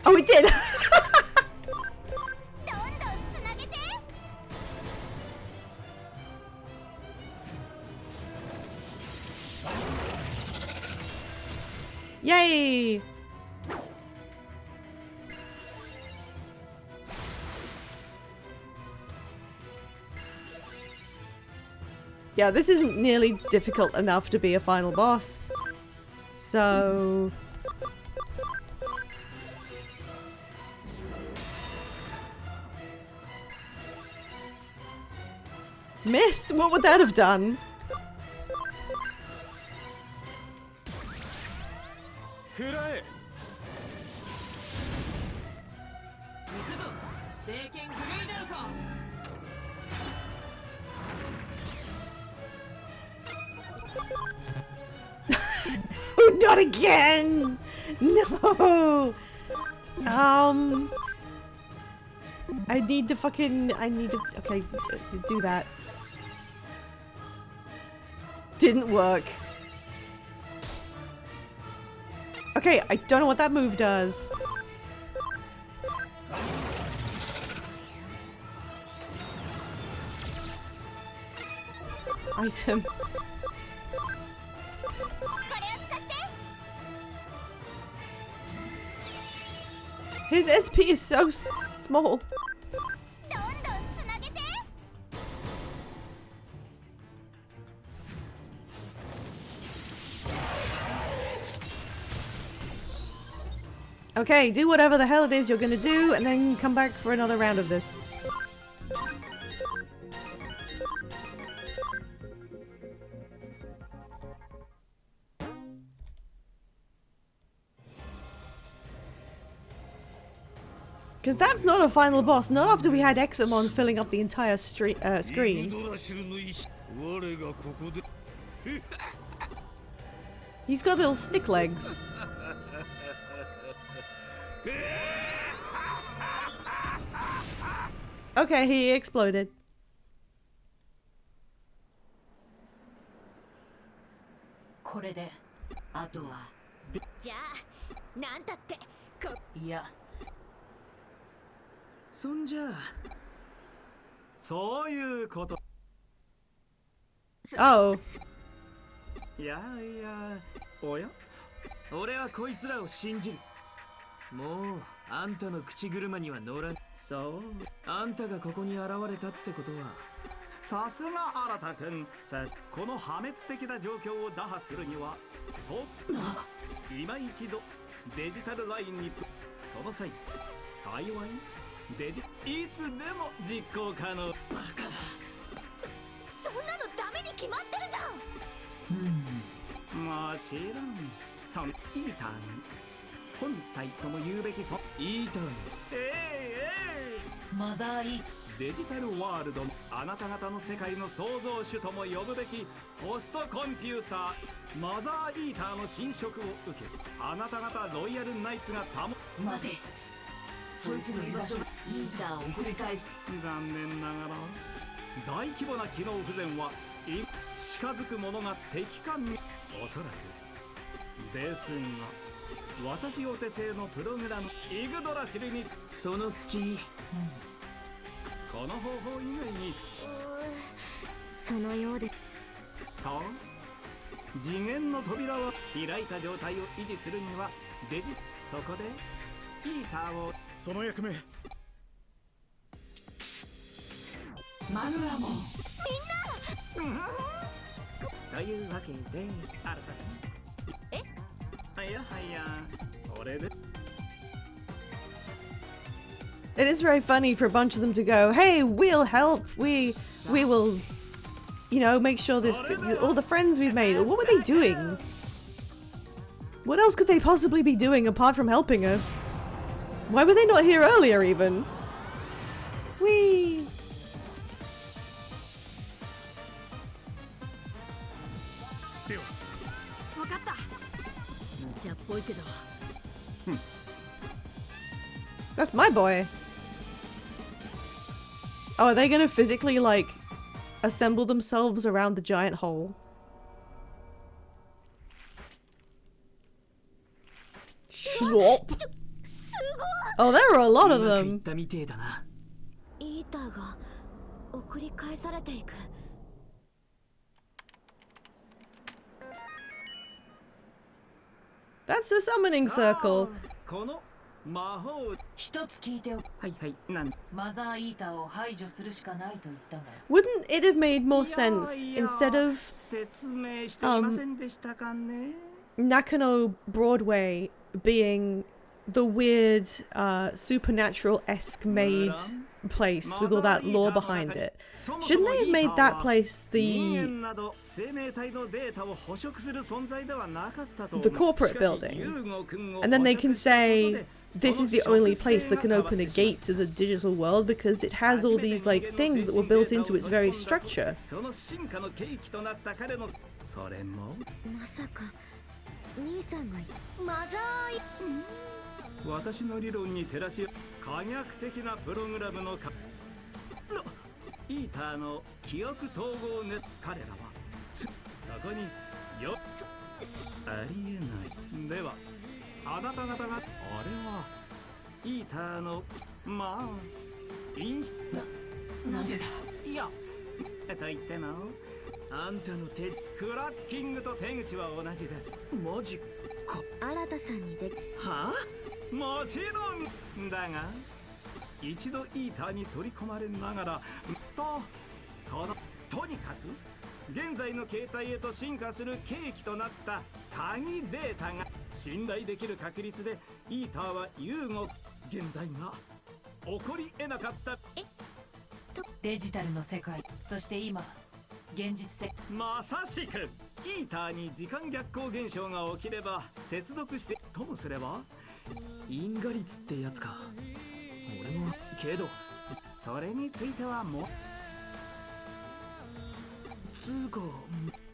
Oh, it did! Yay! Yeah, this isn't nearly difficult enough to be a final boss. So... Miss? What would that have done? Not again! No! I need to fucking... Okay, do that. Didn't work. Okay, I don't know what that move does. Item. His SP is so small. Okay, do whatever the hell it is you're gonna do, and then come back for another round of this. Because that's not a final boss, not after we had Examon filling up the entire screen. He's got little stick legs. Okay, he exploded.
Yeah.
そんじゃそういうこと。
Oh.
いやいや、おや俺はこいつらを信じる。もうあんたの口車には乗らん。そう、あんたがここに現れたってことはさすが新君。この破滅的な状況を打破するにはと今一度デジタルラインにその際幸いいつでも実行可能。バカだ。
そんなのダメに決まってるじゃん。
もちろんそのイーターに本体とも言うべきイーターに
マザーイー
デジタルワールド、あなた方の世界の創造主とも呼ぶべきホストコンピューターマザーイーターの侵食を受け、あなた方ロイヤルナイツが待て。
そいつの居場所イーターを送り返す。
残念ながら大規模な機能不全は近づく者が敵艦におそらくですが私お手製のプログラムイグドラシルにその隙に、この方法以外に
そのようで。
と次元の扉を開いた状態を維持するにはそこでイーターをその役目
マヌアモン。
というわけで新たにいやはやそれで
It is very funny for a bunch of them to go, hey, we'll help, we will, you know, make sure this, all the friends we've made. What were they doing? What else could they possibly be doing apart from helping us? Why were they not here earlier even? Whee! That's my boy. Oh, are they gonna physically, like, assemble themselves around the giant hole? Swap. Oh, there are a lot of them.
みてえだな。
イーターが送り返されていく。
That's a summoning circle.
この魔法
一つ聞いておく。
はいはいなん
マザーイーターを排除するしかないと言ったが。
Wouldn't it have made more sense instead of
説明していませんでしたかね。
Nakano Broadway being the weird, supernatural-esque made place with all that lore behind it? Shouldn't they have made that place the corporate building? And then they can say, this is the only place that can open a gate to the digital world because it has all these, like, things that were built into its very structure.
まさか兄さんがマザーイ。
私の理論に照らし科学的なプログラムのイーターの記憶統合ネット彼らはそこによありえないではあなた方があれはイーターのまあインス
なぜだ。
いやと言ってもあんたの手クラッキングと手口は同じですマジか
新さんにで
はあもちろんだが一度イーターに取り込まれながらとにかく現在の形態へと進化する契機となった鍵データが信頼できる確率でイーターは融合現在が起こり得なかった
デジタルの世界、そして今現実世
まさしくイーターに時間逆行現象が起きれば接続してともすれば因果率ってやつか俺もけどそれについてはもうつうか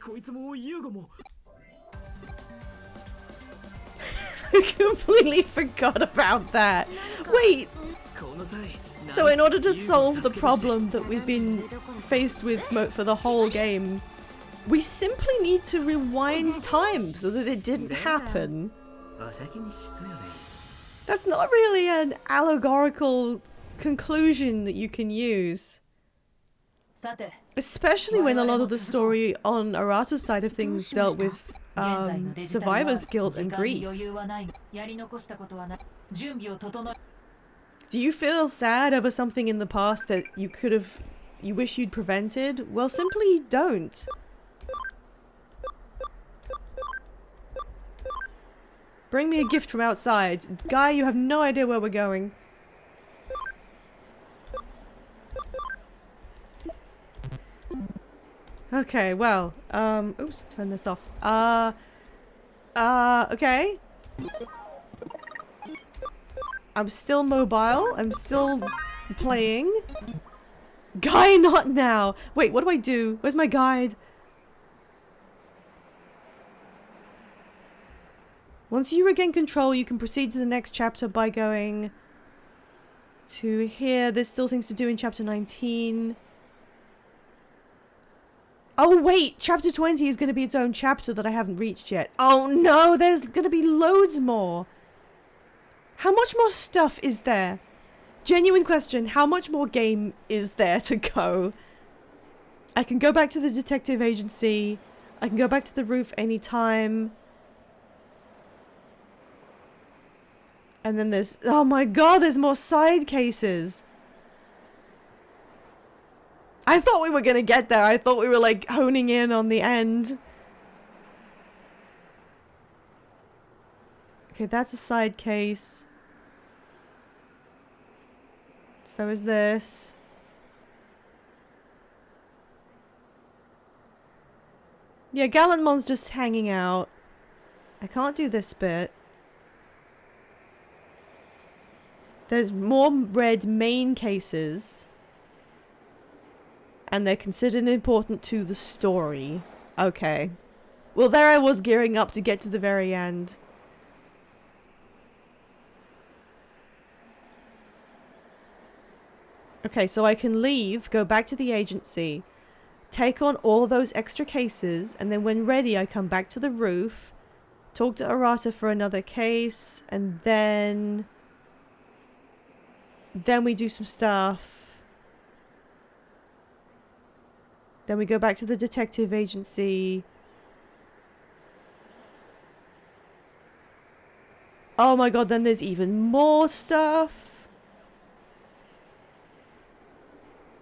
こいつもユーゴも
I completely forgot about that. Wait,
この際
so in order to solve the problem that we've been faced with for the whole game, we simply need to rewind time so that it didn't happen.
お先に失礼
That's not really an allegorical conclusion that you can use.
さて
Especially when a lot of the story on Arata's side of things dealt with
現在のデジタルは
survivor's guilt
時
and
間に
grief.
余裕はない。やり残したことはない。準備を整え
Do you feel sad over something in the past that you wish you'd prevented? Well, simply don't. Bring me a gift from outside. Guy, you have no idea where we're going. Okay, well, oops, turn this off. Okay. I'm still mobile. I'm still playing. Guy, not now. Wait, what do I do? Where's my guide? Once you regain control, you can proceed to the next chapter by going... to here. There's still things to do in chapter 19. Oh wait, chapter 20 is going to be its own chapter that I haven't reached yet. Oh no, there's going to be loads more. How much more stuff is there? Genuine question, how much more game is there to go? I can go back to the detective agency. I can go back to the roof anytime. And then there's... Oh my god, there's more side cases. I thought we were gonna get there. I thought we were like honing in on the end. Okay, that's a side case. So is this. Yeah, Gallantmon's just hanging out. I can't do this bit. There's more red main cases. And they're considered important to the story. Okay. Well, there I was gearing up to get to the very end. Okay, so I can leave, go back to the agency, take on all those extra cases, and then when ready I come back to the roof, talk to Arata for another case, and then we do some stuff. Then we go back to the detective agency. Oh my god, then there's even more stuff.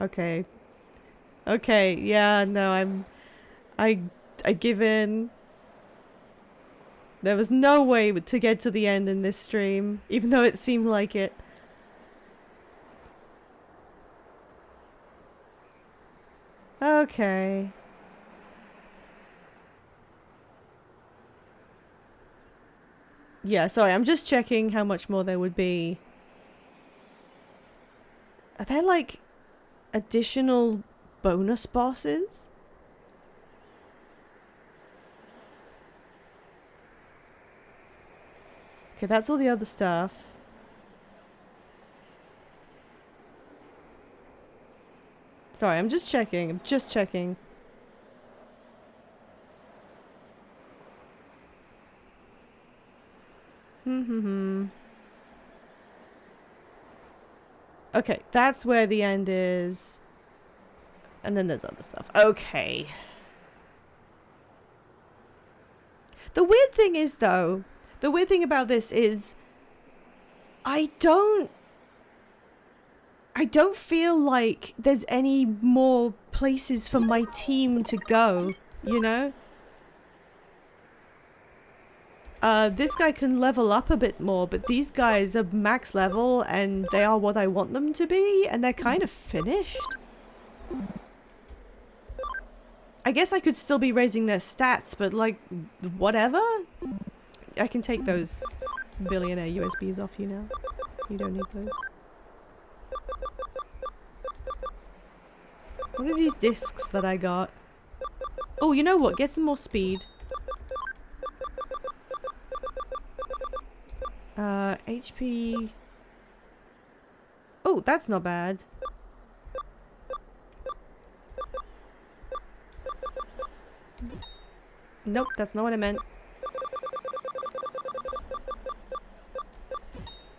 Okay. Okay, yeah, no, I give in. There was no way to get to the end in this stream, even though it seemed like it. Okay. Yeah, sorry, I'm just checking how much more there would be. Are there like additional bonus bosses? Okay, that's all the other stuff. Sorry, I'm just checking. I'm just checking. Okay, that's where the end is. And then there's other stuff. Okay. The weird thing is, though, the weird thing about this is I don't feel like there's any more places for my team to go, you know? This guy can level up a bit more, but these guys are max level and they are what I want them to be, and they're kind of finished. I guess I could still be raising their stats, but like, whatever. I can take those billionaire USBs off you now. You don't need those. What are these discs that I got? Oh, you know what? Get some more speed. HP. Oh, that's not bad. Nope, that's not what I meant.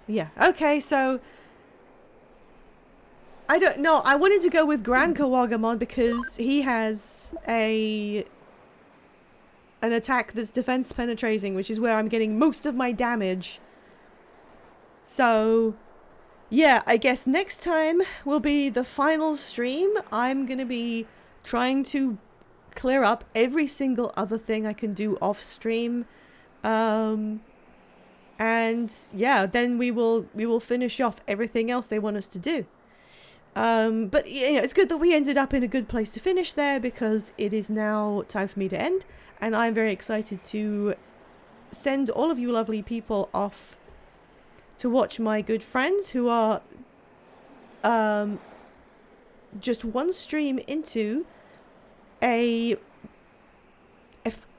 Yeah, okay, so I don't know. I wanted to go with Grand Kawagamon because he has an attack that's defense penetrating, which is where I'm getting most of my damage. So, yeah, I guess next time will be the final stream. I'm gonna be trying to clear up every single other thing I can do off stream. And yeah, then we will finish off everything else they want us to do. But you know, it's good that we ended up in a good place to finish there, because it is now time for me to end, and I'm very excited to send all of you lovely people off to watch my good friends who are just one stream into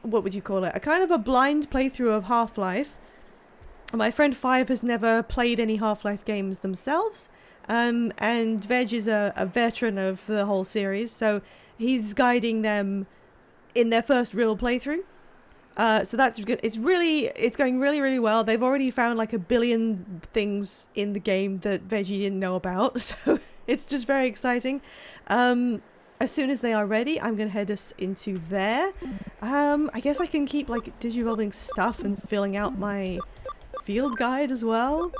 what would you call it? A kind of a blind playthrough of Half-Life. My friend Five has never played any Half-Life games themselves, and Veg is a veteran of the whole series, so he's guiding them in their first real playthrough. So that's good. It's going really, really well. They've already found like 1 billion things in the game that Veggie didn't know about, so it's just very exciting. As soon as they are ready, I'm gonna head us into there. I guess I can keep like digivolving stuff and filling out my field guide as well.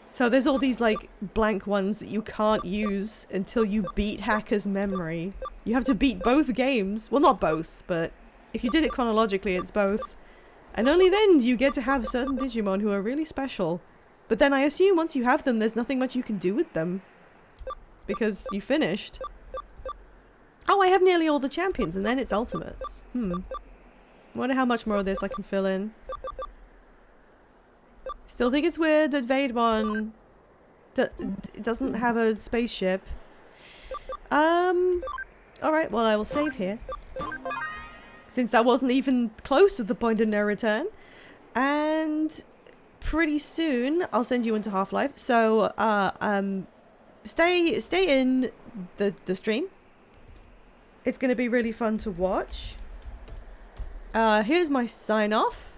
So there's all these like blank ones that you can't use until you beat Hacker's Memory. You have to beat both games. Well, not both, but if you did it chronologically, it's both. And only then do you get to have certain Digimon who are really special. But then I assume once you have them, there's nothing much you can do with them. Because you finished. Oh, I have nearly all the champions, and then it's ultimates. I wonder how much more of this I can fill in. Still think it's weird that Vaidmon doesn't have a spaceship. Alright, well I will save here. Since that wasn't even close to the point of no return. And pretty soon I'll send you into Half-Life. So, stay in the stream. It's going to be really fun to watch. Here's my sign off.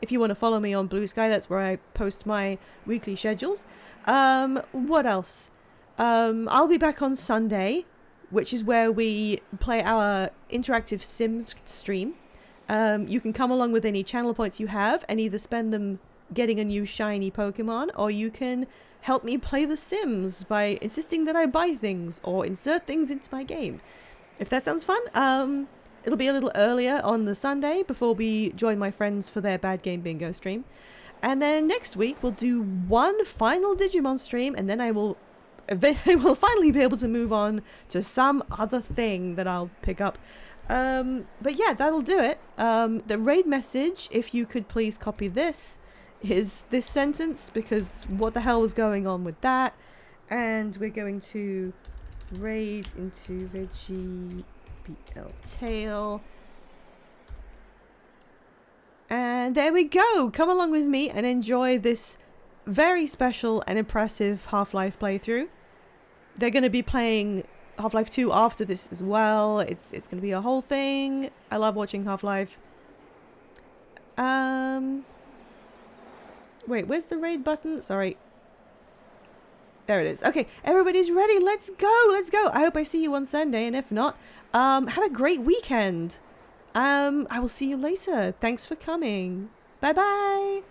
If you want to follow me on Blue Sky, that's where I post my weekly schedules. What else? I'll be back on Sunday, which is where we play our interactive Sims stream. You can come along with any channel points you have and either spend them getting a new shiny Pokemon, or you can help me play the Sims by insisting that I buy things or insert things into my game. If that sounds fun, it'll be a little earlier on the Sunday before we join my friends for their Bad Game Bingo stream. And then next week we'll do one final Digimon stream, and then I will finally be able to move on to some other thing that I'll pick up. But yeah, that'll do it. The raid message, if you could please copy this, is this sentence, because what the hell was going on with that? And we're going to raid into Veggie BL Tail. And there we go. Come along with me and enjoy this very special and impressive Half-Life playthrough. They're going to be playing Half-Life 2 after this as well. It's going to be a whole thing. I love watching Half-Life. Wait, where's the raid button? Sorry. There it is. Okay, everybody's ready. Let's go. Let's go. I hope I see you on Sunday, and if not, have a great weekend. I will see you later. Thanks for coming. Bye-bye.